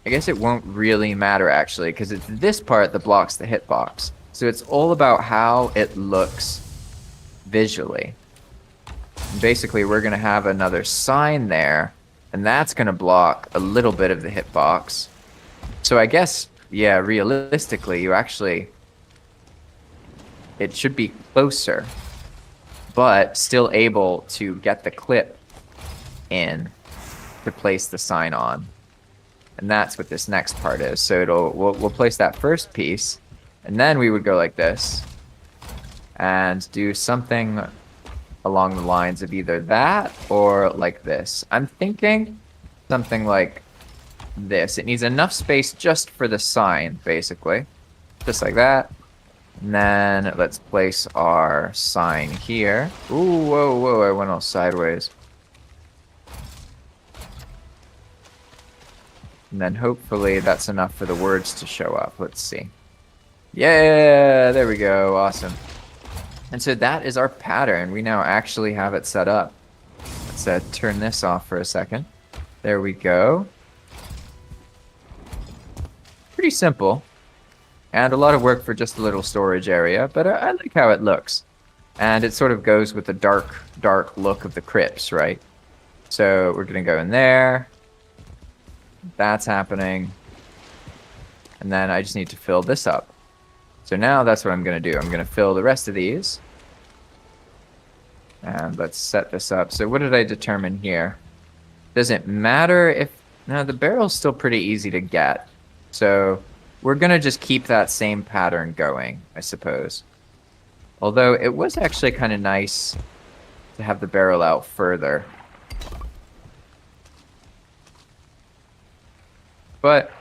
I guess it won't really matter, actually, because it's this part that blocks the hitbox. So it's all about how it looks visually. And basically, we're going to have another sign there, and that's going to block a little bit of the hitbox. So I guess, yeah, realistically, it should be closer, but still able to get the clip in to place the sign on. And that's what this next part is. So we'll place that first piece, and then we would go like this and do something along the lines of either that or like this. I'm thinking something like this. It needs enough space just for the sign, basically. Just like that. And then let's place our sign here. Ooh, whoa, whoa, I went all sideways. And then hopefully that's enough for the words to show up. Let's see. Yeah, there we go. Awesome. And so that is our pattern. We now actually have it set up. Let's turn this off for a second. There we go. Pretty simple. And a lot of work for just a little storage area, but I like how it looks. And it sort of goes with the dark look of the crypts, right? So we're going to go in there. That's happening. And then I just need to fill this up. So now that's what I'm going to do. I'm going to fill the rest of these. And let's set this up. So what did I determine here? Does it matter if... No, the barrel's still pretty easy to get. So we're going to just keep that same pattern going, I suppose. Although it was actually kind of nice to have the barrel out further. But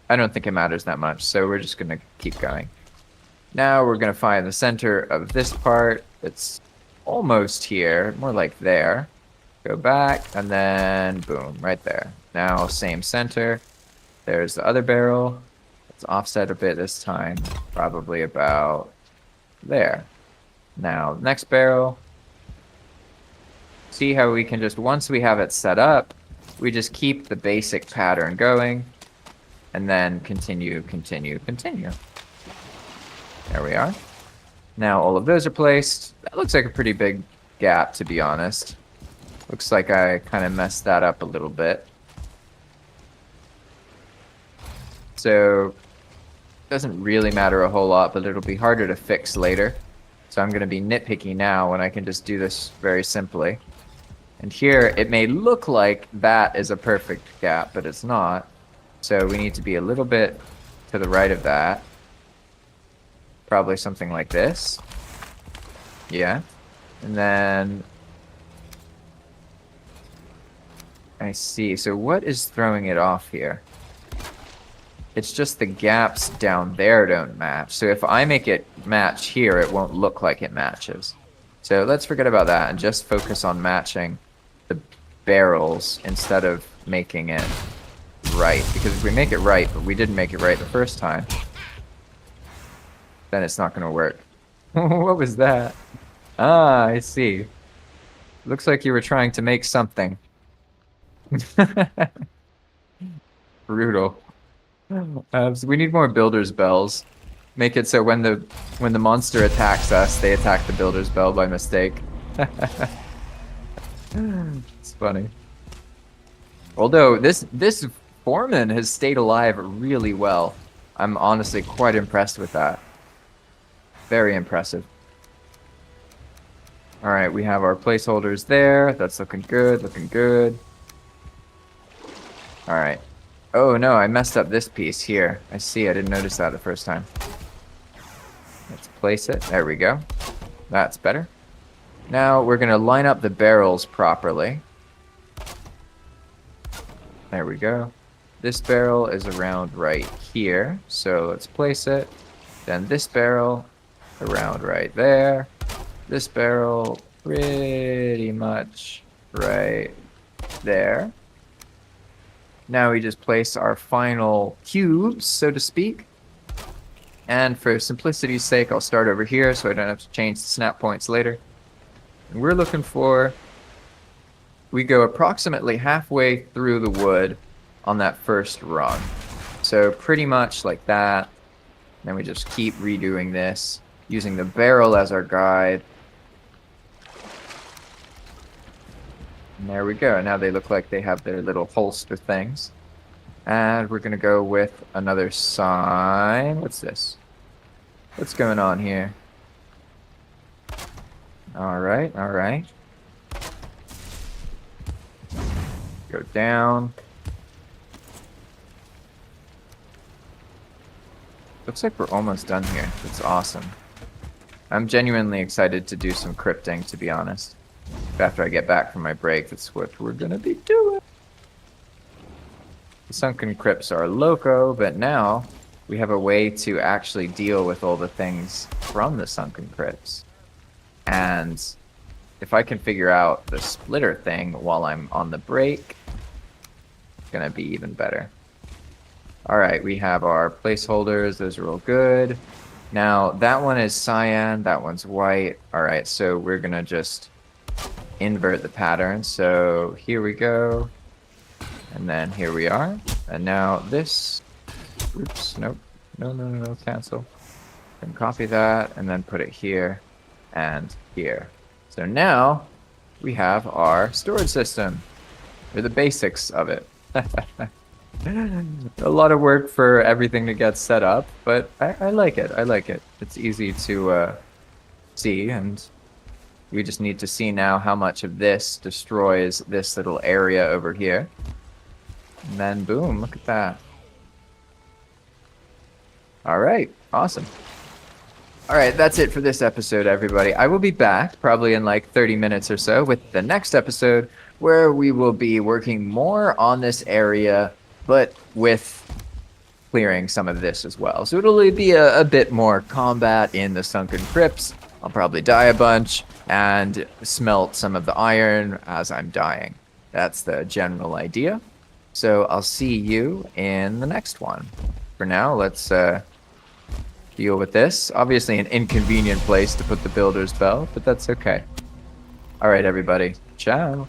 I don't think it matters that much, so we're just going to keep going. Now we're going to find the center of this part. It's almost here, more like there. Go back, and then boom, right there. Now same center. There's the other barrel. Let's offset a bit this time, probably about there. Now, next barrel. See how we can just, once we have it set up, we just keep the basic pattern going, and then continue, continue, continue. There we are. Now all of those are placed. That looks like a pretty big gap, to be honest. Looks like I kind of messed that up a little bit. So, doesn't really matter a whole lot, but it'll be harder to fix later. So I'm going to be nitpicky now when I can just do this very simply. And here, it may look like that is a perfect gap, but it's not. So we need to be a little bit to the right of that. Probably something like this. Yeah. And then... I see. So what is throwing it off here? It's just the gaps down there don't match. So if I make it match here, it won't look like it matches. So let's forget about that and just focus on matching the barrels instead of making it right. Because if we make it right, but we didn't make it right the first time, then it's not going to work. What was that? Ah, I see. Looks like you were trying to make something. Brutal. So we need more builder's bells. Make it so when the monster attacks us, they attack the builder's bell by mistake. It's funny. Although this foreman has stayed alive really well. I'm honestly quite impressed with that. Very impressive. All right, we have our placeholders there. That's looking good, looking good. All right. Oh no, I messed up this piece here. I see, I didn't notice that the first time. Let's place it. There we go. That's better. Now we're going to line up the barrels properly. There we go. This barrel is around right here, so let's place it. Then this barrel around right there. This barrel pretty much right there. Now we just place our final cubes, so to speak. And for simplicity's sake, I'll start over here so I don't have to change the snap points later. And we're looking for... We go approximately halfway through the wood on that first rung. So pretty much like that. Then we just keep redoing this, using the barrel as our guide. And there we go. Now they look like they have their little holster things. And we're going to go with another sign. What's this? What's going on here? Alright, alright. Go down. Looks like we're almost done here. That's awesome. I'm genuinely excited to do some crypting, to be honest. After I get back from my break, that's what we're gonna be doing. The sunken crypts are loco, but now we have a way to actually deal with all the things from the sunken crypts. And if I can figure out the splitter thing while I'm on the break, it's gonna be even better. Alright, we have our placeholders. Those are all good. Now, that one is cyan, that one's white. Alright, so we're gonna just invert the pattern. So here we go. And then here we are. And now this... Oops, nope. No, cancel. And copy that, and then put it here and here. So now, we have our storage system. Or the basics of it. A lot of work for everything to get set up, but I like it. I like it. It's easy to see, and we just need to see now how much of this destroys this little area over here. And then boom, look at that. Alright, awesome. Alright, that's it for this episode, everybody. I will be back, probably in like 30 minutes or so, with the next episode, where we will be working more on this area, but with clearing some of this as well. So it'll be a bit more combat in the sunken crypts. I'll probably die a bunch and smelt some of the iron as I'm dying. That's the general idea. So I'll see you in the next one. For now, let's deal with this. Obviously an inconvenient place to put the builder's bell, but that's okay. All right, everybody. Ciao.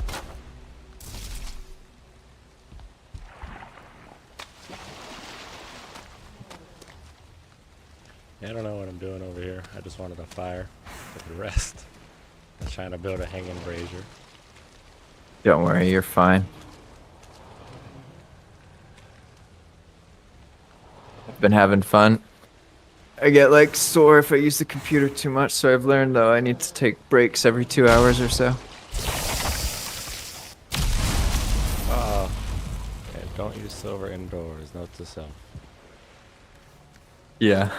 Yeah, I don't know what I'm doing over here. I just wanted a fire for the rest. I was trying to build a hanging brazier. Don't worry, you're fine. I've been having fun. I get like sore if I use the computer too much, so I've learned though I need to take breaks every 2 hours or so. Oh, yeah, don't use silver indoors. Note to self. Yeah.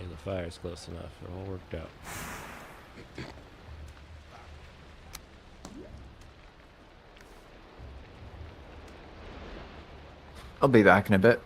Yeah, the fire's close enough. It all worked out. I'll be back in a bit.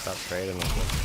Stop trading with them.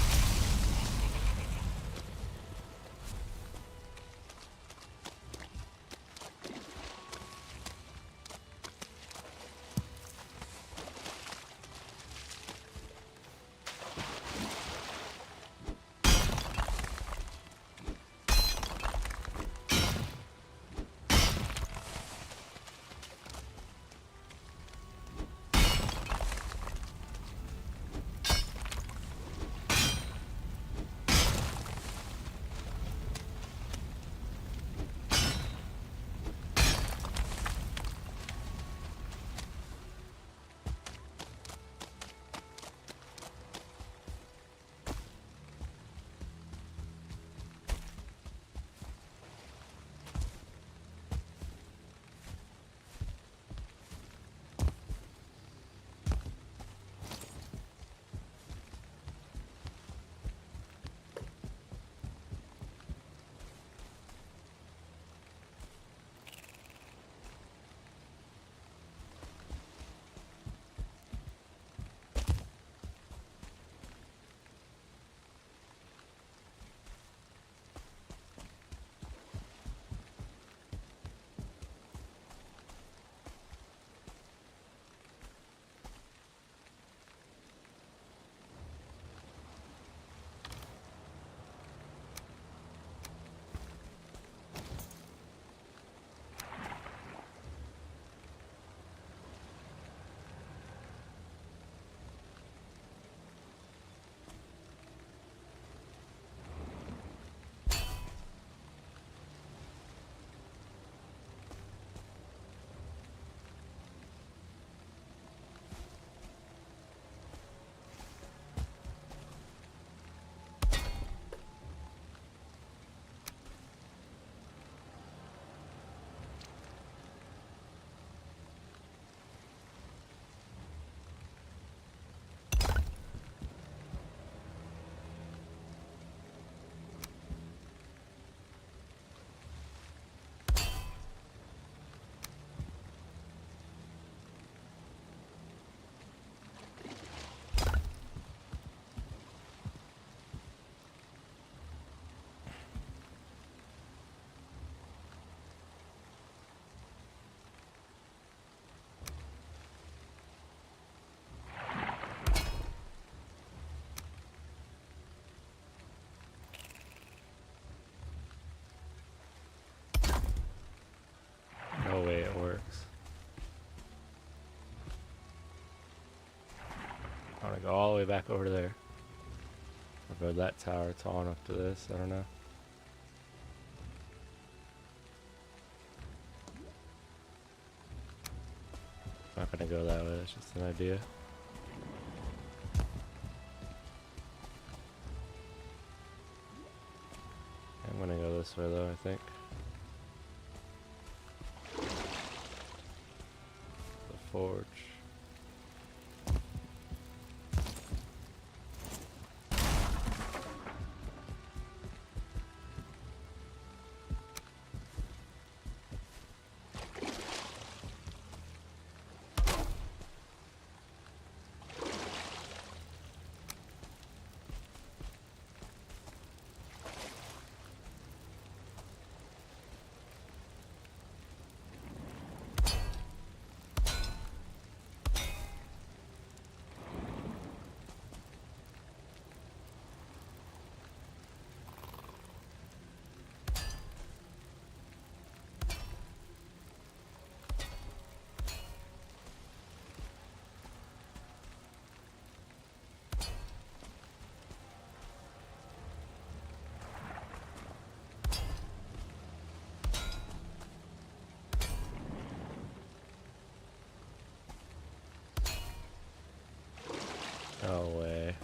go all the way back over there. Or go that tower tall enough to this, I don't know. Not gonna go that way, that's just an idea. I'm gonna go this way though, I think. The forge. No way.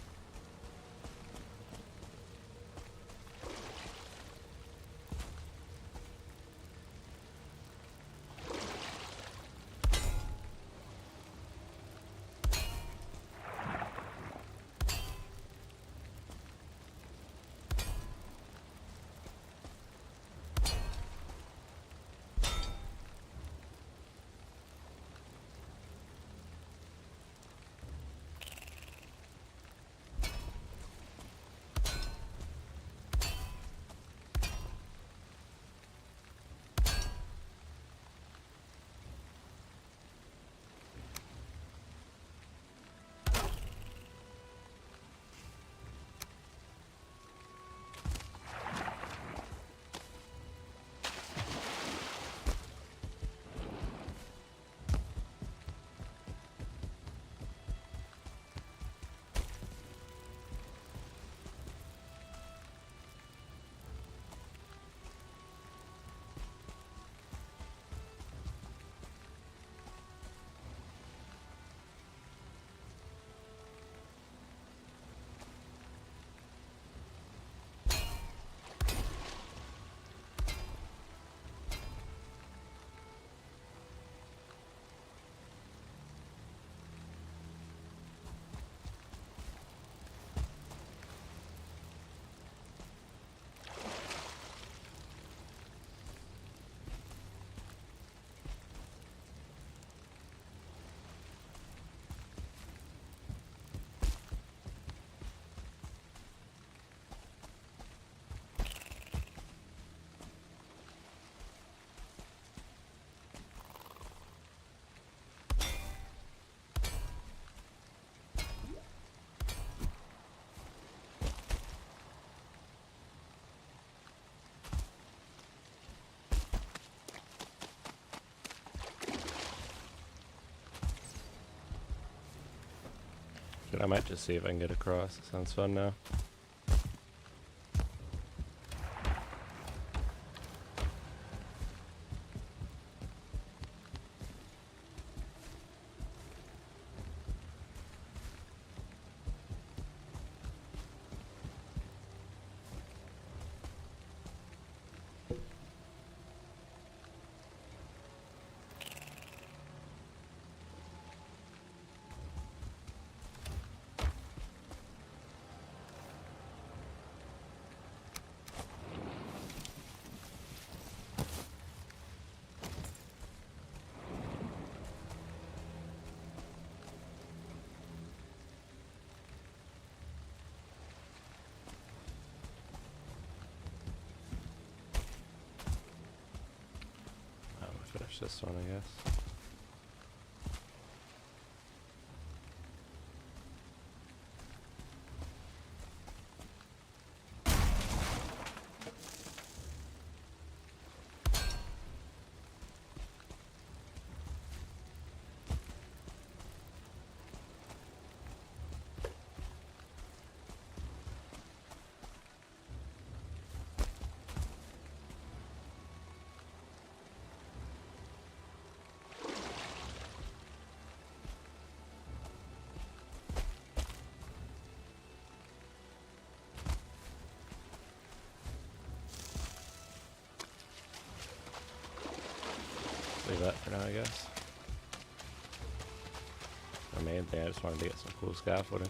But I might just see if I can get across. It sounds fun now. Finish this one, I guess. for now, I guess. My main thing, I just wanted to get some cool scaffolding.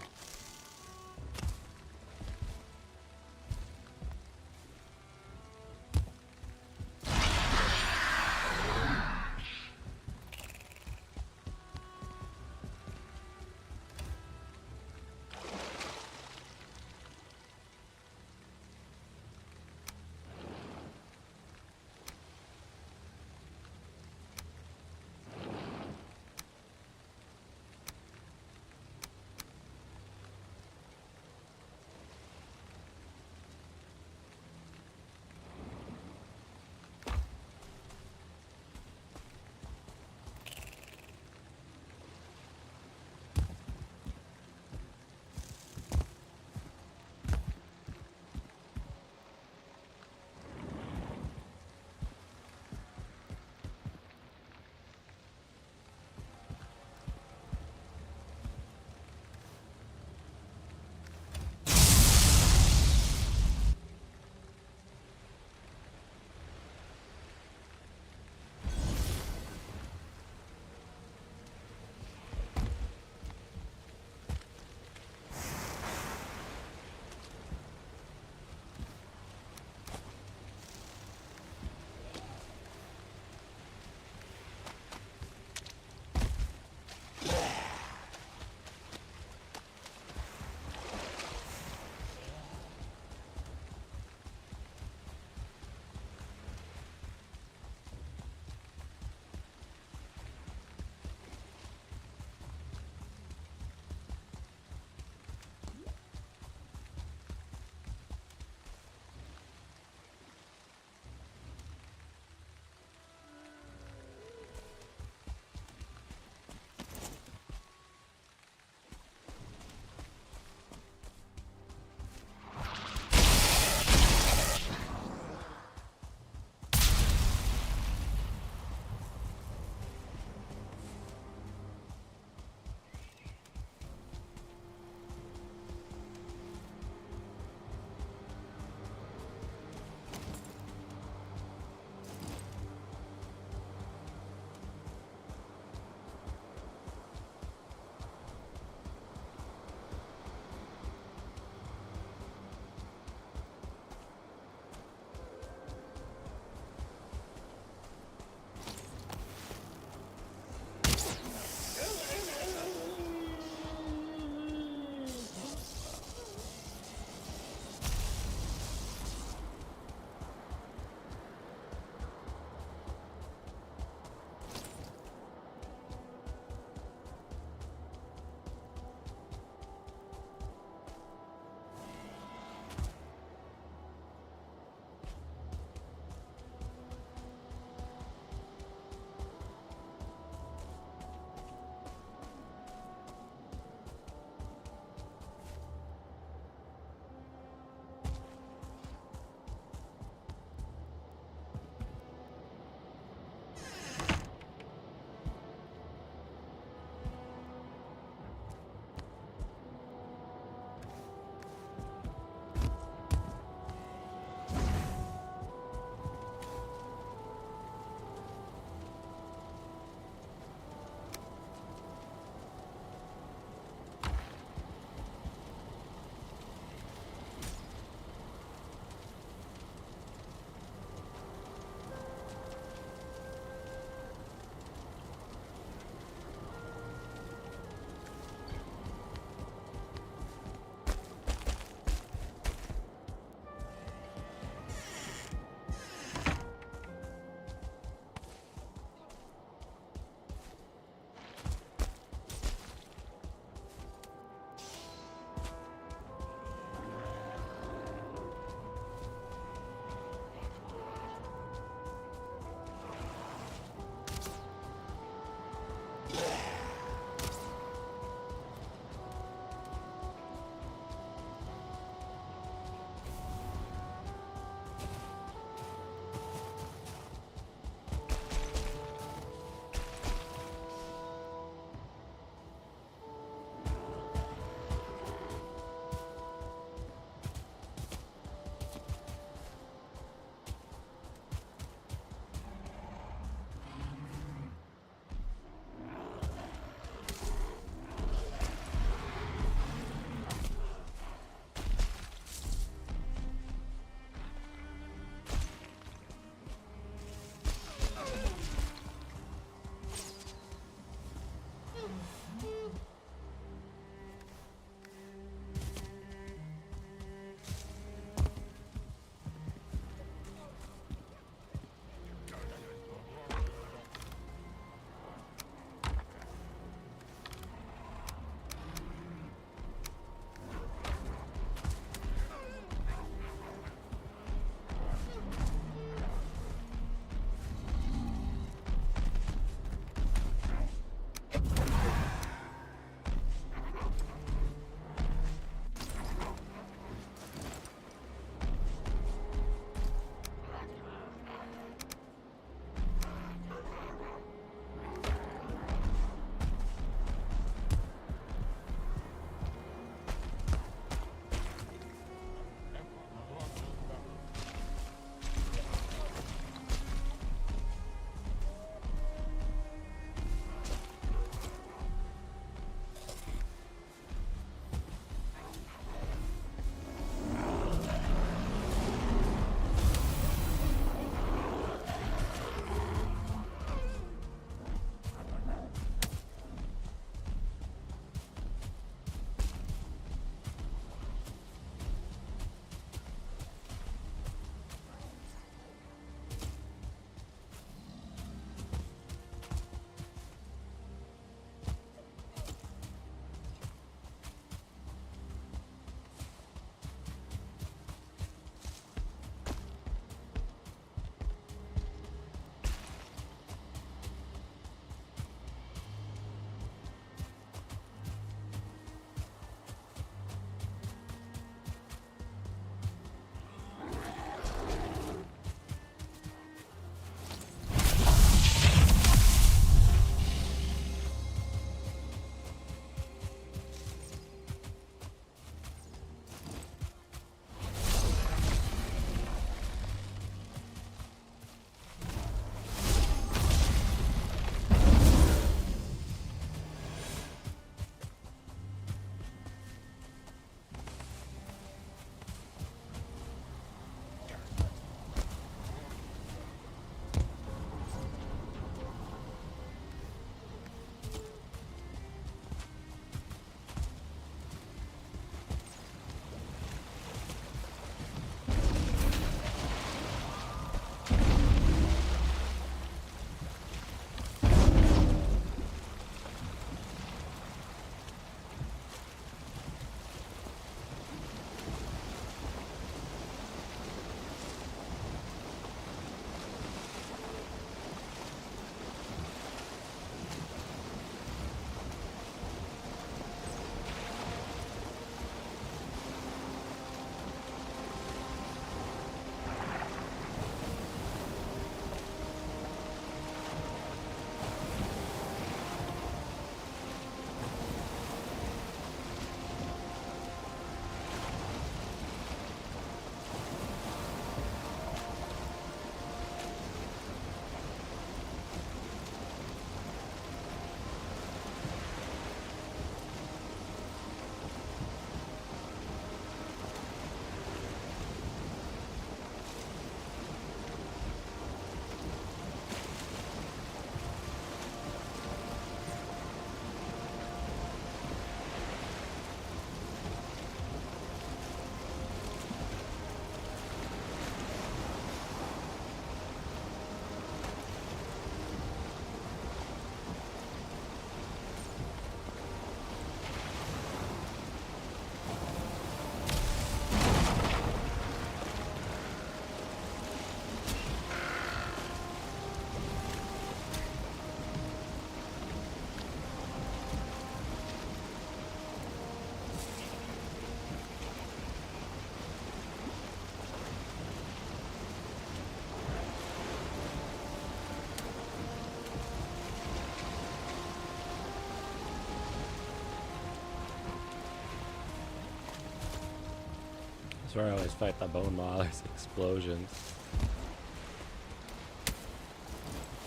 That's where I always fight the bone maw. There's explosions.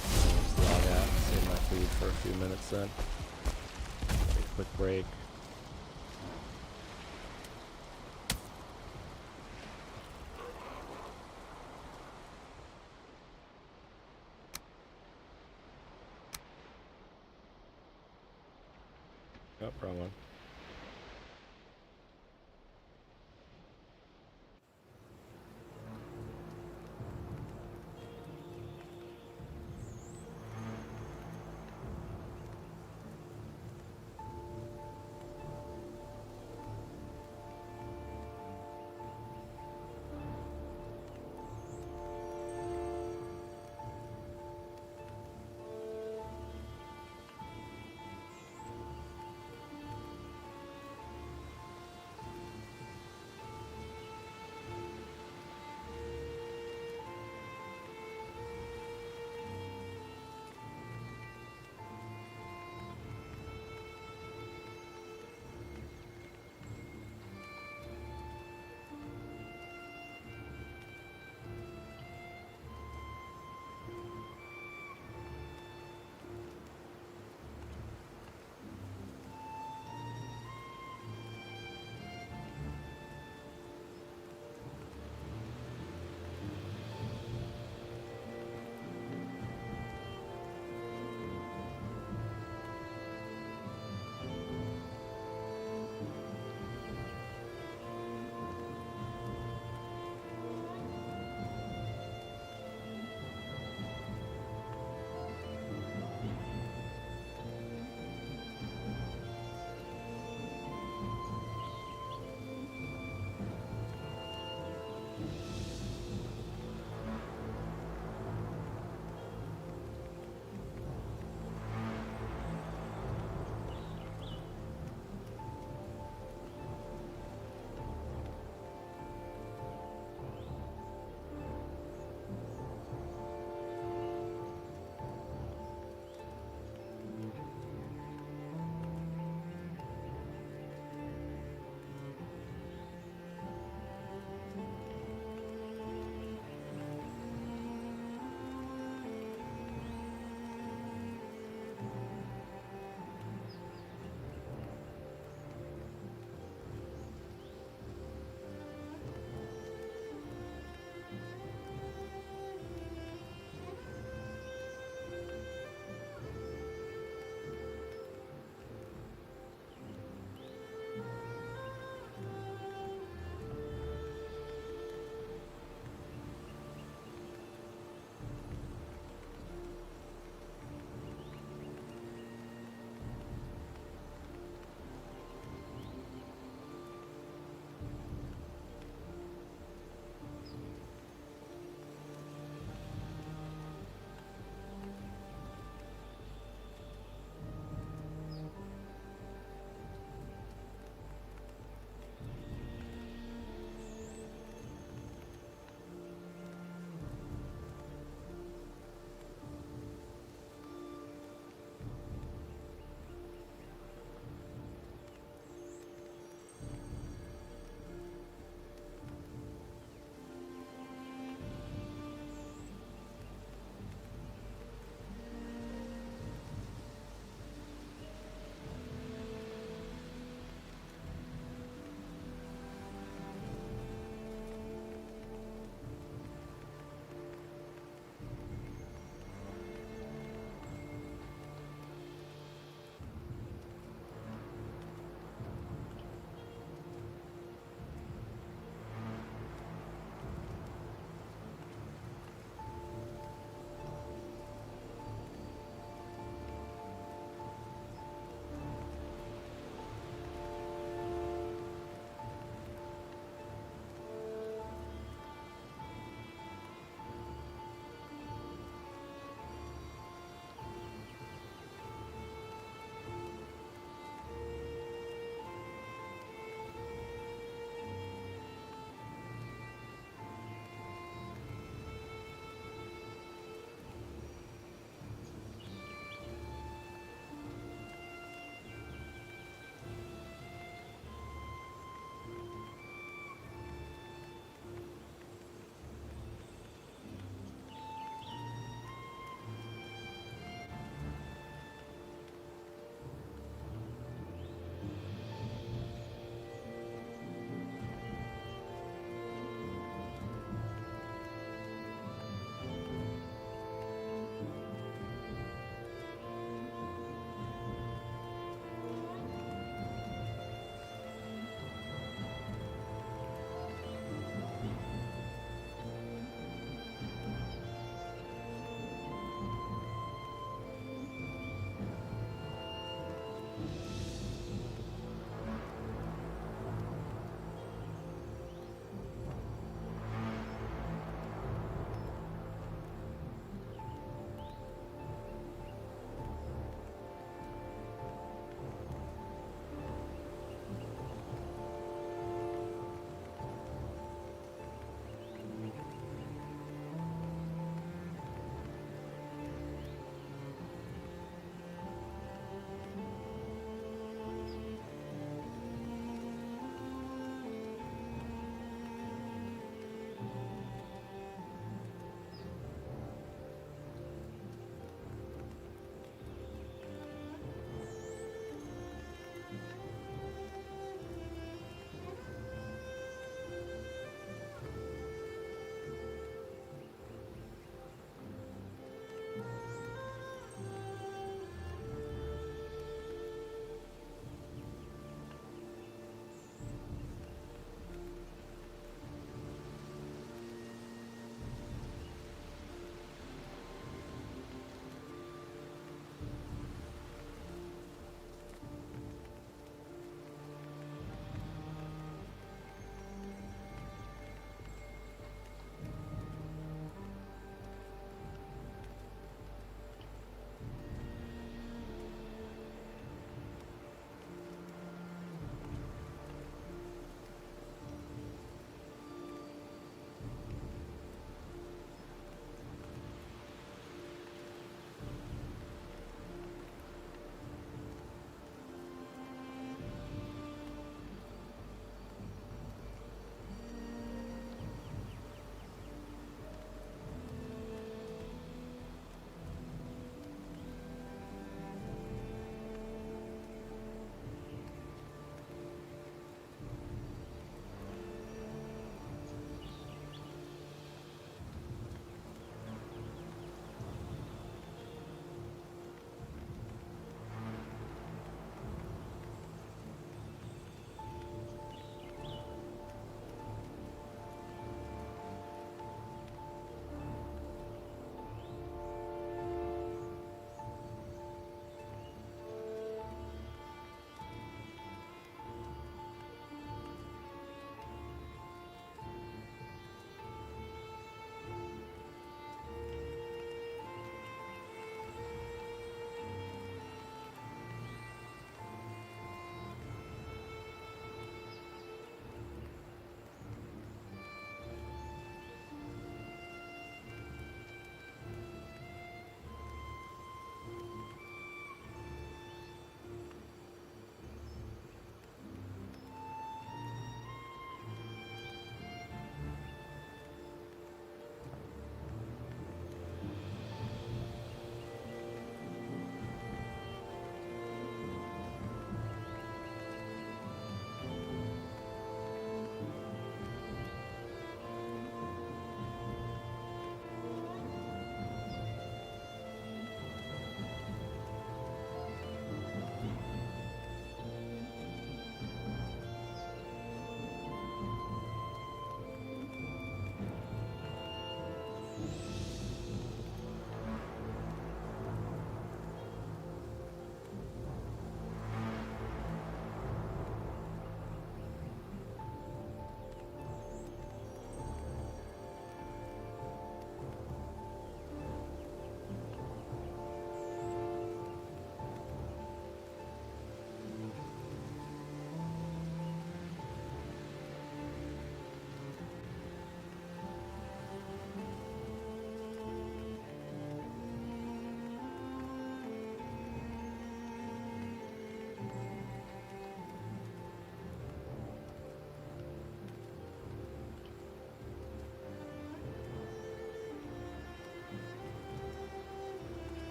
Just log out, save my food for a few minutes then. Take a quick break. Oh, wrong one.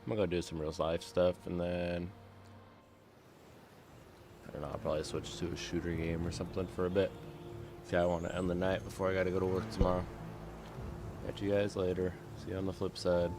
I'm gonna go do some real life stuff, and then I don't know. I'll probably switch to a shooter game or something for a bit. See, I want to end the night before I gotta go to work tomorrow. Catch you guys later. See you on the flip side.